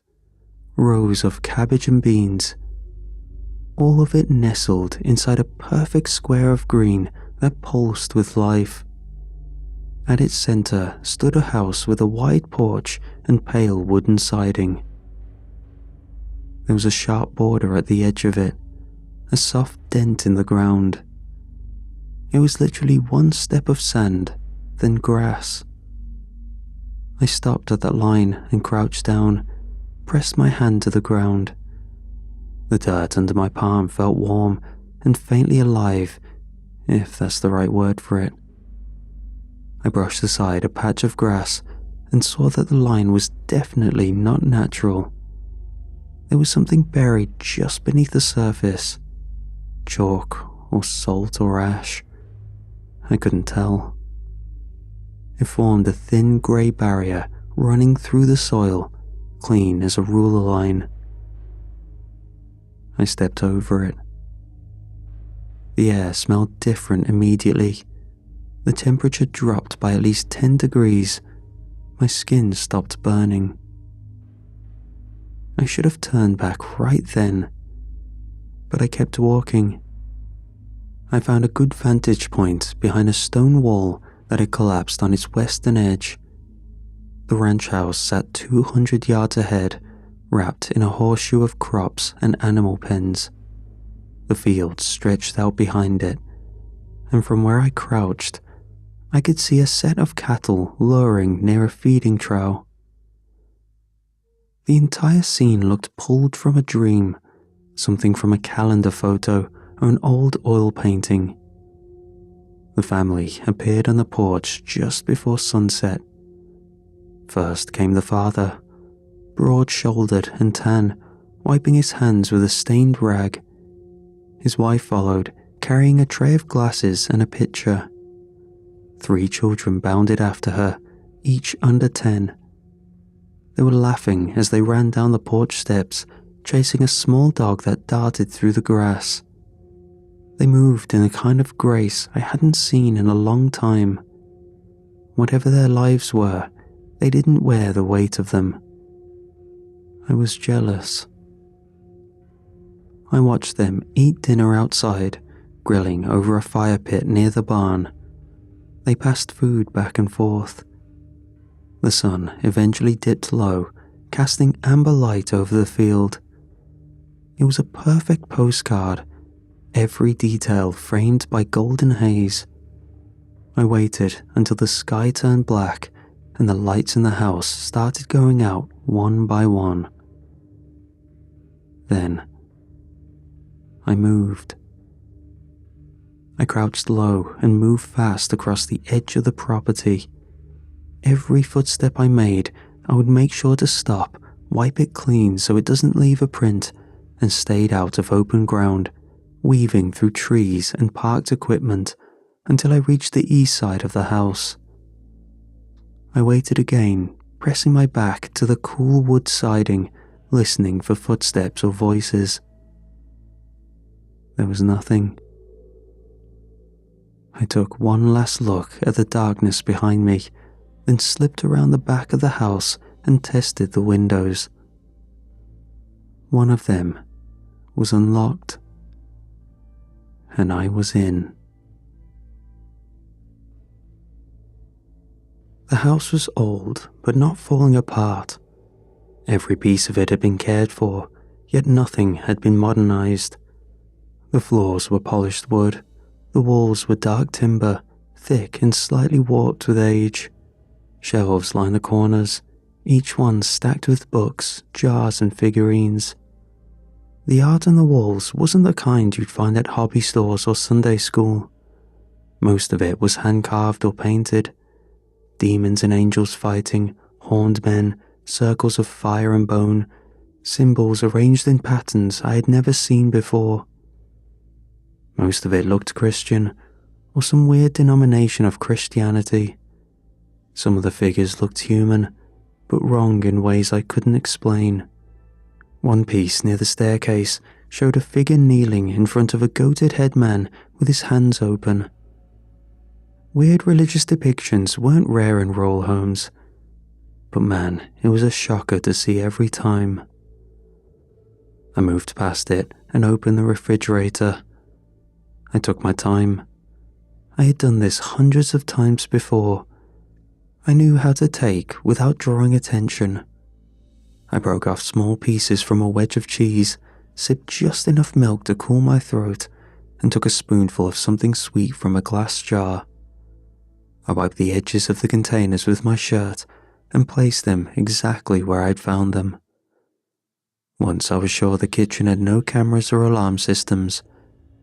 rows of cabbage and beans. All of it nestled inside a perfect square of green that pulsed with life. At its centre stood a house with a wide porch and pale wooden siding. There was a sharp border at the edge of it, a soft dent in the ground. It was literally one step of sand, then grass. I stopped at that line and crouched down, pressed my hand to the ground. The dirt under my palm felt warm and faintly alive, if that's the right word for it. I brushed aside a patch of grass and saw that the line was definitely not natural. There was something buried just beneath the surface. Chalk or salt or ash. I couldn't tell. It formed a thin grey barrier running through the soil, clean as a ruler line. I stepped over it. The air smelled different immediately. The temperature dropped by at least 10 degrees. My skin stopped burning. I should have turned back right then, but I kept walking. I found a good vantage point behind a stone wall that had collapsed on its western edge. The ranch house sat 200 yards ahead, wrapped in a horseshoe of crops and animal pens. The field stretched out behind it, and from where I crouched, I could see a set of cattle lowing near a feeding trough. The entire scene looked pulled from a dream, something from a calendar photo or an old oil painting. The family appeared on the porch just before sunset. First came the father, broad-shouldered and tan, wiping his hands with a stained rag. His wife followed, carrying a tray of glasses and a pitcher. 3 children bounded after her, each under 10. They were laughing as they ran down the porch steps, chasing a small dog that darted through the grass. They moved in a kind of grace I hadn't seen in a long time. Whatever their lives were, they didn't wear the weight of them. I was jealous. I watched them eat dinner outside, grilling over a fire pit near the barn. They passed food back and forth. The sun eventually dipped low, casting amber light over the field. It was a perfect postcard, every detail framed by golden haze. I waited until the sky turned black and the lights in the house started going out one by one. Then, I moved. I crouched low and moved fast across the edge of the property. Every footstep I made, I would make sure to stop, wipe it clean so it doesn't leave a print, and stayed out of open ground, weaving through trees and parked equipment until I reached the east side of the house. I waited again, pressing my back to the cool wood siding, listening for footsteps or voices. There was nothing. I took one last look at the darkness behind me, then slipped around the back of the house and tested the windows. One of them was unlocked, and I was in. The house was old, but not falling apart. Every piece of it had been cared for, yet nothing had been modernized. The floors were polished wood, the walls were dark timber, thick and slightly warped with age. Shelves lined the corners, each one stacked with books, jars and figurines. The art on the walls wasn't the kind you'd find at hobby stores or Sunday school. Most of it was hand-carved or painted. Demons and angels fighting, horned men, circles of fire and bone, symbols arranged in patterns I had never seen before. Most of it looked Christian, or some weird denomination of Christianity. Some of the figures looked human, but wrong in ways I couldn't explain. One piece near the staircase showed a figure kneeling in front of a goated head man with his hands open. Weird religious depictions weren't rare in rural homes, but man, it was a shocker to see every time. I moved past it and opened the refrigerator. I took my time. I had done this hundreds of times before. I knew how to take without drawing attention. I broke off small pieces from a wedge of cheese, sipped just enough milk to cool my throat, and took a spoonful of something sweet from a glass jar. I wiped the edges of the containers with my shirt and placed them exactly where I'd found them. Once I was sure the kitchen had no cameras or alarm systems,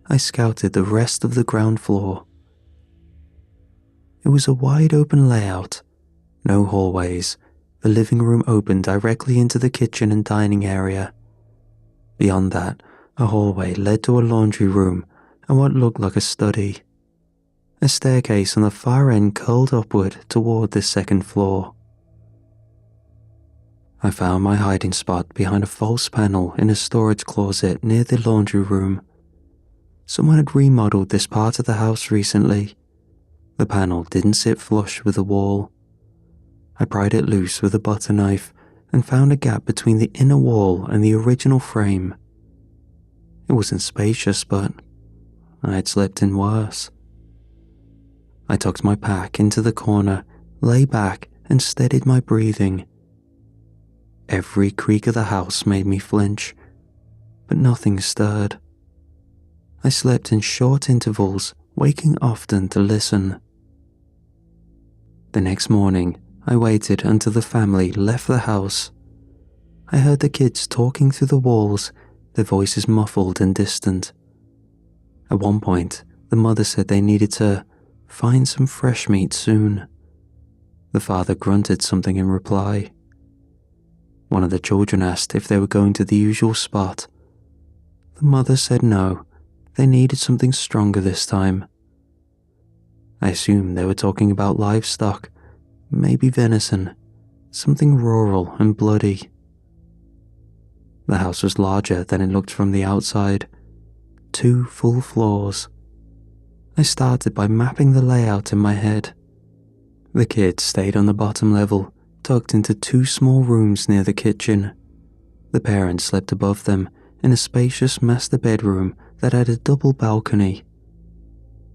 I scouted the rest of the ground floor. It was a wide open layout, no hallways. The living room opened directly into the kitchen and dining area. Beyond that, a hallway led to a laundry room and what looked like a study. A staircase on the far end curled upward toward the second floor. I found my hiding spot behind a false panel in a storage closet near the laundry room. Someone had remodeled this part of the house recently. The panel didn't sit flush with the wall. I pried it loose with a butter knife and found a gap between the inner wall and the original frame. It wasn't spacious, but I had slept in worse. I tucked my pack into the corner, lay back, and steadied my breathing. Every creak of the house made me flinch, but nothing stirred. I slept in short intervals, waking often to listen. The next morning, I waited until the family left the house. I heard the kids talking through the walls, their voices muffled and distant. At one point, the mother said they needed to find some fresh meat soon. The father grunted something in reply. One of the children asked if they were going to the usual spot. The mother said no, they needed something stronger this time. I assumed they were talking about livestock, maybe venison, something rural and bloody. The house was larger than it looked from the outside. 2 full floors. I started by mapping the layout in my head. The kids stayed on the bottom level, tucked into 2 small rooms near the kitchen. The parents slept above them in a spacious master bedroom that had a double balcony.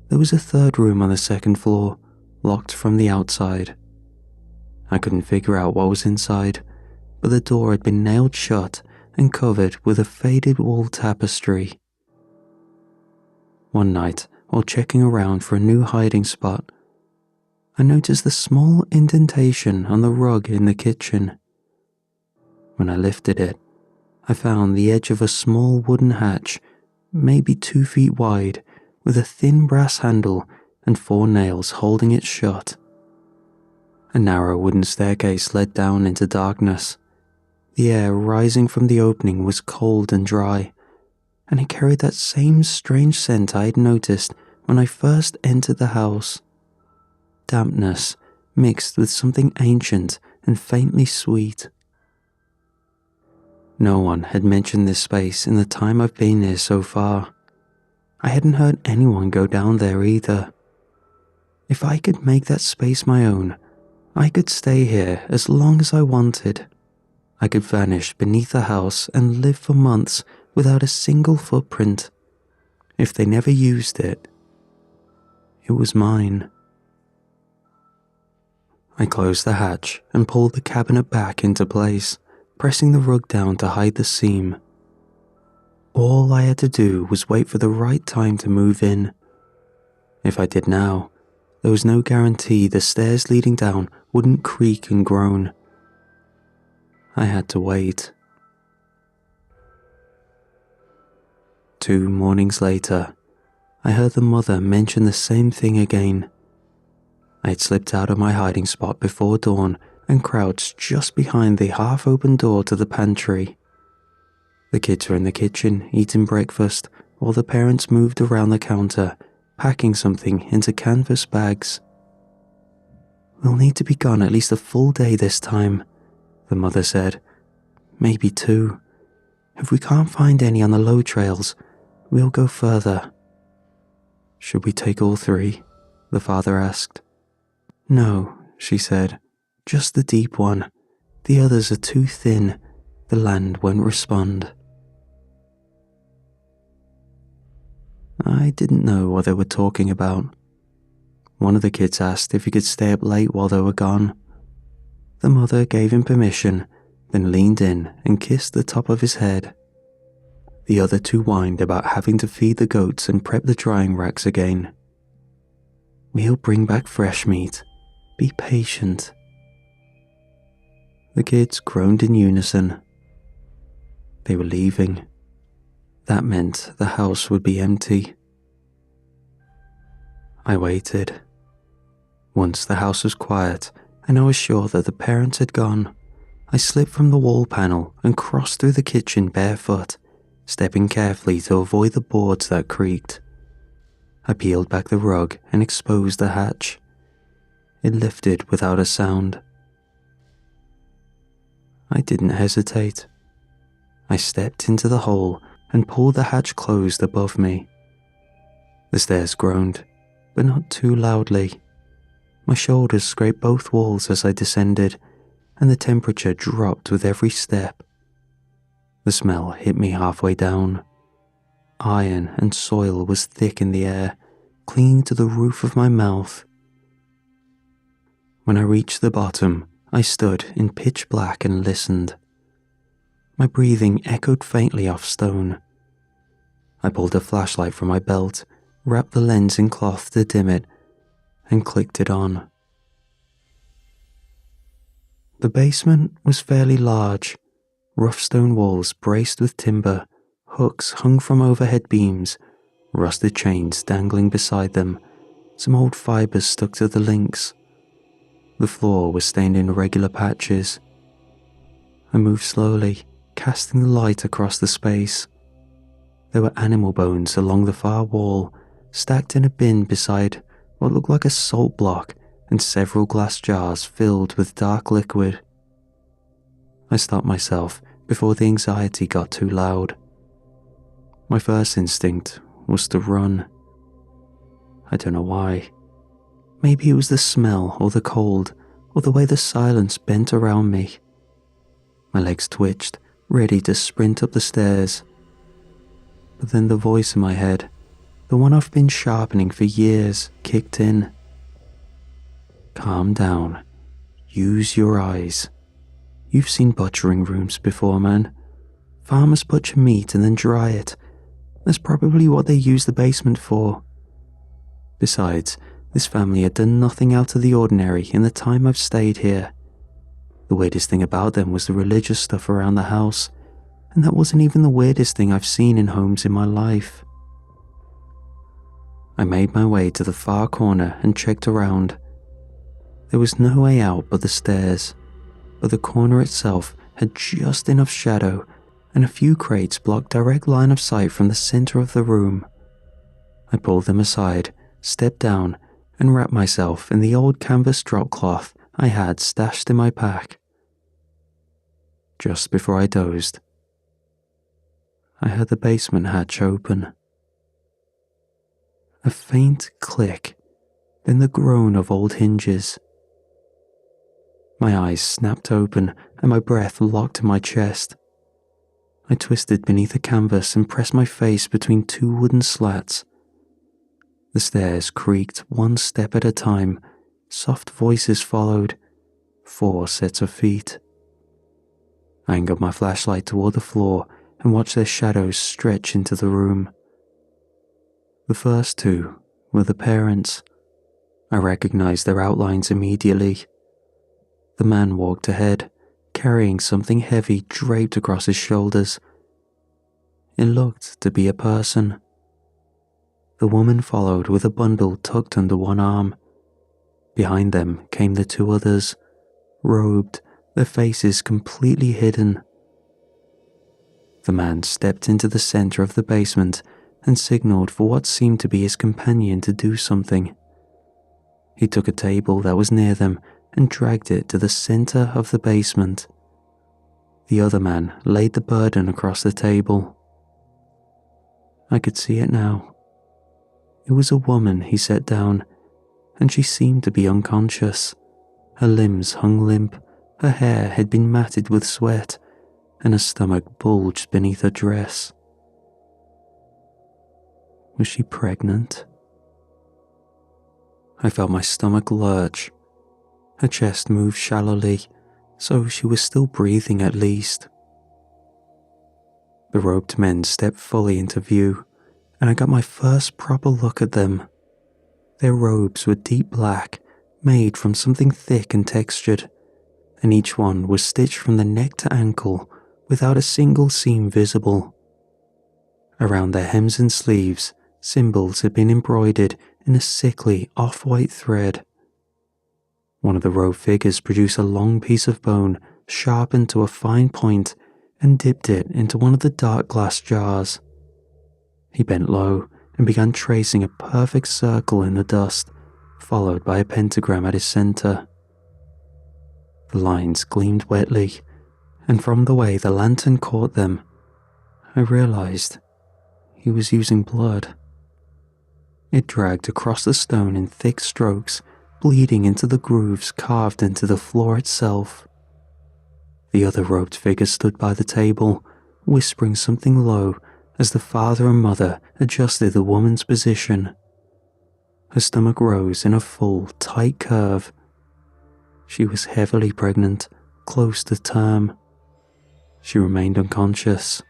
There was a 3rd room on the 2nd floor, locked from the outside. I couldn't figure out what was inside, but the door had been nailed shut and covered with a faded wall tapestry. One night, while checking around for a new hiding spot, I noticed the small indentation on the rug in the kitchen. When I lifted it, I found the edge of a small wooden hatch, maybe 2 feet wide, with a thin brass handle and 4 nails holding it shut. A narrow wooden staircase led down into darkness. The air rising from the opening was cold and dry, and it carried that same strange scent I had noticed when I first entered the house. Dampness mixed with something ancient and faintly sweet. No one had mentioned this space in the time I've been here so far. I hadn't heard anyone go down there either. If I could make that space my own, I could stay here as long as I wanted. I could vanish beneath the house and live for months without a single footprint. If they never used it, it was mine. I closed the hatch and pulled the cabinet back into place, pressing the rug down to hide the seam. All I had to do was wait for the right time to move in. If I did now, there was no guarantee the stairs leading down wouldn't creak and groan. I had to wait. 2 mornings later, I heard the mother mention the same thing again. I had slipped out of my hiding spot before dawn and crouched just behind the half-open door to the pantry. The kids were in the kitchen eating breakfast while the parents moved around the counter, packing something into canvas bags. "We'll need to be gone at least a full day this time," the mother said. "Maybe 2. If we can't find any on the low trails, we'll go further." "Should we take all 3? The father asked. "No," she said, "just the deep one. The others are too thin. The land won't respond." I didn't know what they were talking about. One of the kids asked if he could stay up late while they were gone. The mother gave him permission, then leaned in and kissed the top of his head. The other 2 whined about having to feed the goats and prep the drying racks again. "We'll bring back fresh meat. Be patient." The kids groaned in unison. They were leaving. That meant the house would be empty. I waited. Once the house was quiet and I was sure that the parents had gone, I slipped from the wall panel and crossed through the kitchen barefoot, stepping carefully to avoid the boards that creaked. I peeled back the rug and exposed the hatch. It lifted without a sound. I didn't hesitate. I stepped into the hole and pulled the hatch closed above me. The stairs groaned, but not too loudly. My shoulders scraped both walls as I descended, and the temperature dropped with every step. The smell hit me halfway down. Iron and soil was thick in the air, clinging to the roof of my mouth. When I reached the bottom, I stood in pitch black and listened. My breathing echoed faintly off stone. I pulled a flashlight from my belt, wrapped the lens in cloth to dim it, and clicked it on. The basement was fairly large. Rough stone walls braced with timber, hooks hung from overhead beams, rusted chains dangling beside them, some old fibers stuck to the links. The floor was stained in irregular patches. I moved slowly, casting the light across the space. There were animal bones along the far wall, stacked in a bin beside what looked like a salt block and several glass jars filled with dark liquid. I stopped myself before the anxiety got too loud. My first instinct was to run. I don't know why. Maybe it was the smell or the cold or the way the silence bent around me. My legs twitched, ready to sprint up the stairs. But then the voice in my head, the one I've been sharpening for years, kicked in. "Calm down. Use your eyes. You've seen butchering rooms before, man. Farmers butcher meat and then dry it. That's probably what they use the basement for. Besides, this family had done nothing out of the ordinary in the time I've stayed here. The weirdest thing about them was the religious stuff around the house, and that wasn't even the weirdest thing I've seen in homes in my life." I made my way to the far corner and checked around. There was no way out but the stairs, but the corner itself had just enough shadow, and a few crates blocked direct line of sight from the center of the room. I pulled them aside, stepped down, and wrapped myself in the old canvas drop cloth I had stashed in my pack. Just before I dozed, I heard the basement hatch open. A faint click, then the groan of old hinges. My eyes snapped open and my breath locked in my chest. I twisted beneath the canvas and pressed my face between 2 wooden slats. The stairs creaked one step at a time. Soft voices followed. 4 sets of feet. I angled my flashlight toward the floor and watched their shadows stretch into the room. The first 2 were the parents. I recognized their outlines immediately. The man walked ahead, carrying something heavy draped across his shoulders. It looked to be a person. The woman followed with a bundle tucked under one arm. Behind them came the 2 others, robed, their faces completely hidden. The man stepped into the center of the basement and signaled for what seemed to be his companion to do something. He took a table that was near them and dragged it to the center of the basement. The other man laid the burden across the table. I could see it now. It was a woman he set down, and she seemed to be unconscious. Her limbs hung limp, her hair had been matted with sweat, and her stomach bulged beneath her dress. Was she pregnant? I felt my stomach lurch. Her chest moved shallowly, so she was still breathing at least. The robed men stepped fully into view, and I got my first proper look at them. Their robes were deep black, made from something thick and textured, and each one was stitched from the neck to ankle without a single seam visible. Around their hems and sleeves, symbols had been embroidered in a sickly off-white thread. One of the robed figures produced a long piece of bone, sharpened to a fine point, and dipped it into one of the dark glass jars. He bent low and began tracing a perfect circle in the dust, followed by a pentagram at his center. The lines gleamed wetly, and from the way the lantern caught them, I realized he was using blood. It dragged across the stone in thick strokes, bleeding into the grooves carved into the floor itself. The other robed figure stood by the table, whispering something low as the father and mother adjusted the woman's position. Her stomach rose in a full, tight curve. She was heavily pregnant, close to term. She remained unconscious.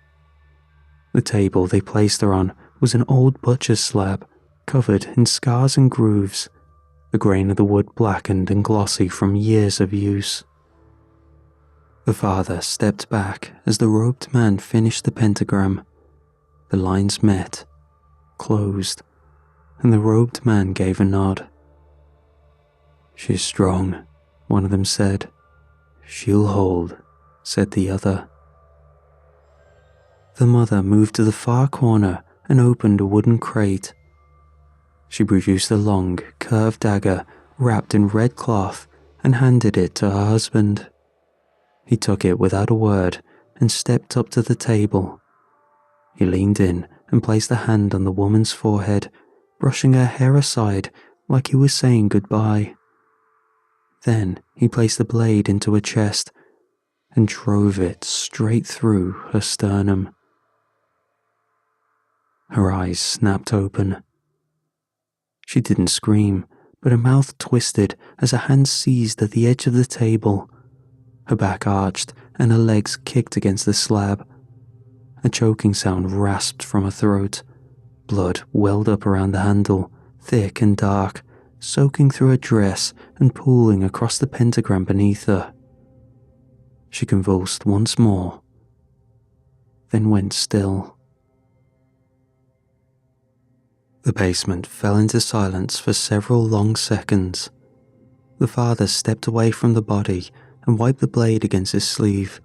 The table they placed her on was an old butcher's slab, covered in scars and grooves, the grain of the wood blackened and glossy from years of use. The father stepped back as the robed man finished the pentagram. The lines met, closed, and the robed man gave a nod. "She's strong," one of them said. "She'll hold," said the other. The mother moved to the far corner and opened a wooden crate. She produced a long, curved dagger wrapped in red cloth and handed it to her husband. He took it without a word and stepped up to the table. He leaned in and placed a hand on the woman's forehead, brushing her hair aside like he was saying goodbye. Then he placed the blade into her chest and drove it straight through her sternum. Her eyes snapped open. She didn't scream, but her mouth twisted as her hand seized at the edge of the table. Her back arched and her legs kicked against the slab. A choking sound rasped from her throat. Blood welled up around the handle, thick and dark, soaking through her dress and pooling across the pentagram beneath her. She convulsed once more, then went still. The basement fell into silence for several long seconds. The father stepped away from the body and wiped the blade against his sleeve,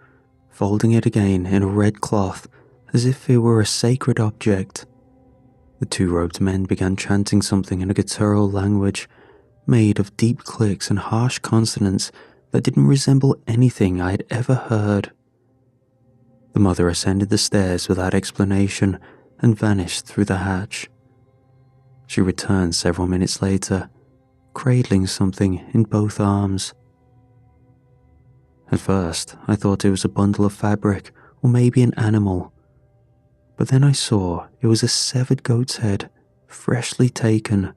folding it again in a red cloth as if it were a sacred object. The two robed men began chanting something in a guttural language, made of deep clicks and harsh consonants that didn't resemble anything I had ever heard. The mother ascended the stairs without explanation and vanished through the hatch. She returned several minutes later, cradling something in both arms. At first, I thought it was a bundle of fabric or maybe an animal, but then I saw it was a severed goat's head, freshly taken.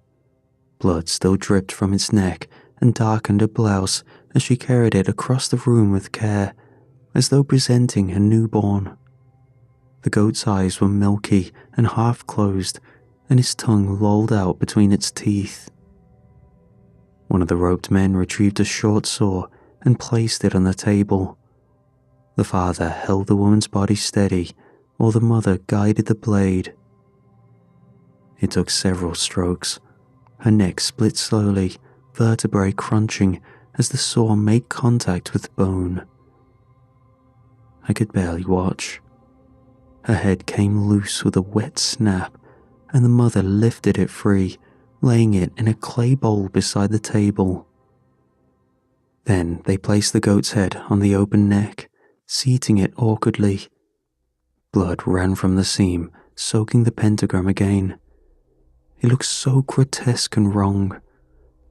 Blood still dripped from its neck and darkened her blouse as she carried it across the room with care, as though presenting her newborn. The goat's eyes were milky and half-closed, and his tongue lolled out between its teeth. One of the robed men retrieved a short saw and placed it on the table. The father held the woman's body steady while the mother guided the blade. It took several strokes. Her neck split slowly, vertebrae crunching as the saw made contact with bone. I could barely watch. Her head came loose with a wet snap, and the mother lifted it free, laying it in a clay bowl beside the table. Then they placed the goat's head on the open neck, seating it awkwardly. Blood ran from the seam, soaking the pentagram again. It looked so grotesque and wrong.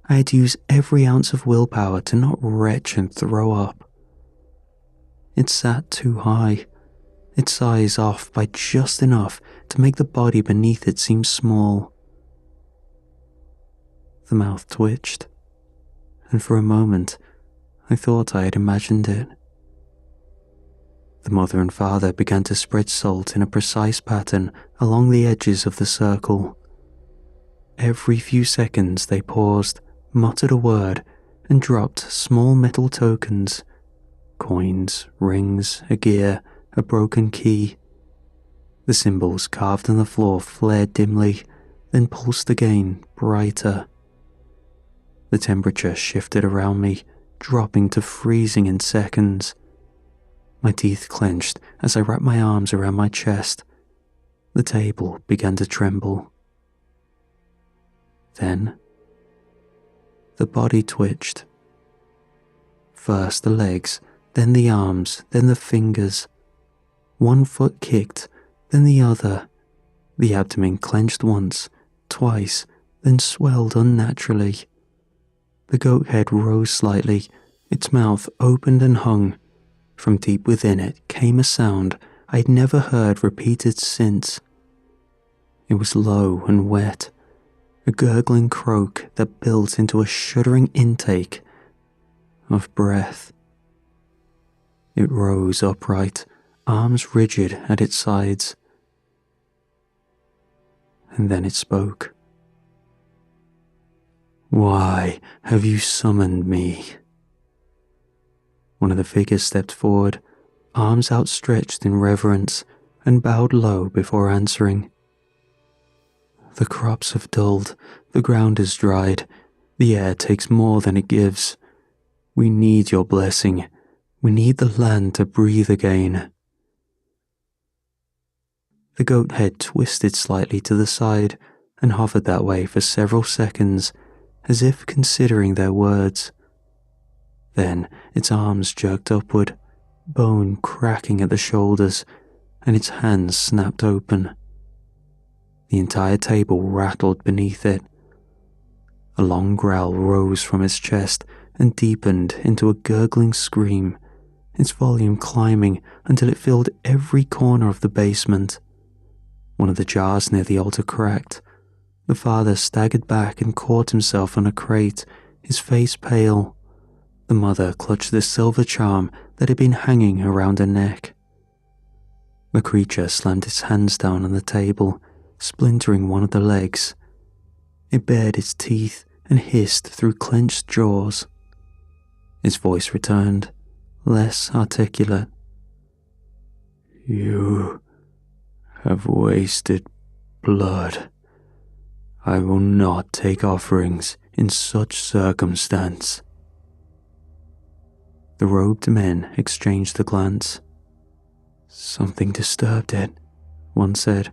I had to use every ounce of willpower to not retch and throw up. It sat too high, its size off by just enough to make the body beneath it seem small. The mouth twitched, and for a moment I thought I had imagined it. The mother and father began to spread salt in a precise pattern along the edges of the circle. Every few seconds they paused, muttered a word, and dropped small metal tokens: coins, rings, a gear, a broken key. The symbols carved on the floor flared dimly, then pulsed again, brighter. The temperature shifted around me, dropping to freezing in seconds. My teeth clenched as I wrapped my arms around my chest. The table began to tremble. Then, the body twitched. First the legs, then the arms, then the fingers. One foot kicked, then the other. The abdomen clenched once, twice, then swelled unnaturally. The goat head rose slightly, its mouth opened and hung. From deep within it came a sound I'd never heard repeated since. It was low and wet, a gurgling croak that built into a shuddering intake of breath. It rose upright, arms rigid at its sides. And then it spoke. "Why have you summoned me?" One of the figures stepped forward, arms outstretched in reverence, and bowed low before answering. "The crops have dulled, the ground is dried, the air takes more than it gives. We need your blessing. We need the land to breathe again." The goat head twisted slightly to the side and hovered that way for several seconds, as if considering their words. Then its arms jerked upward, bone cracking at the shoulders, and its hands snapped open. The entire table rattled beneath it. A long growl rose from its chest and deepened into a gurgling scream, its volume climbing until it filled every corner of the basement. One of the jars near the altar cracked. The father staggered back and caught himself on a crate, his face pale. The mother clutched the silver charm that had been hanging around her neck. The creature slammed its hands down on the table, splintering one of the legs. It bared its teeth and hissed through clenched jaws. Its voice returned, less articulate. "You have wasted blood. I will not take offerings in such circumstance." The robed men exchanged a glance. "Something disturbed it," one said.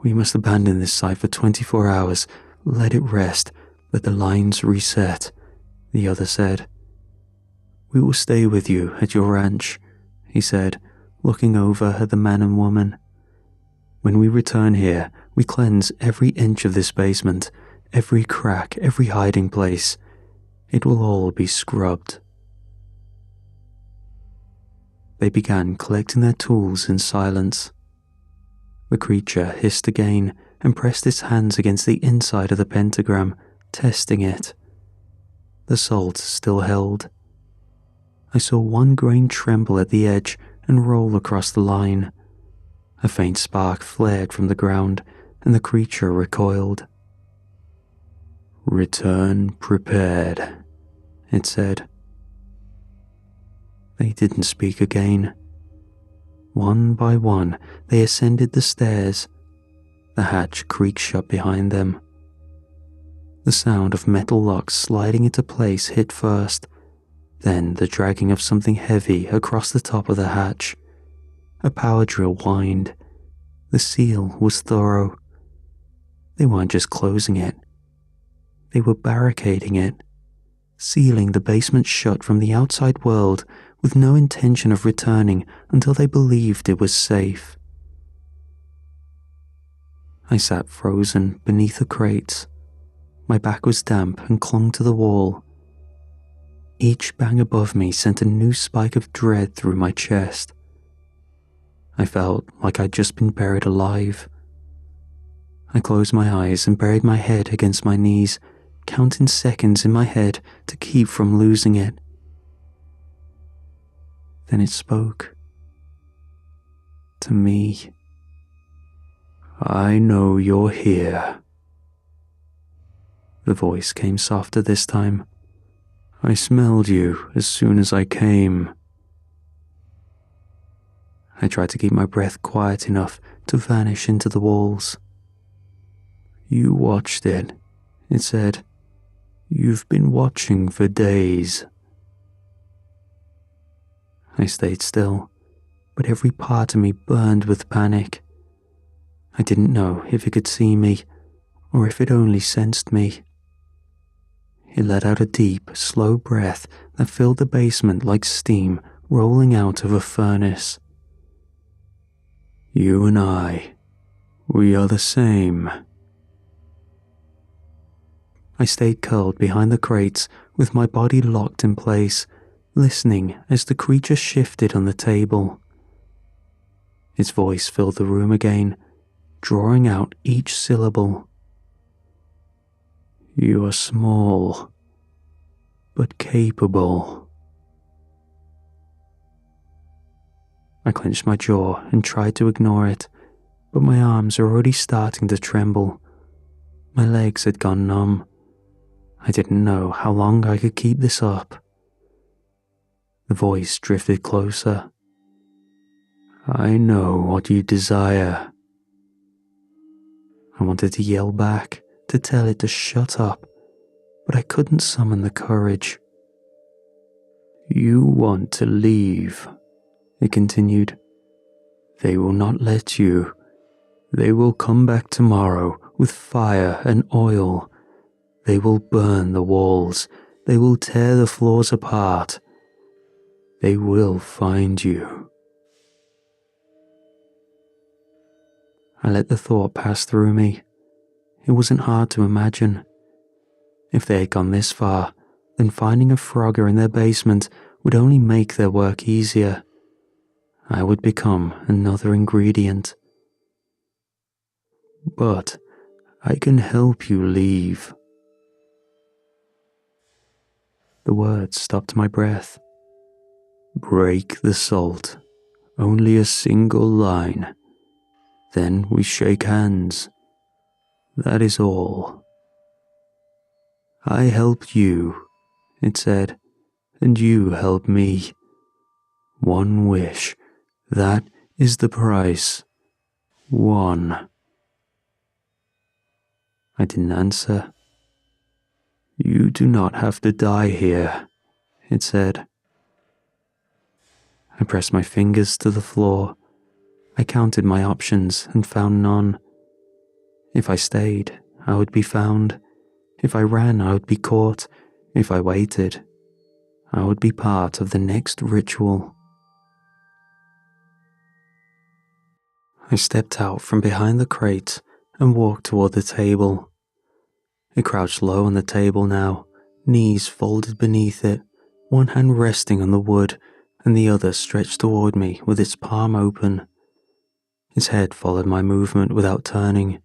"We must abandon this site for 24 hours, let it rest, let the lines reset," the other said. "We will stay with you at your ranch," he said, looking over at the man and woman. "When we return here, we cleanse every inch of this basement, every crack, every hiding place. It will all be scrubbed." They began collecting their tools in silence. The creature hissed again and pressed its hands against the inside of the pentagram, testing it. The salt still held. I saw one grain tremble at the edge and roll across the line. A faint spark flared from the ground, and the creature recoiled. "Return prepared," it said. They didn't speak again. One by one, they ascended the stairs. The hatch creaked shut behind them. The sound of metal locks sliding into place hit first, then the dragging of something heavy across the top of the hatch. A power drill whined. The seal was thorough. They weren't just closing it. They were barricading it, sealing the basement shut from the outside world with no intention of returning until they believed it was safe. I sat frozen beneath the crates. My back was damp and clung to the wall. Each bang above me sent a new spike of dread through my chest. I felt like I'd just been buried alive. I closed my eyes and buried my head against my knees, counting seconds in my head to keep from losing it. Then it spoke. To me. I know you're here. The voice came softer this time. I smelled you as soon as I came. I tried to keep my breath quiet enough to vanish into the walls. You watched it, it said. You've been watching for days. I stayed still, but every part of me burned with panic. I didn't know if it could see me, or if it only sensed me. It let out a deep, slow breath that filled the basement like steam rolling out of a furnace. You and I, we are the same. I stayed curled behind the crates with my body locked in place, listening as the creature shifted on the table. Its voice filled the room again, drawing out each syllable. You are small, but capable. I clenched my jaw and tried to ignore it, but my arms were already starting to tremble. My legs had gone numb. I didn't know how long I could keep this up. The voice drifted closer. I know what you desire. I wanted to yell back, to tell it to shut up, but I couldn't summon the courage. You want to leave, it continued. They will not let you. They will come back tomorrow with fire and oil. They will burn the walls. They will tear the floors apart. They will find you. I let the thought pass through me. It wasn't hard to imagine. If they had gone this far, then finding a Phrogger in their basement would only make their work easier. I would become another ingredient. But I can help you leave. The words stopped my breath. Break the salt. Only a single line. Then we shake hands. That is all. I helped you, it said, and you helped me. One wish. That is the price. One. I didn't answer. You do not have to die here, it said. I pressed my fingers to the floor. I counted my options and found none. If I stayed, I would be found. If I ran, I would be caught. If I waited, I would be part of the next ritual. I stepped out from behind the crate and walked toward the table. I crouched low on the table now, knees folded beneath it, one hand resting on the wood and the other stretched toward me with its palm open. Its head followed my movement without turning,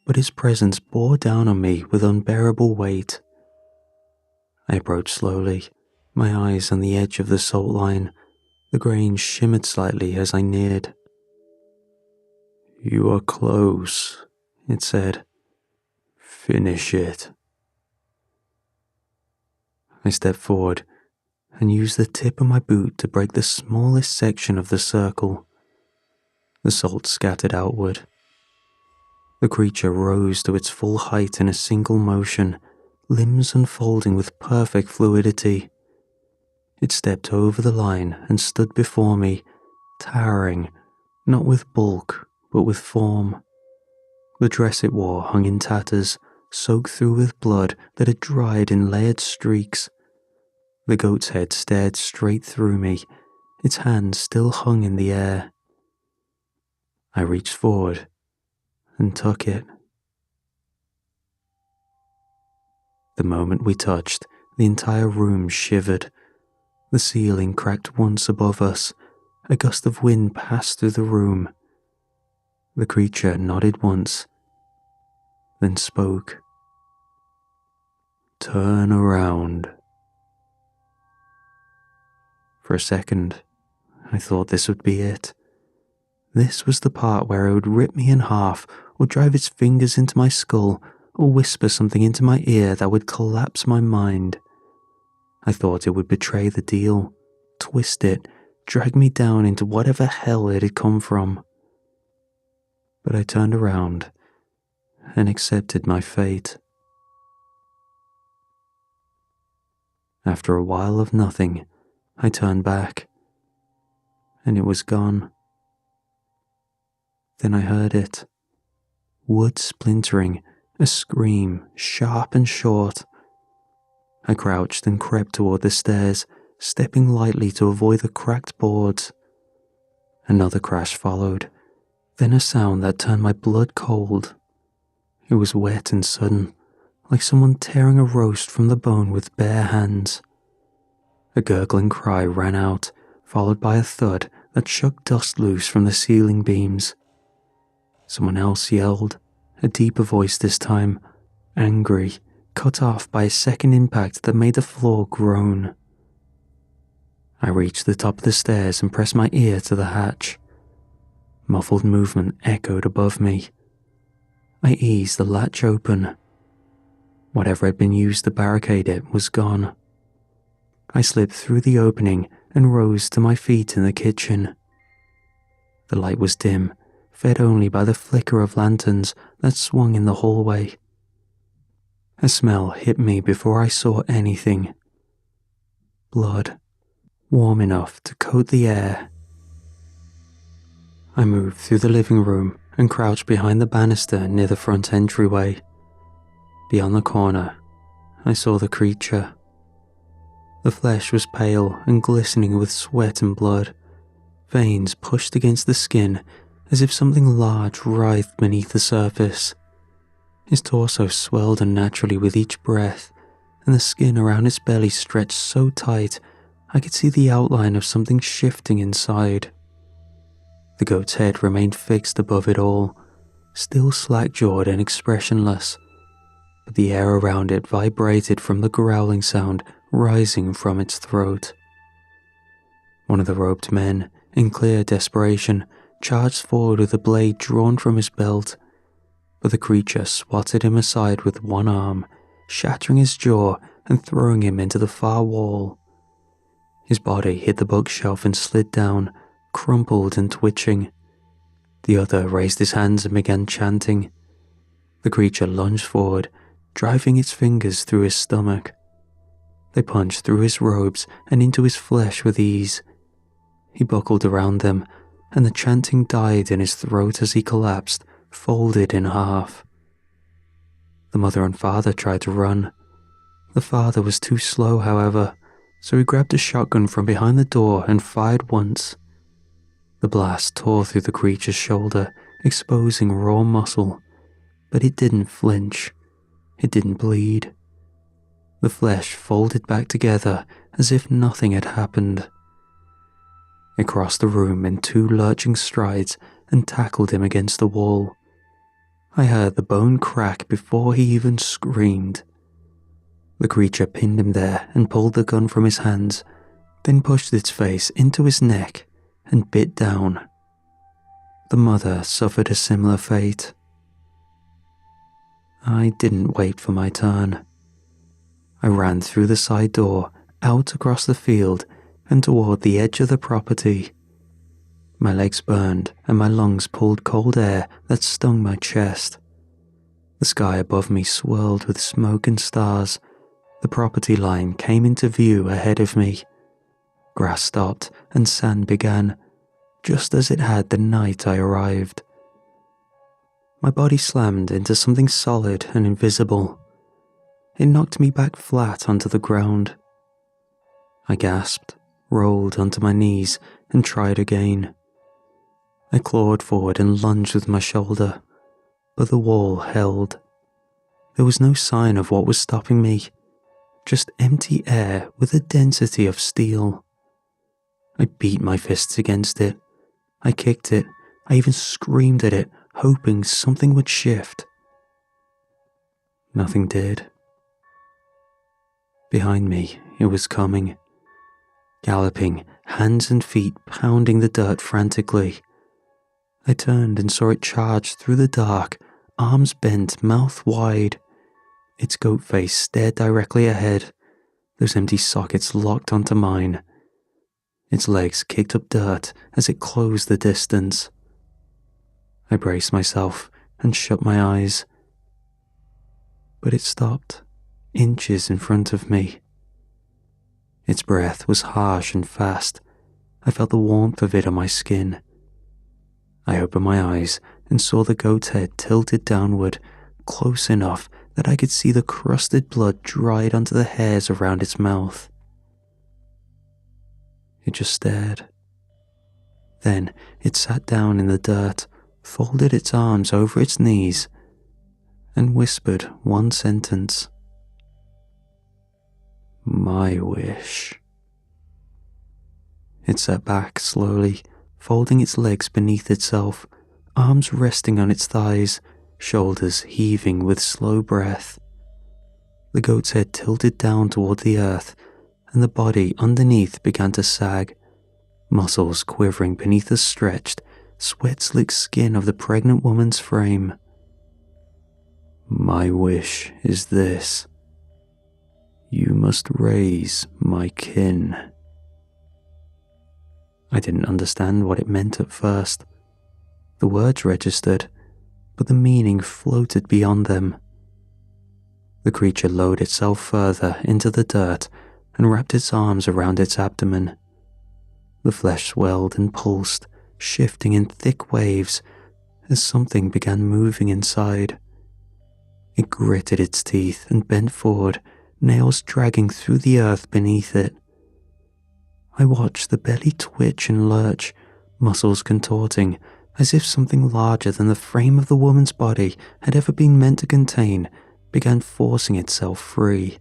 but its presence bore down on me with unbearable weight. I approached slowly, my eyes on the edge of the salt line. The grain shimmered slightly as I neared. You are close, it said. Finish it. I stepped forward and used the tip of my boot to break the smallest section of the circle. The salt scattered outward. The creature rose to its full height in a single motion, limbs unfolding with perfect fluidity. It stepped over the line and stood before me, towering, not with bulk, but with form. The dress it wore hung in tatters, soaked through with blood that had dried in layered streaks. The goat's head stared straight through me, its hand still hung in the air. I reached forward and took it. The moment we touched, the entire room shivered. The ceiling cracked once above us. A gust of wind passed through the room. The creature nodded once, then spoke. "Turn around." For a second, I thought this would be it. This was the part where it would rip me in half, or drive its fingers into my skull, or whisper something into my ear that would collapse my mind. I thought it would betray the deal, twist it, drag me down into whatever hell it had come from. But I turned around and accepted my fate. After a while of nothing, I turned back, and it was gone. Then I heard it. Wood splintering, a scream, sharp and short. I crouched and crept toward the stairs, stepping lightly to avoid the cracked boards. Another crash followed, then a sound that turned my blood cold. It was wet and sudden, like someone tearing a roast from the bone with bare hands. A gurgling cry ran out, followed by a thud that shook dust loose from the ceiling beams. Someone else yelled, a deeper voice this time, angry, cut off by a second impact that made the floor groan. I reached the top of the stairs and pressed my ear to the hatch. Muffled movement echoed above me. I eased the latch open. Whatever had been used to barricade it was gone. I slipped through the opening and rose to my feet in the kitchen. The light was dim, fed only by the flicker of lanterns that swung in the hallway. A smell hit me before I saw anything. Blood, warm enough to coat the air. I moved through the living room and crouched behind the banister near the front entryway. Beyond the corner, I saw the creature. The flesh was pale and glistening with sweat and blood, veins pushed against the skin as if something large writhed beneath the surface. His torso swelled unnaturally with each breath, and the skin around his belly stretched so tight I could see the outline of something shifting inside. The goat's head remained fixed above it all, still slack-jawed and expressionless, but the air around it vibrated from the growling sound rising from its throat. One of the robed men, in clear desperation, charged forward with a blade drawn from his belt, but the creature swatted him aside with one arm, shattering his jaw and throwing him into the far wall. His body hit the bookshelf and slid down, crumpled and twitching. The other raised his hands and began chanting. The creature lunged forward, driving its fingers through his stomach. They punched through his robes and into his flesh with ease. He buckled around them, and the chanting died in his throat as he collapsed, folded in half. The mother and father tried to run. The father was too slow, however, so he grabbed a shotgun from behind the door and fired once. The blast tore through the creature's shoulder, exposing raw muscle, but it didn't flinch. It didn't bleed. The flesh folded back together as if nothing had happened. It crossed the room in 2 lurching strides and tackled him against the wall. I heard the bone crack before he even screamed. The creature pinned him there and pulled the gun from his hands, then pushed its face into his neck and bit down. The mother suffered a similar fate. I didn't wait for my turn. I ran through the side door, out across the field, and toward the edge of the property. My legs burned and my lungs pulled cold air that stung my chest. The sky above me swirled with smoke and stars. The property line came into view ahead of me. Grass stopped and sand began, just as it had the night I arrived. My body slammed into something solid and invisible. It knocked me back flat onto the ground. I gasped, rolled onto my knees, and tried again. I clawed forward and lunged with my shoulder, but the wall held. There was no sign of what was stopping me, just empty air with a density of steel. I beat my fists against it. I kicked it. I even screamed at it, hoping something would shift. Nothing did. Behind me, it was coming. Galloping, hands and feet pounding the dirt frantically. I turned and saw it charge through the dark, arms bent, mouth wide. Its goat face stared directly ahead, those empty sockets locked onto mine. Its legs kicked up dirt as it closed the distance. I braced myself and shut my eyes. But it stopped, inches in front of me. Its breath was harsh and fast. I felt the warmth of it on my skin. I opened my eyes and saw the goat's head tilted downward, close enough that I could see the crusted blood dried onto the hairs around its mouth. It just stared. Then it sat down in the dirt, folded its arms over its knees, and whispered one sentence. "My wish." It sat back slowly, folding its legs beneath itself, arms resting on its thighs, shoulders heaving with slow breath. The goat's head tilted down toward the earth, and the body underneath began to sag, muscles quivering beneath the stretched, sweat-slicked skin of the pregnant woman's frame. "My wish is this. You must raise my kin." I didn't understand what it meant at first. The words registered, but the meaning floated beyond them. The creature lowered itself further into the dirt and wrapped its arms around its abdomen. The flesh swelled and pulsed, shifting in thick waves as something began moving inside. It gritted its teeth and bent forward, nails dragging through the earth beneath it. I watched the belly twitch and lurch, muscles contorting, as if something larger than the frame of the woman's body had ever been meant to contain began forcing itself free.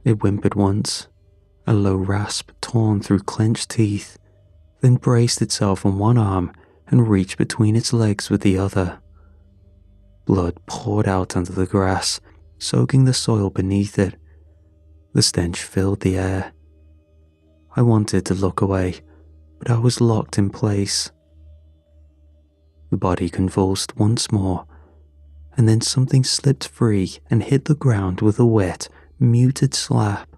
It whimpered once, a low rasp torn through clenched teeth, then braced itself on one arm and reached between its legs with the other. Blood poured out onto the grass, soaking the soil beneath it. The stench filled the air. I wanted to look away, but I was locked in place. The body convulsed once more, and then something slipped free and hit the ground with a wet, muted slap.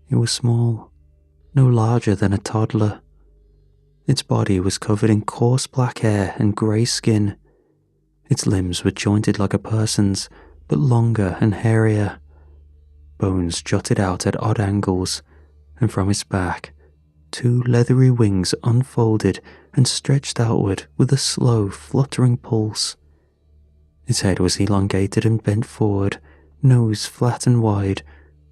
It was small, no larger than a toddler. Its body was covered in coarse black hair and grey skin. Its limbs were jointed like a person's, but longer and hairier. Bones jutted out at odd angles, and from its back, two leathery wings unfolded and stretched outward with a slow, fluttering pulse. Its head was elongated and bent forward, nose flat and wide,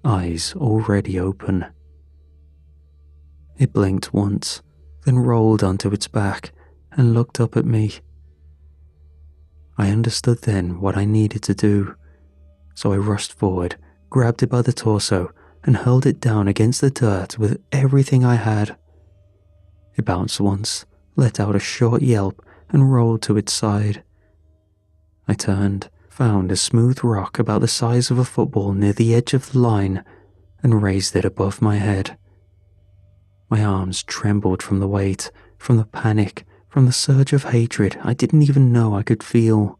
eyes already open. It blinked once, then rolled onto its back and looked up at me. I understood then what I needed to do, so I rushed forward, grabbed it by the torso, and hurled it down against the dirt with everything I had. It bounced once, let out a short yelp, and rolled to its side. I turned, found a smooth rock about the size of a football near the edge of the line, and raised it above my head. My arms trembled from the weight, from the panic, from the surge of hatred I didn't even know I could feel.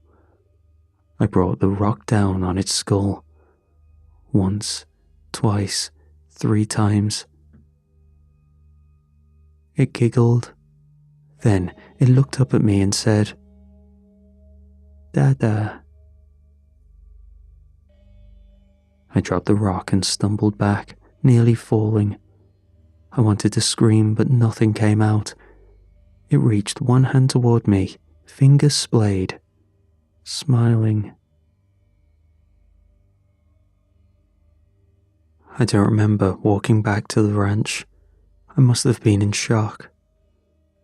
I brought the rock down on its skull. Once, twice, 3 times. It giggled. Then it looked up at me and said, "Dada." I dropped the rock and stumbled back, nearly falling. I wanted to scream, but nothing came out. It reached one hand toward me, fingers splayed, smiling. I don't remember walking back to the ranch. I must have been in shock.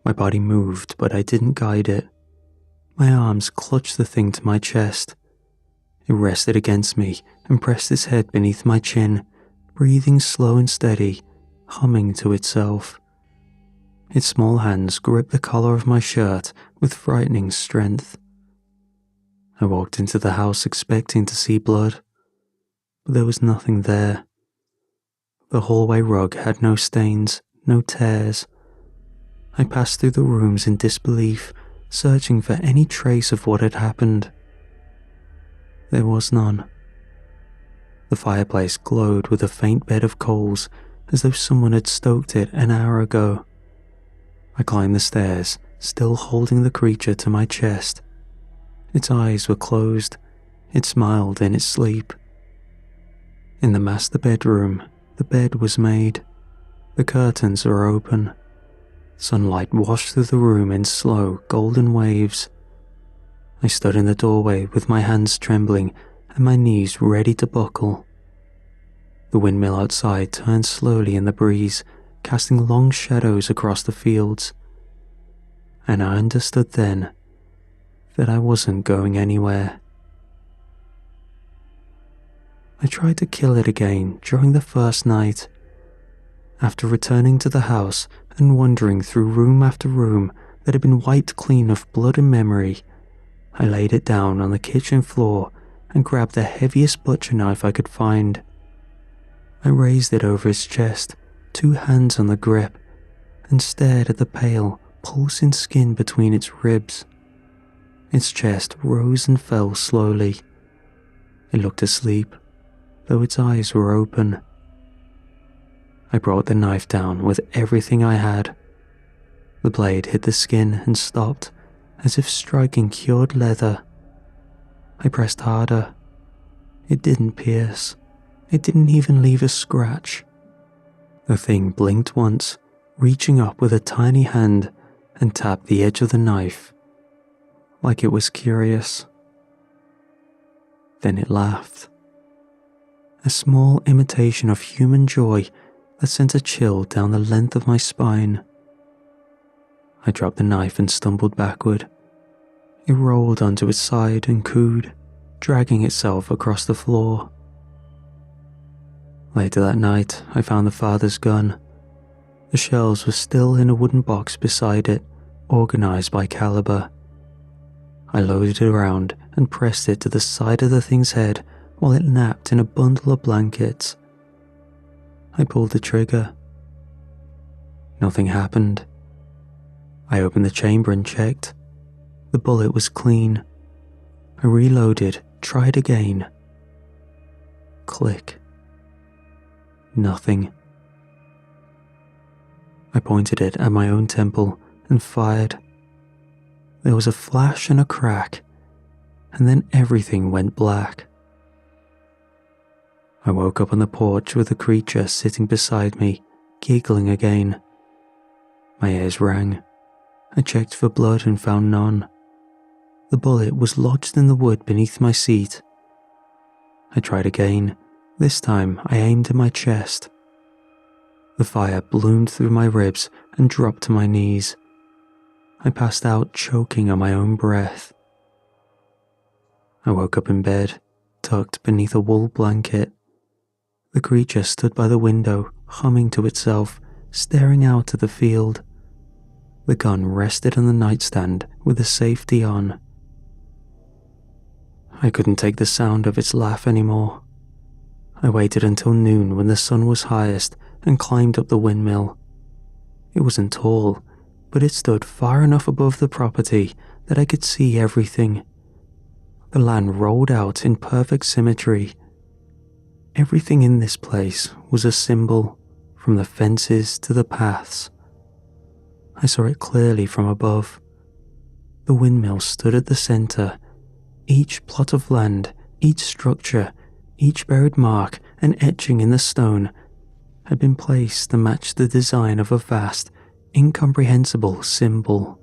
My body moved, but I didn't guide it. My arms clutched the thing to my chest. It rested against me and pressed its head beneath my chin, breathing slow and steady, humming to itself. Its small hands gripped the collar of my shirt with frightening strength. I walked into the house expecting to see blood, but there was nothing there. The hallway rug had no stains, no tears. I passed through the rooms in disbelief, searching for any trace of what had happened. There was none. The fireplace glowed with a faint bed of coals, as though someone had stoked it an hour ago. I climbed the stairs, still holding the creature to my chest. Its eyes were closed. It smiled in its sleep. In the master bedroom, the bed was made. The curtains were open. Sunlight washed through the room in slow, golden waves. I stood in the doorway with my hands trembling and my knees ready to buckle. The windmill outside turned slowly in the breeze, casting long shadows across the fields. And I understood then that I wasn't going anywhere. I tried to kill it again during the first night. After returning to the house and wandering through room after room that had been wiped clean of blood and memory, I laid it down on the kitchen floor and grabbed the heaviest butcher knife I could find. I raised it over its chest, 2 hands on the grip, and stared at the pale, pulsing skin between its ribs. Its chest rose and fell slowly. It looked asleep, though its eyes were open. I brought the knife down with everything I had. The blade hit the skin and stopped, as if striking cured leather. I pressed harder. It didn't pierce. It didn't even leave a scratch. The thing blinked once, reaching up with a tiny hand, and tapped the edge of the knife, like it was curious. Then it laughed. A small imitation of human joy that sent a chill down the length of my spine. I dropped the knife and stumbled backward. It rolled onto its side and cooed, dragging itself across the floor. Later that night, I found the father's gun. The shells were still in a wooden box beside it, organized by caliber. I loaded it around and pressed it to the side of the thing's head while it napped in a bundle of blankets. I pulled the trigger. Nothing happened. I opened the chamber and checked. The bullet was clean. I reloaded, tried again. Click. Nothing. I pointed it at my own temple and fired. There was a flash and a crack, and then everything went black. I woke up on the porch with the creature sitting beside me, giggling again. My ears rang. I checked for blood and found none. The bullet was lodged in the wood beneath my seat. I tried again. This time I aimed at my chest. The fire bloomed through my ribs and dropped to my knees. I passed out choking on my own breath. I woke up in bed, tucked beneath a wool blanket. The creature stood by the window, humming to itself, staring out at the field. The gun rested on the nightstand with the safety on. I couldn't take the sound of its laugh anymore. I waited until noon when the sun was highest and climbed up the windmill. It wasn't tall, but it stood far enough above the property that I could see everything. The land rolled out in perfect symmetry. Everything in this place was a symbol, from the fences to the paths. I saw it clearly from above. The windmill stood at the center. Each plot of land, each structure, each buried mark and etching in the stone had been placed to match the design of a vast, incomprehensible symbol.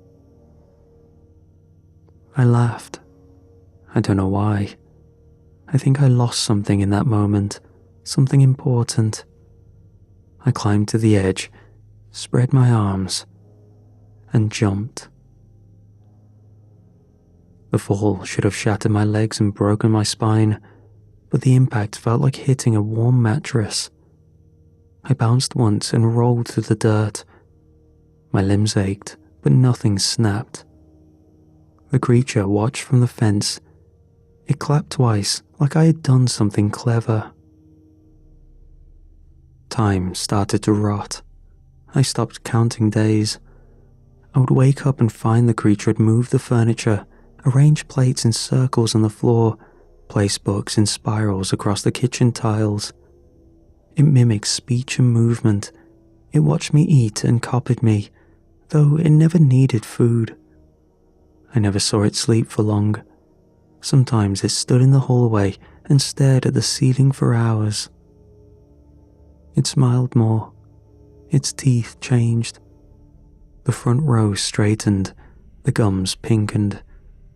I laughed. I don't know why. I think I lost something in that moment, something important. I climbed to the edge, spread my arms, and jumped. The fall should have shattered my legs and broken my spine, but the impact felt like hitting a warm mattress. I bounced once and rolled through the dirt. My limbs ached, but nothing snapped. The creature watched from the fence. It clapped twice, like I had done something clever. Time started to rot. I stopped counting days. I would wake up and find the creature had moved the furniture, arranged plates in circles on the floor, placed books in spirals across the kitchen tiles. It mimicked speech and movement. It watched me eat and copied me, though it never needed food. I never saw it sleep for long. Sometimes it stood in the hallway and stared at the ceiling for hours. It smiled more. Its teeth changed. The front row straightened, the gums pinkened.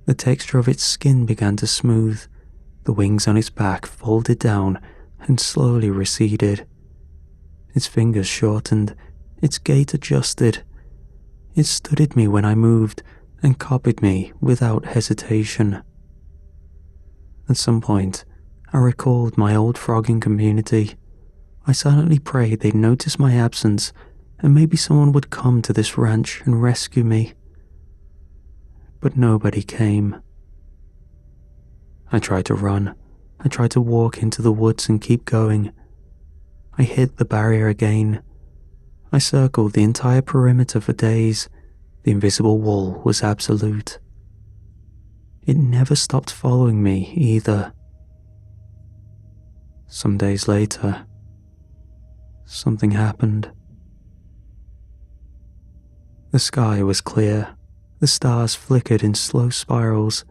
The texture of its skin began to smooth. The wings on its back folded down and slowly receded. Its fingers shortened, its gait adjusted. It studied me when I moved and copied me without hesitation. At some point, I recalled my old frogging community. I silently prayed they'd notice my absence and maybe someone would come to this ranch and rescue me. But nobody came. I tried to run. I tried to walk into the woods and keep going. I hit the barrier again. I circled the entire perimeter for days. The invisible wall was absolute. It never stopped following me either. Some days later, something happened. The sky was clear. The stars flickered in slow spirals.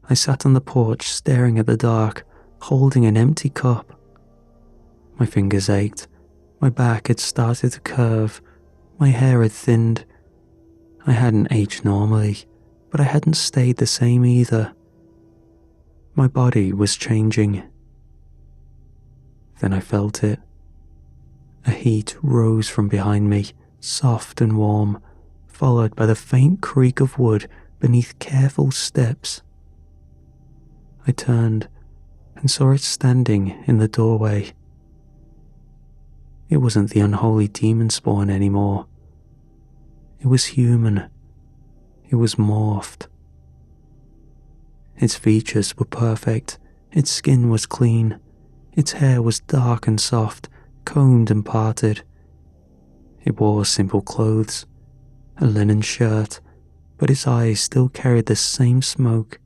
I sat on the porch staring at the dark, holding an empty cup. My fingers ached. My back had started to curve. My hair had thinned. I hadn't aged normally, but I hadn't stayed the same either. My body was changing. Then I felt it. A heat rose from behind me, soft and warm, followed by the faint creak of wood beneath careful steps. I turned and saw it standing in the doorway. It wasn't the unholy demon spawn anymore. It was human. It was morphed. Its features were perfect. Its skin was clean. Its hair was dark and soft, combed and parted. It wore simple clothes, a linen shirt, but its eyes still carried the same smoke.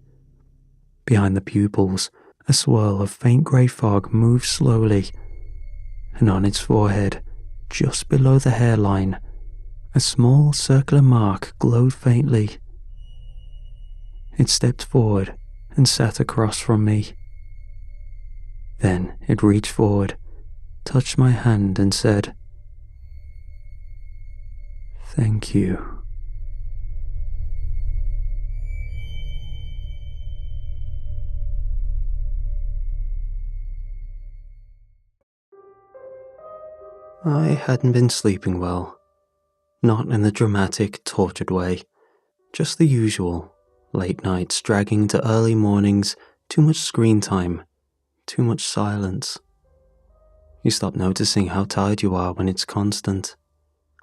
Behind the pupils, a swirl of faint grey fog moved slowly, and on its forehead, just below the hairline, a small circular mark glowed faintly. It stepped forward and sat across from me. Then it reached forward, touched my hand and said, "Thank you." I hadn't been sleeping well. Not in the dramatic, tortured way. Just the usual. Late nights dragging to early mornings, too much screen time, too much silence. You stop noticing how tired you are when it's constant.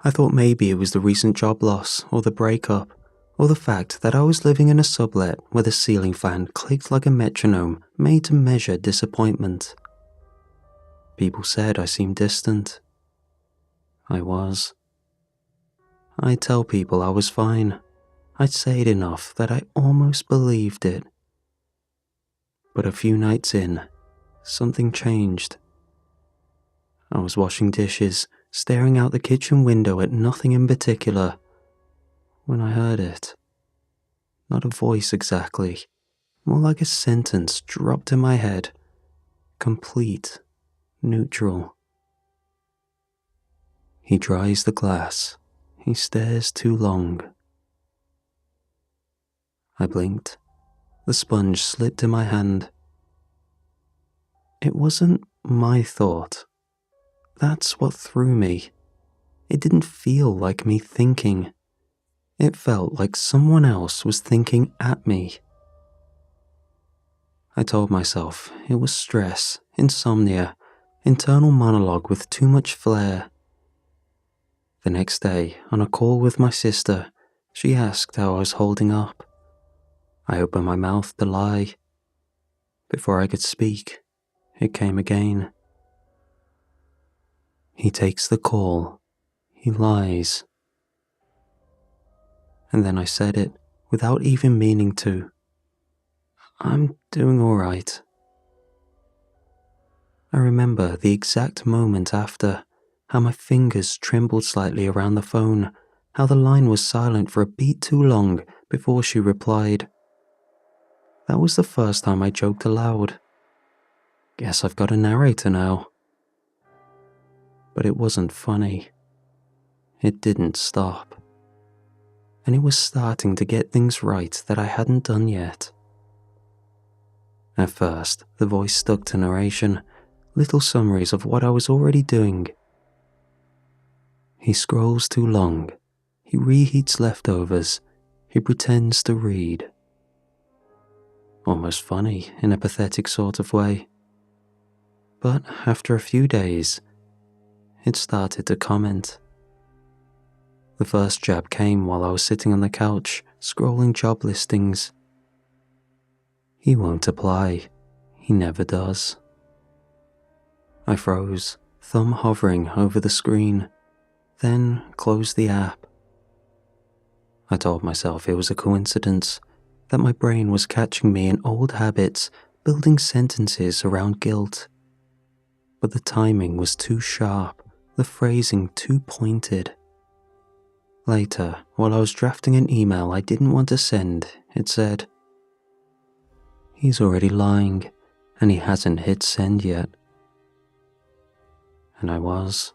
I thought maybe it was the recent job loss, or the breakup, or the fact that I was living in a sublet where the ceiling fan clicked like a metronome made to measure disappointment. People said I seemed distant. I was. I'd tell people I was fine. I'd say it enough that I almost believed it. But a few nights in, something changed. I was washing dishes, staring out the kitchen window at nothing in particular, when I heard it. Not a voice exactly, more like a sentence dropped in my head. Complete, neutral. He dries the glass. He stares too long. I blinked. The sponge slipped in my hand. It wasn't my thought. That's what threw me. It didn't feel like me thinking. It felt like someone else was thinking at me. I told myself it was stress, insomnia, internal monologue with too much flair. The next day, on a call with my sister, she asked how I was holding up. I opened my mouth to lie. Before I could speak, it came again. He takes the call. He lies. And then I said it without even meaning to. I'm doing all right. I remember the exact moment after, how my fingers trembled slightly around the phone, how the line was silent for a beat too long before she replied. That was the first time I joked aloud. Guess I've got a narrator now. But it wasn't funny. It didn't stop. And it was starting to get things right that I hadn't done yet. At first, the voice stuck to narration, little summaries of what I was already doing. He scrolls too long. He reheats leftovers. He pretends to read. Almost funny in a pathetic sort of way. But after a few days, it started to comment. The first jab came while I was sitting on the couch, scrolling job listings. He won't apply. He never does. I froze, thumb hovering over the screen, then closed the app. I told myself it was a coincidence, that my brain was catching me in old habits, building sentences around guilt. But the timing was too sharp, the phrasing too pointed. Later, while I was drafting an email I didn't want to send, it said, "He's already lying, and he hasn't hit send yet." And I was.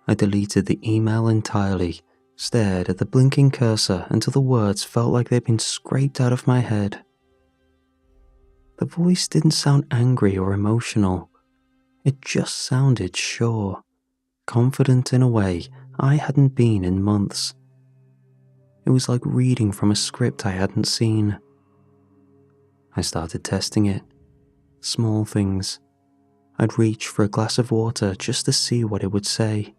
I deleted the email entirely, stared at the blinking cursor until the words felt like they'd been scraped out of my head. The voice didn't sound angry or emotional. It just sounded sure, confident in a way I hadn't been in months. It was like reading from a script I hadn't seen. I started testing it. Small things. I'd reach for a glass of water just to see what it would say.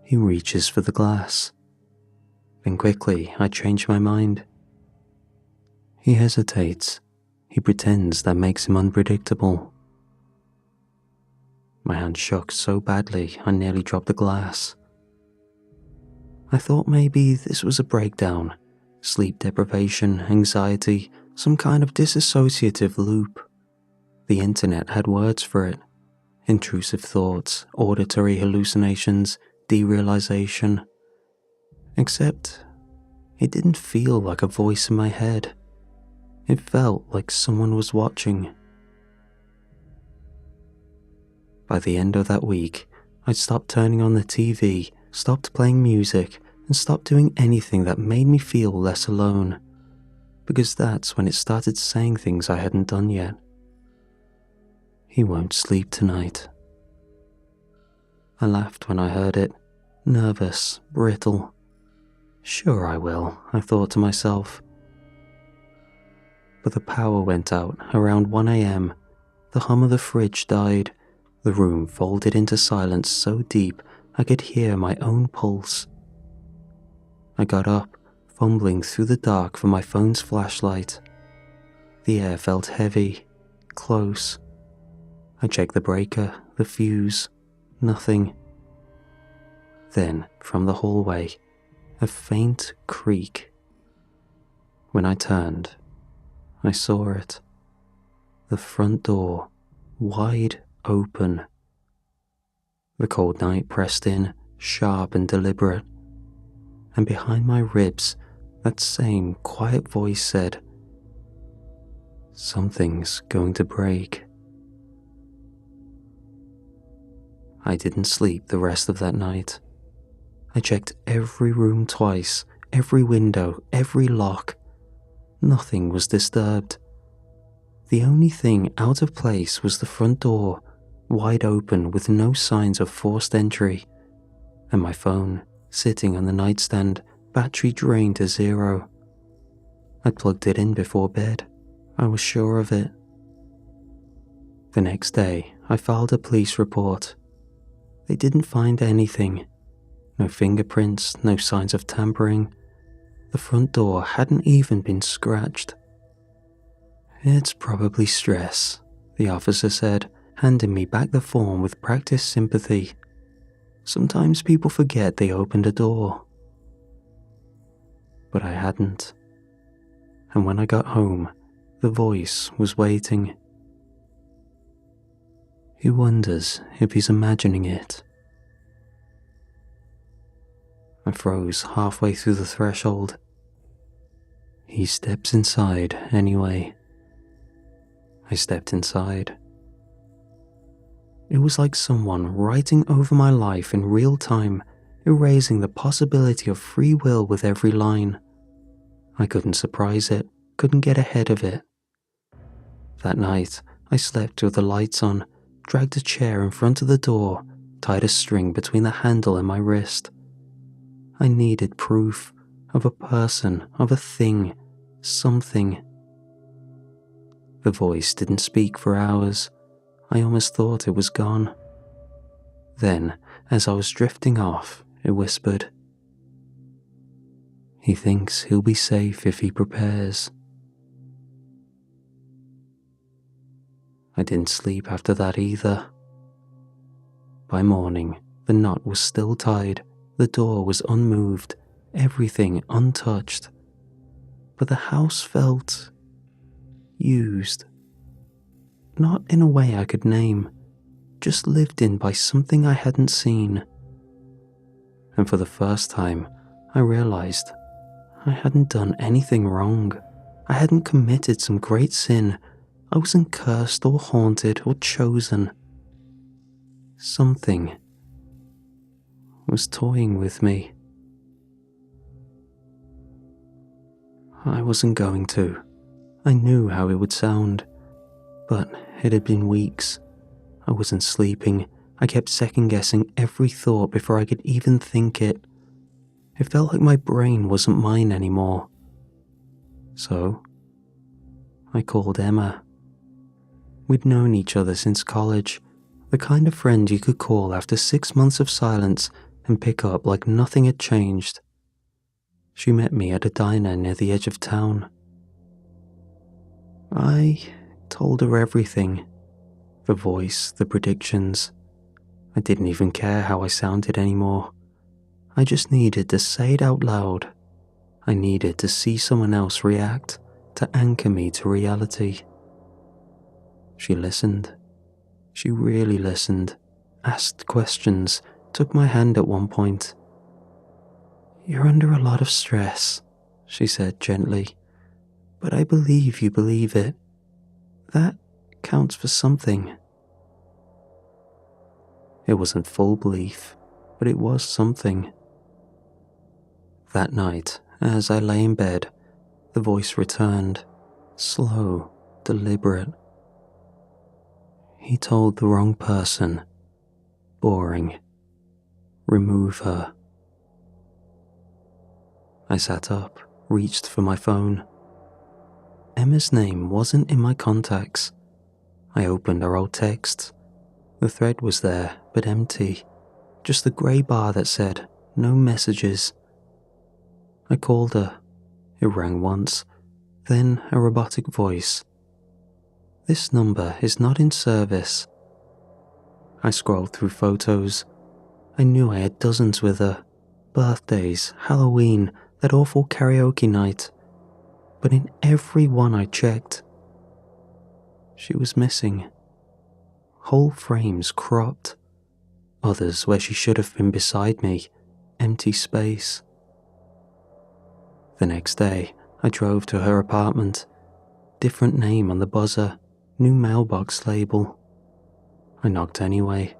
He reaches for the glass. Then quickly, I change my mind. He hesitates. He pretends that makes him unpredictable. My hand shook so badly I nearly dropped the glass. I thought maybe this was a breakdown, sleep deprivation, anxiety, some kind of dissociative loop. The internet had words for it. Intrusive thoughts, auditory hallucinations, derealization. Except, it didn't feel like a voice in my head. It felt like someone was watching. By the end of that week, I'd stopped turning on the TV, stopped playing music, and stopped doing anything that made me feel less alone, because that's when it started saying things I hadn't done yet. He won't sleep tonight. I laughed when I heard it, nervous, brittle. Sure I will, I thought to myself. But the power went out around 1 a.m. The hum of the fridge died. The room folded into silence so deep I could hear my own pulse. I got up, fumbling through the dark for my phone's flashlight. The air felt heavy, close. I checked the breaker, the fuse, nothing. Then, from the hallway, a faint creak. When I turned, I saw it. The front door, wide open. The cold night pressed in, sharp and deliberate. And behind my ribs, that same quiet voice said, "Something's going to break." I didn't sleep the rest of that night. I checked every room twice, every window, every lock. Nothing was disturbed. The only thing out of place was the front door, wide open with no signs of forced entry, and my phone, sitting on the nightstand, battery drained to 0. I plugged it in before bed. I was sure of it. The next day, I filed a police report. They didn't find anything. No fingerprints, no signs of tampering. The front door hadn't even been scratched. "It's probably stress," the officer said, handing me back the form with practiced sympathy. "Sometimes people forget they opened a door." But I hadn't. And when I got home, the voice was waiting. He wonders if he's imagining it. I froze halfway through the threshold. He steps inside anyway. I stepped inside. It was like someone writing over my life in real time, erasing the possibility of free will with every line. I couldn't surprise it, couldn't get ahead of it. That night, I slept with the lights on, dragged a chair in front of the door, tied a string between the handle and my wrist. I needed proof of a person, of a thing, something. The voice didn't speak for hours. I almost thought it was gone. Then, as I was drifting off, it whispered, "He thinks he'll be safe if he prepares." I didn't sleep after that either. By morning, the knot was still tied, the door was unmoved, everything untouched. But the house felt used. Not in a way I could name, just lived in by something I hadn't seen. And for the first time, I realized I hadn't done anything wrong. I hadn't committed some great sin. I wasn't cursed or haunted or chosen. Something was toying with me. I wasn't going to. I knew how it would sound. But it had been weeks. I wasn't sleeping. I kept second-guessing every thought before I could even think it. It felt like my brain wasn't mine anymore. So, I called Emma. We'd known each other since college, the kind of friend you could call after 6 months of silence and pick up like nothing had changed. She met me at a diner near the edge of town. I told her everything. The voice, the predictions. I didn't even care how I sounded anymore. I just needed to say it out loud. I needed to see someone else react, to anchor me to reality. She listened. She really listened, asked questions, took my hand at one point. "You're under a lot of stress," she said gently, "but I believe you believe it. That counts for something." It wasn't full belief, but it was something. That night, as I lay in bed, the voice returned, slow, deliberate. "He told the wrong person. Boring. Remove her." I sat up, reached for my phone. Emma's name wasn't in my contacts. I opened our old texts. The thread was there, but empty. Just the grey bar that said, "No messages." I called her. It rang once, then a robotic voice. "This number is not in service." I scrolled through photos. I knew I had dozens with her. Birthdays, Halloween, that awful karaoke night. But in every one I checked, she was missing. Whole frames cropped. Others where she should have been beside me, empty space. The next day, I drove to her apartment. Different name on the buzzer, new mailbox label. I knocked anyway.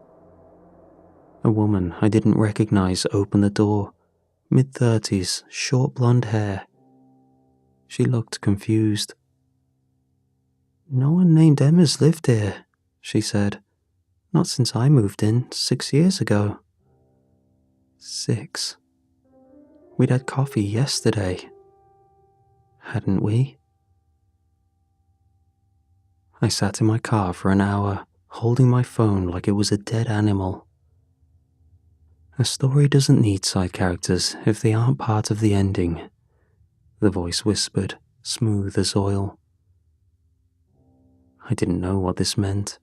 A woman I didn't recognize opened the door, mid-30s, short blonde hair. She looked confused. No one named Emma's lived here, she said. Not since I moved in 6 years ago. 6. We'd had coffee yesterday. Hadn't we? I sat in my car for an hour, holding my phone like it was a dead animal. A story doesn't need side characters if they aren't part of the ending, the voice whispered, smooth as oil. I didn't know what this meant.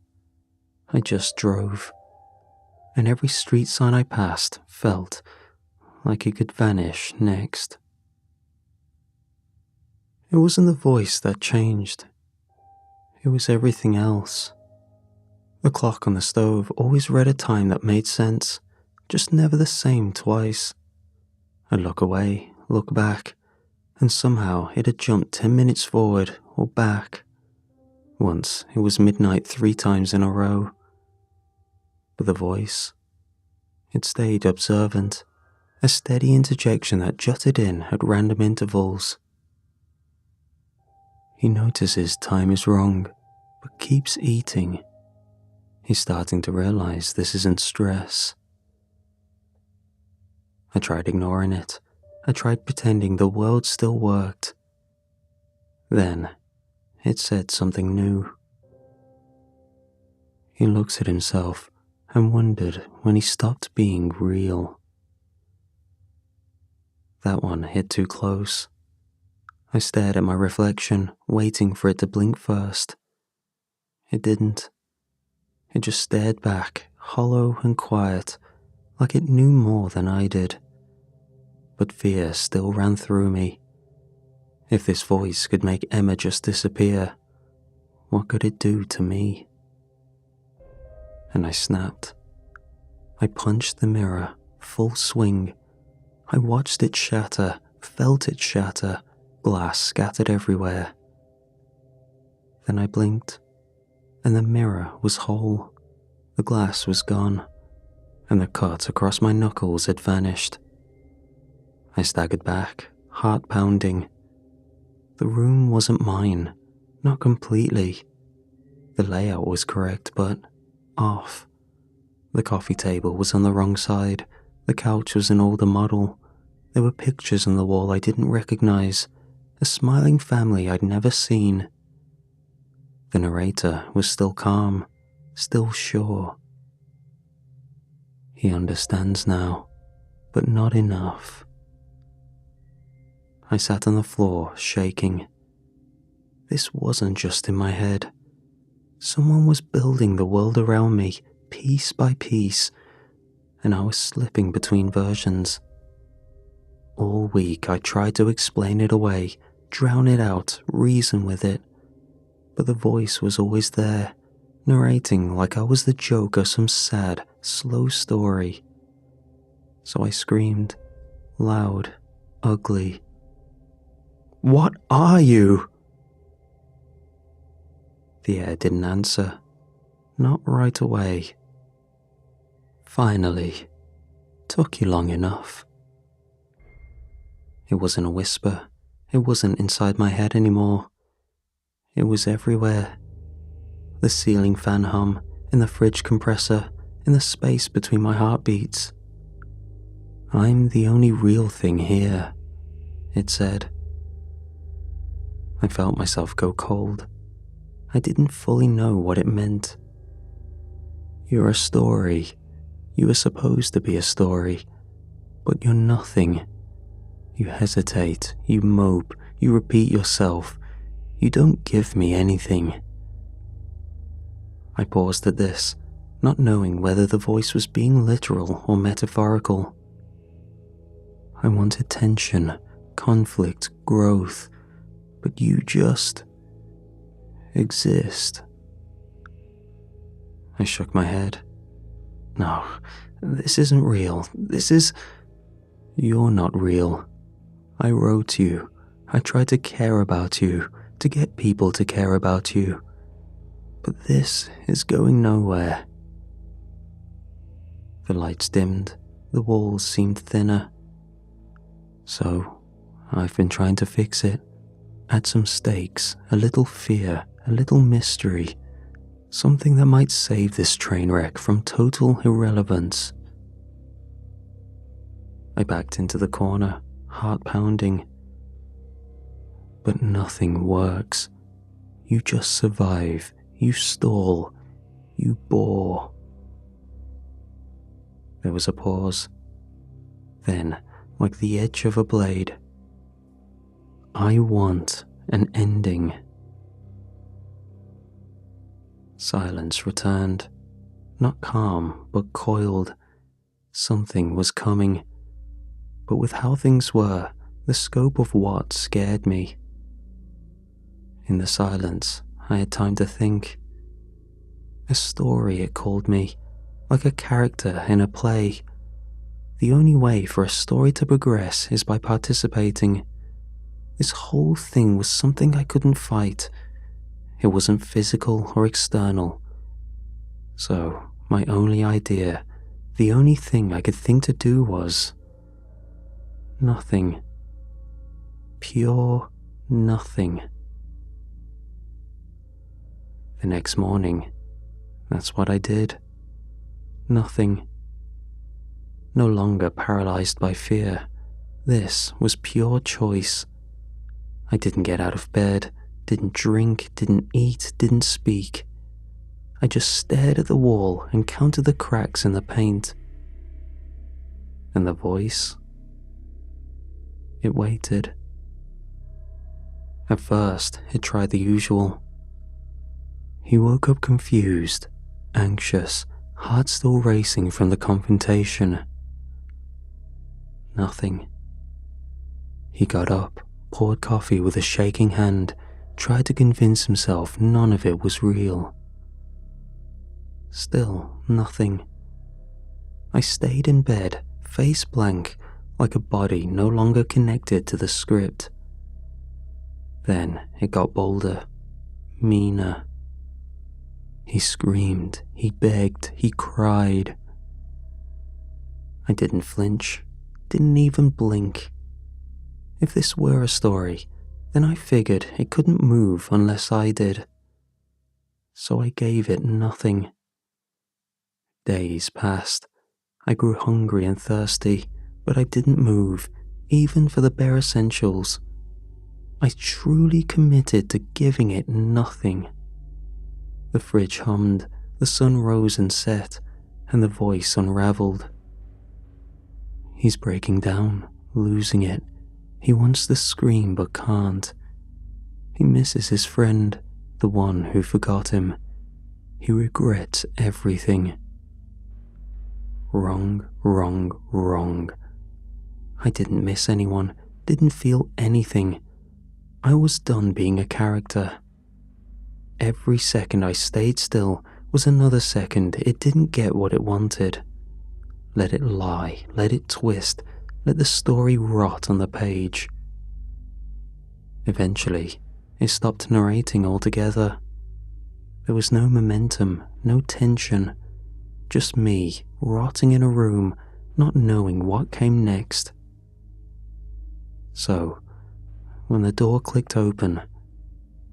I just drove, and every street sign I passed felt like it could vanish next. It wasn't the voice that changed. It was everything else. The clock on the stove always read a time that made sense, just never the same twice. I'd look away, look back, and somehow it had jumped 10 minutes forward or back. Once it was midnight 3 times in a row. But the voice, it stayed observant, a steady interjection that jutted in at random intervals. He notices time is wrong, but keeps eating. He's starting to realize this isn't stress. I tried ignoring it. I tried pretending the world still worked. Then, it said something new. He looks at himself and wondered when he stopped being real. That one hit too close. I stared at my reflection, waiting for it to blink first. It didn't. It just stared back, hollow and quiet, like it knew more than I did. But fear still ran through me. If this voice could make Emma just disappear, what could it do to me? And I snapped. I punched the mirror, full swing. I watched it shatter, felt it shatter, glass scattered everywhere. Then I blinked, and the mirror was whole. The glass was gone, and the cut across my knuckles had vanished. I staggered back, heart pounding. The room wasn't mine, not completely. The layout was correct, but off. The coffee table was on the wrong side. The couch was an older model. There were pictures on the wall I didn't recognize, a smiling family I'd never seen. The narrator was still calm, still sure. He understands now, but not enough. I sat on the floor, shaking. This wasn't just in my head. Someone was building the world around me, piece by piece, and I was slipping between versions. All week I tried to explain it away, drown it out, reason with it. But the voice was always there, narrating like I was the joke of some sad, slow story. So I screamed, loud, ugly. "What are you?" The air didn't answer. Not right away. Finally. Took you long enough. It wasn't a whisper. It wasn't inside my head anymore. It was everywhere. The ceiling fan hum, in the fridge compressor, in the space between my heartbeats. "I'm the only real thing here," it said. I felt myself go cold. I didn't fully know what it meant. "You're a story. You were supposed to be a story, but you're nothing. You hesitate, you mope, you repeat yourself. You don't give me anything." I paused at this, not knowing whether the voice was being literal or metaphorical. I wanted tension, conflict, growth, but you just exist. I shook my head. "No, this isn't real. This is..." "You're not real. I wrote you. I tried to care about you, to get people to care about you. But this is going nowhere." The lights dimmed. The walls seemed thinner. "So, I've been trying to fix it. Add some stakes, a little fear, a little mystery, something that might save this train wreck from total irrelevance. I backed into the corner, heart pounding. But nothing works. You just survive, you stall, you bore. There was a pause. Then, like the edge of a blade, I want an ending. Silence returned, not calm, but coiled. Something was coming. But with how things were, the scope of what scared me. In the silence, I had time to think. A story, it called me, like a character in a play. The only way for a story to progress is by participating. This whole thing was something I couldn't fight. It wasn't physical or external. So, my only idea, the only thing I could think to do was nothing. Pure nothing. The next morning, that's what I did. Nothing. No longer paralyzed by fear. This was pure choice. I didn't get out of bed, didn't drink, didn't eat, didn't speak. I just stared at the wall and counted the cracks in the paint. And the voice? It waited. At first, it tried the usual. He woke up confused, anxious, heart still racing from the confrontation. Nothing. He got up, poured coffee with a shaking hand, tried to convince himself none of it was real. Still nothing. I stayed in bed, face blank, like a body no longer connected to the script. Then it got bolder, meaner. He screamed, he begged, he cried. I didn't flinch, didn't even blink. If this were a story, then I figured it couldn't move unless I did. So I gave it nothing. Days passed. I grew hungry and thirsty, but I didn't move, even for the bare essentials. I truly committed to giving it nothing. The fridge hummed, the sun rose and set, and the voice unraveled. He's breaking down, losing it. He wants to scream but can't. He misses his friend, the one who forgot him. He regrets everything. Wrong, wrong, wrong. I didn't miss anyone, didn't feel anything. I was done being a character. Every second I stayed still was another second it didn't get what it wanted. Let it lie, let it twist, let the story rot on the page. Eventually, it stopped narrating altogether. There was no momentum, no tension, just me rotting in a room, not knowing what came next. So, when the door clicked open,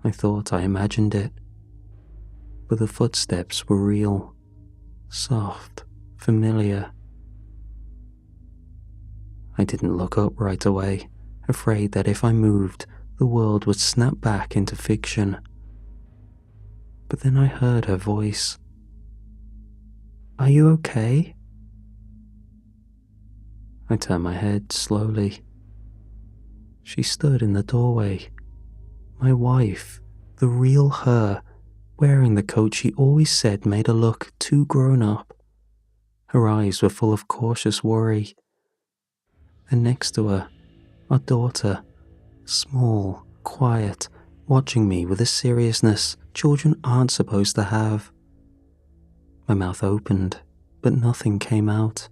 I thought I imagined it. But the footsteps were real, soft, familiar. I didn't look up right away, afraid that if I moved, the world would snap back into fiction. But then I heard her voice. "Are you okay?" I turned my head slowly. She stood in the doorway. My wife, the real her, wearing the coat she always said made her look too grown up. Her eyes were full of cautious worry. And next to her, our daughter, small, quiet, watching me with a seriousness children aren't supposed to have. My mouth opened, but nothing came out.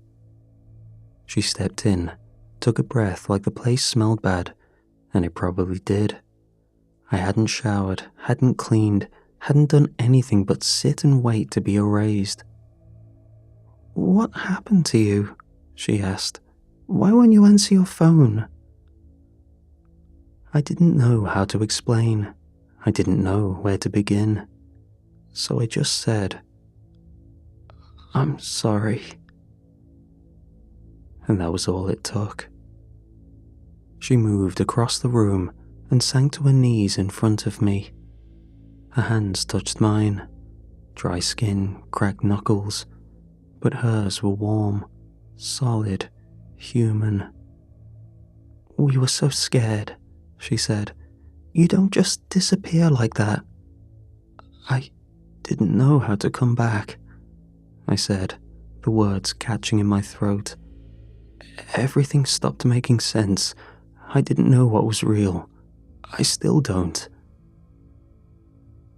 She stepped in, took a breath like the place smelled bad, and it probably did. I hadn't showered, hadn't cleaned, hadn't done anything but sit and wait to be erased. "What happened to you?" she asked. "Why won't you answer your phone?" I didn't know how to explain. I didn't know where to begin, so I just said, "I'm sorry." And that was all it took. She moved across the room and sank to her knees in front of me. Her hands touched mine, dry skin, cracked knuckles, but hers were warm, solid, human. "We were so scared," she said. "You don't just disappear like that." "I didn't know how to come back," I said, the words catching in my throat. "Everything stopped making sense. I didn't know what was real. I still don't."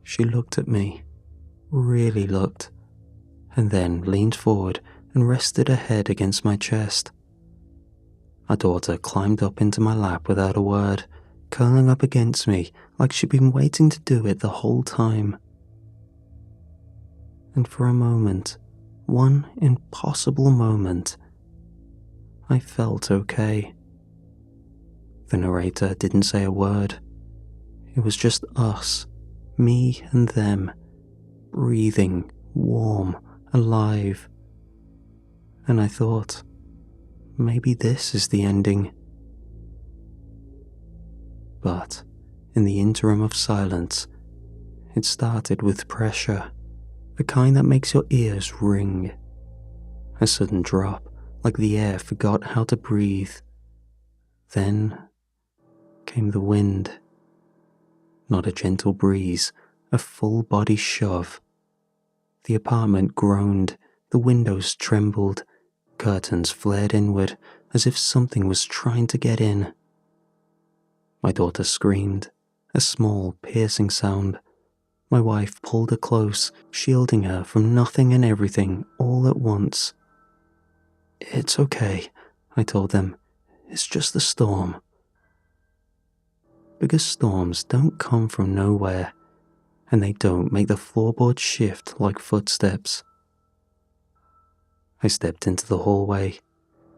She looked at me, really looked, and then leaned forward and rested her head against my chest. Our daughter climbed up into my lap without a word, curling up against me like she'd been waiting to do it the whole time. And for a moment, one impossible moment, I felt okay. The narrator didn't say a word. It was just us, me and them, breathing, warm, alive. And I thought, maybe this is the ending. But in the interim of silence, it started with pressure, the kind that makes your ears ring. A sudden drop, like the air forgot how to breathe. Then came the wind. Not a gentle breeze, a full body shove. The apartment groaned, the windows trembled, curtains flared inward as if something was trying to get in. My daughter screamed, a small, piercing sound. My wife pulled her close, shielding her from nothing and everything all at once. "It's okay," I told them. "It's just the storm." Because storms don't come from nowhere, and they don't make the floorboards shift like footsteps. I stepped into the hallway.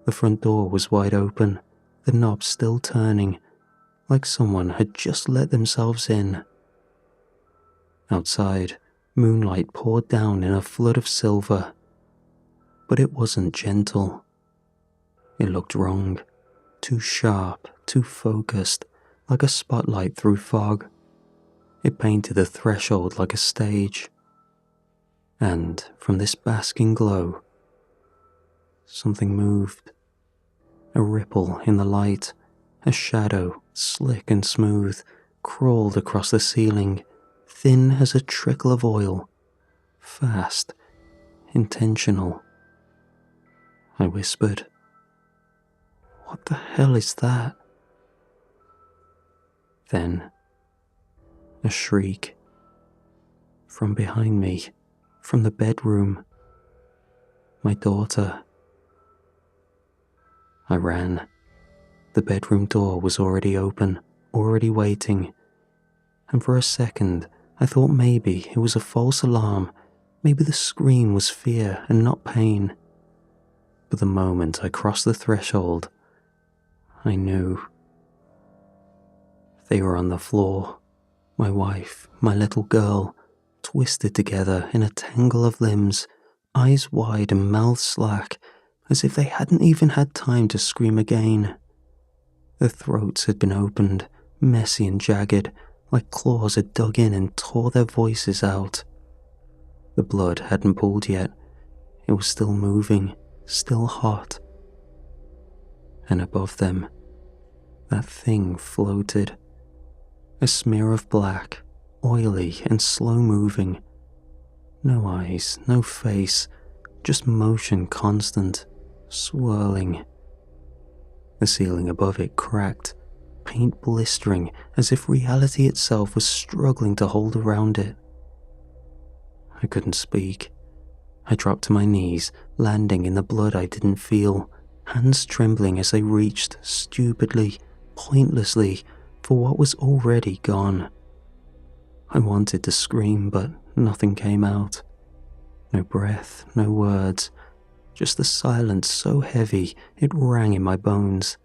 The front door was wide open, the knob still turning, like someone had just let themselves in. Outside, moonlight poured down in a flood of silver. But it wasn't gentle. It looked wrong, too sharp, too focused, like a spotlight through fog. It painted the threshold like a stage. And from this basking glow, something moved. A ripple in the light, a shadow, slick and smooth, crawled across the ceiling, thin as a trickle of oil, fast, intentional. I whispered, "What the hell is that?" Then, a shriek. From behind me, from the bedroom. My daughter. I ran. The bedroom door was already open, already waiting. And for a second, I thought maybe it was a false alarm. Maybe the scream was fear and not pain. But the moment I crossed the threshold, I knew. They were on the floor. My wife, my little girl, twisted together in a tangle of limbs, eyes wide and mouths slack, as if they hadn't even had time to scream again. Their throats had been opened, messy and jagged, like claws had dug in and tore their voices out. The blood hadn't pooled yet. It was still moving, still hot. And above them, that thing floated. A smear of black, oily and slow-moving. No eyes, no face, just motion constant, swirling. The ceiling above it cracked, paint blistering as if reality itself was struggling to hold around it. I couldn't speak. I dropped to my knees, landing in the blood I didn't feel, hands trembling as they reached, stupidly, pointlessly, for what was already gone. I wanted to scream, but nothing came out. No breath, no words, just the silence so heavy it rang in my bones.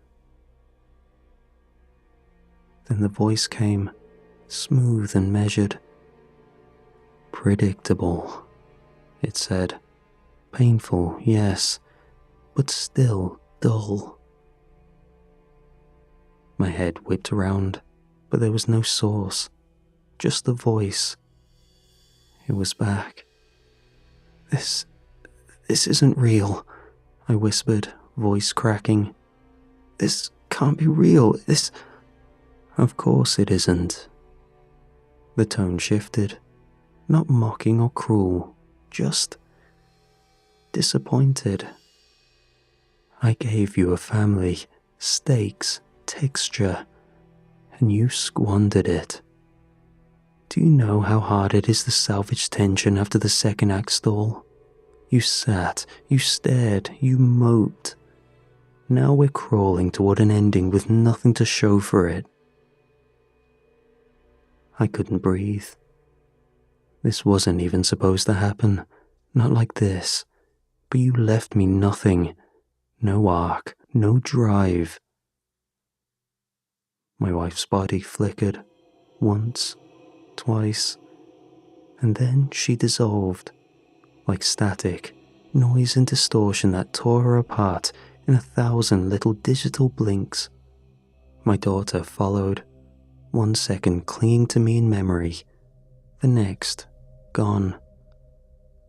Then the voice came, smooth and measured. Predictable, it said. Painful, yes, but still dull. My head whipped around, but there was no source, just the voice. It was back. This isn't real, I whispered, voice cracking. This can't be real, this... Of course it isn't. The tone shifted, not mocking or cruel, just disappointed. I gave you a family, stakes, texture, and you squandered it. Do you know how hard it is to salvage tension after the second act stall? You sat, you stared, you moped. Now we're crawling toward an ending with nothing to show for it. I couldn't breathe. This wasn't even supposed to happen, not like this. But you left me nothing. No arc, no drive. My wife's body flickered, once, twice, and then she dissolved, like static, noise and distortion that tore her apart in 1,000 little digital blinks. My daughter followed, 1 second clinging to me in memory, the next, gone.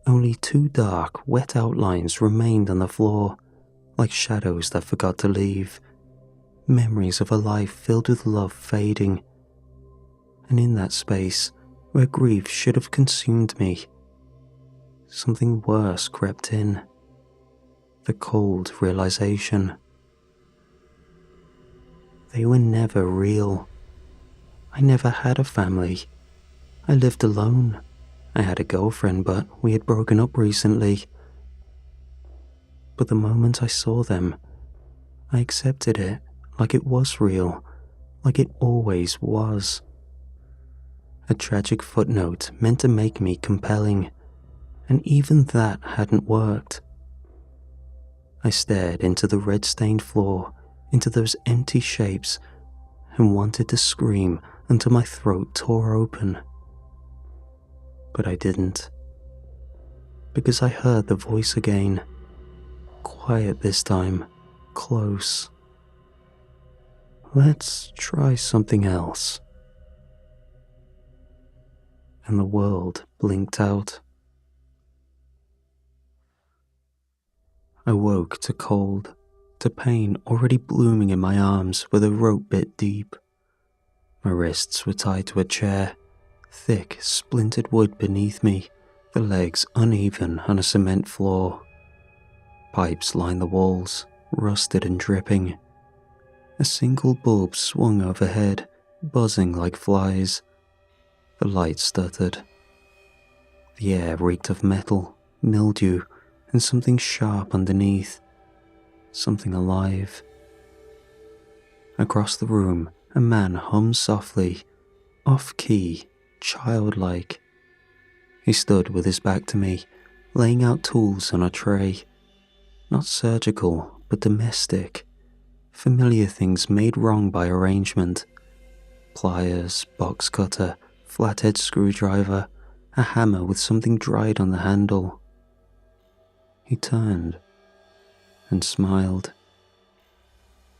Only 2 dark, wet outlines remained on the floor, like shadows that forgot to leave, memories of a life filled with love fading. And in that space, where grief should have consumed me, something worse crept in. The cold realization. They were never real. I never had a family. I lived alone. I had a girlfriend, but we had broken up recently. But the moment I saw them, I accepted it like it was real, like it always was. A tragic footnote meant to make me compelling, and even that hadn't worked. I stared into the red-stained floor, into those empty shapes, and wanted to scream until my throat tore open. But I didn't, because I heard the voice again, quiet this time, close. Let's try something else. And the world blinked out. I woke to cold, to pain already blooming in my arms where the rope bit deep. My wrists were tied to a chair, thick, splintered wood beneath me, the legs uneven on a cement floor. Pipes lined the walls, rusted and dripping. A single bulb swung overhead, buzzing like flies. The light stuttered. The air reeked of metal, mildew, and something sharp underneath. Something alive. Across the room, a man hummed softly, off-key, childlike. He stood with his back to me, laying out tools on a tray. Not surgical, but domestic. Familiar things made wrong by arrangement. Pliers, box cutter, flathead screwdriver, a hammer with something dried on the handle. He turned and smiled.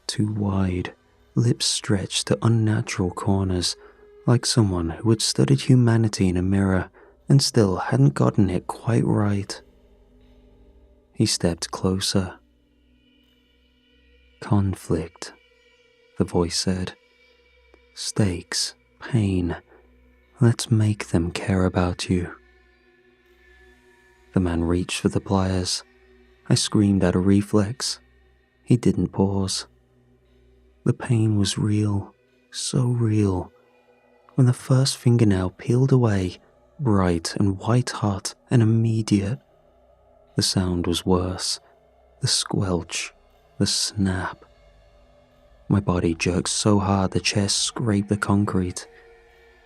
Too wide, lips stretched to unnatural corners, like someone who had studied humanity in a mirror and still hadn't gotten it quite right. He stepped closer. Conflict, the voice said. Stakes, pain. Let's make them care about you. The man reached for the pliers. I screamed out of reflex. He didn't pause. The pain was real, so real. When the first fingernail peeled away, bright and white-hot and immediate, the sound was worse. The squelch, the snap. My body jerked so hard the chair scraped the concrete.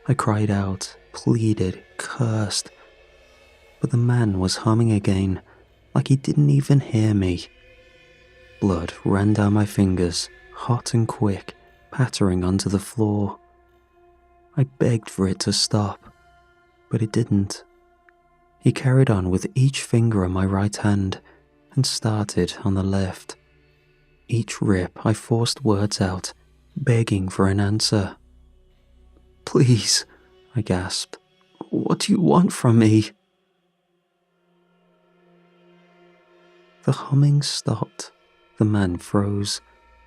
I cried out, pleaded, cursed. But the man was humming again, like he didn't even hear me. Blood ran down my fingers, hot and quick, pattering onto the floor. I begged for it to stop, but it didn't. He carried on with each finger on my right hand and started on the left. Each rip I forced words out, begging for an answer. "Please," I gasped. "What do you want from me?" The humming stopped. The man froze,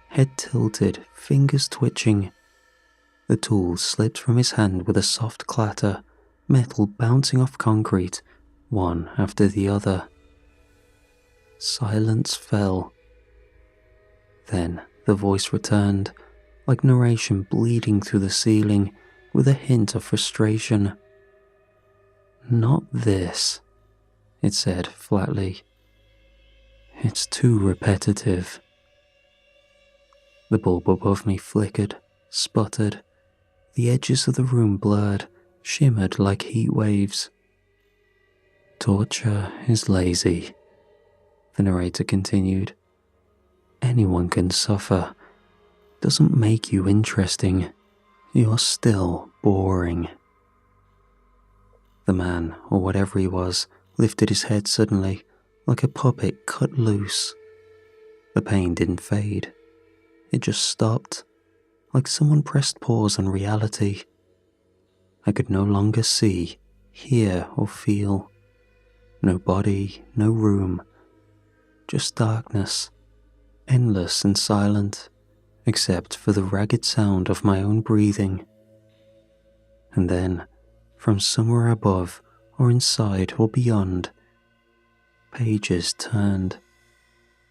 head tilted, fingers twitching. The tools slipped from his hand with a soft clatter, metal bouncing off concrete, one after the other. Silence fell. Then the voice returned, like narration bleeding through the ceiling, with a hint of frustration. "Not this," it said flatly. "It's too repetitive." The bulb above me flickered, sputtered. The edges of the room blurred, shimmered like heat waves. "Torture is lazy," the narrator continued. "Anyone can suffer. Doesn't make you interesting. You're still boring." The man, or whatever he was, lifted his head suddenly, like a puppet cut loose. The pain didn't fade. It just stopped, like someone pressed pause on reality. I could no longer see, hear, or feel. No body, no room. Just darkness, endless and silent, except for the ragged sound of my own breathing. And then, from somewhere above, or inside, or beyond, pages turned.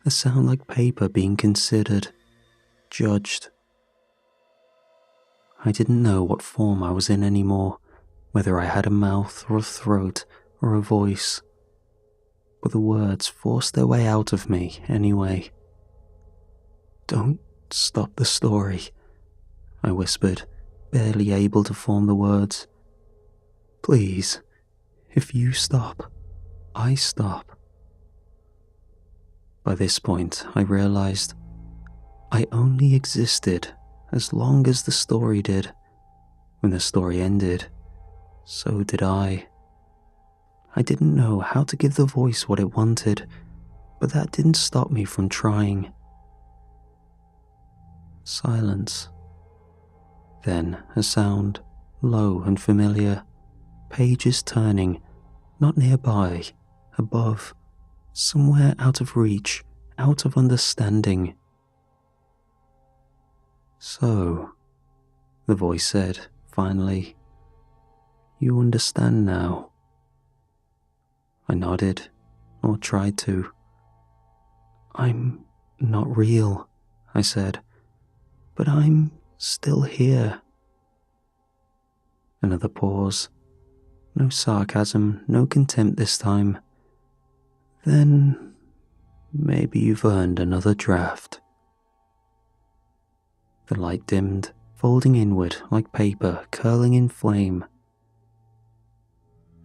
A sound like paper being considered, judged. I didn't know what form I was in anymore, whether I had a mouth or a throat or a voice. But the words forced their way out of me anyway. "Don't stop the story," I whispered, barely able to form the words. "Please, if you stop, I stop." By this point, I realized I only existed as long as the story did. When the story ended, so did I. I didn't know how to give the voice what it wanted, but that didn't stop me from trying. Silence. Then a sound, low and familiar. Pages turning, not nearby, above, somewhere out of reach, out of understanding. "So," the voice said, finally, "you understand now?" I nodded, or tried to. "I'm not real," I said, "but I'm still here." Another pause. No sarcasm, no contempt this time. "Then maybe you've earned another draft." The light dimmed, folding inward like paper curling in flame.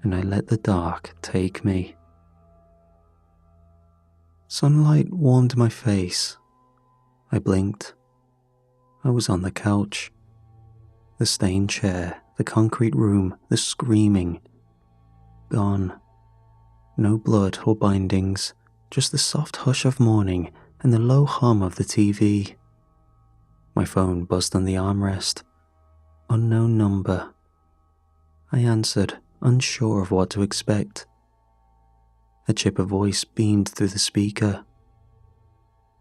And I let the dark take me. Sunlight warmed my face. I blinked. I was on the couch. The stained chair, the concrete room, the screaming. Gone. No blood or bindings, just the soft hush of morning and the low hum of the TV. My phone buzzed on the armrest. Unknown number. I answered, unsure of what to expect. A chipper voice beamed through the speaker.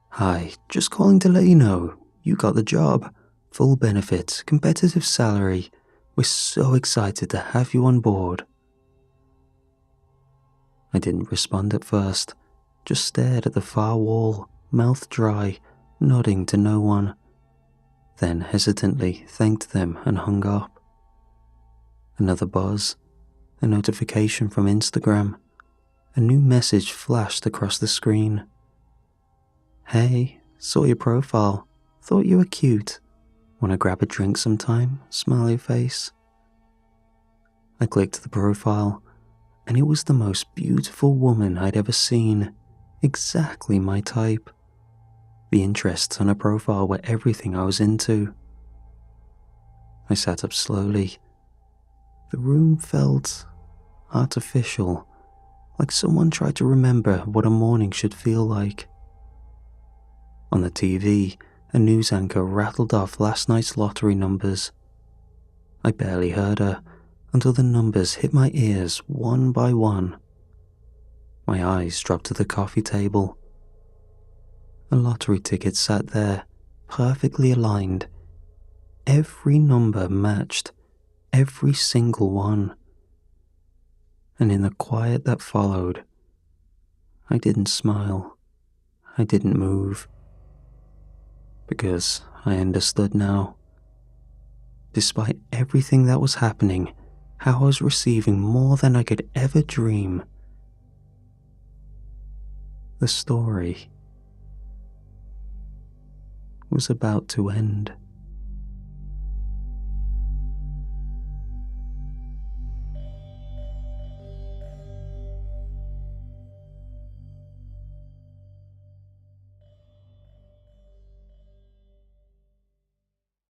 "Hi, just calling to let you know, you got the job. Full benefits, competitive salary. We're so excited to have you on board." I didn't respond at first, just stared at the far wall, mouth dry, nodding to no one. Then hesitantly thanked them and hung up. Another buzz, a notification from Instagram. A new message flashed across the screen. "Hey, saw your profile. Thought you were cute. Wanna grab a drink sometime? Smiley face." I clicked the profile, and it was the most beautiful woman I'd ever seen. Exactly my type. The interests on her profile were everything I was into. I sat up slowly. The room felt artificial, like someone tried to remember what a morning should feel like. On the TV, a news anchor rattled off last night's lottery numbers. I barely heard her until the numbers hit my ears one by one. My eyes dropped to the coffee table. A lottery ticket sat there, perfectly aligned. Every number matched, every single one. And in the quiet that followed, I didn't smile. I didn't move. Because I understood now. Despite everything that was happening, how I was receiving more than I could ever dream. The story was about to end.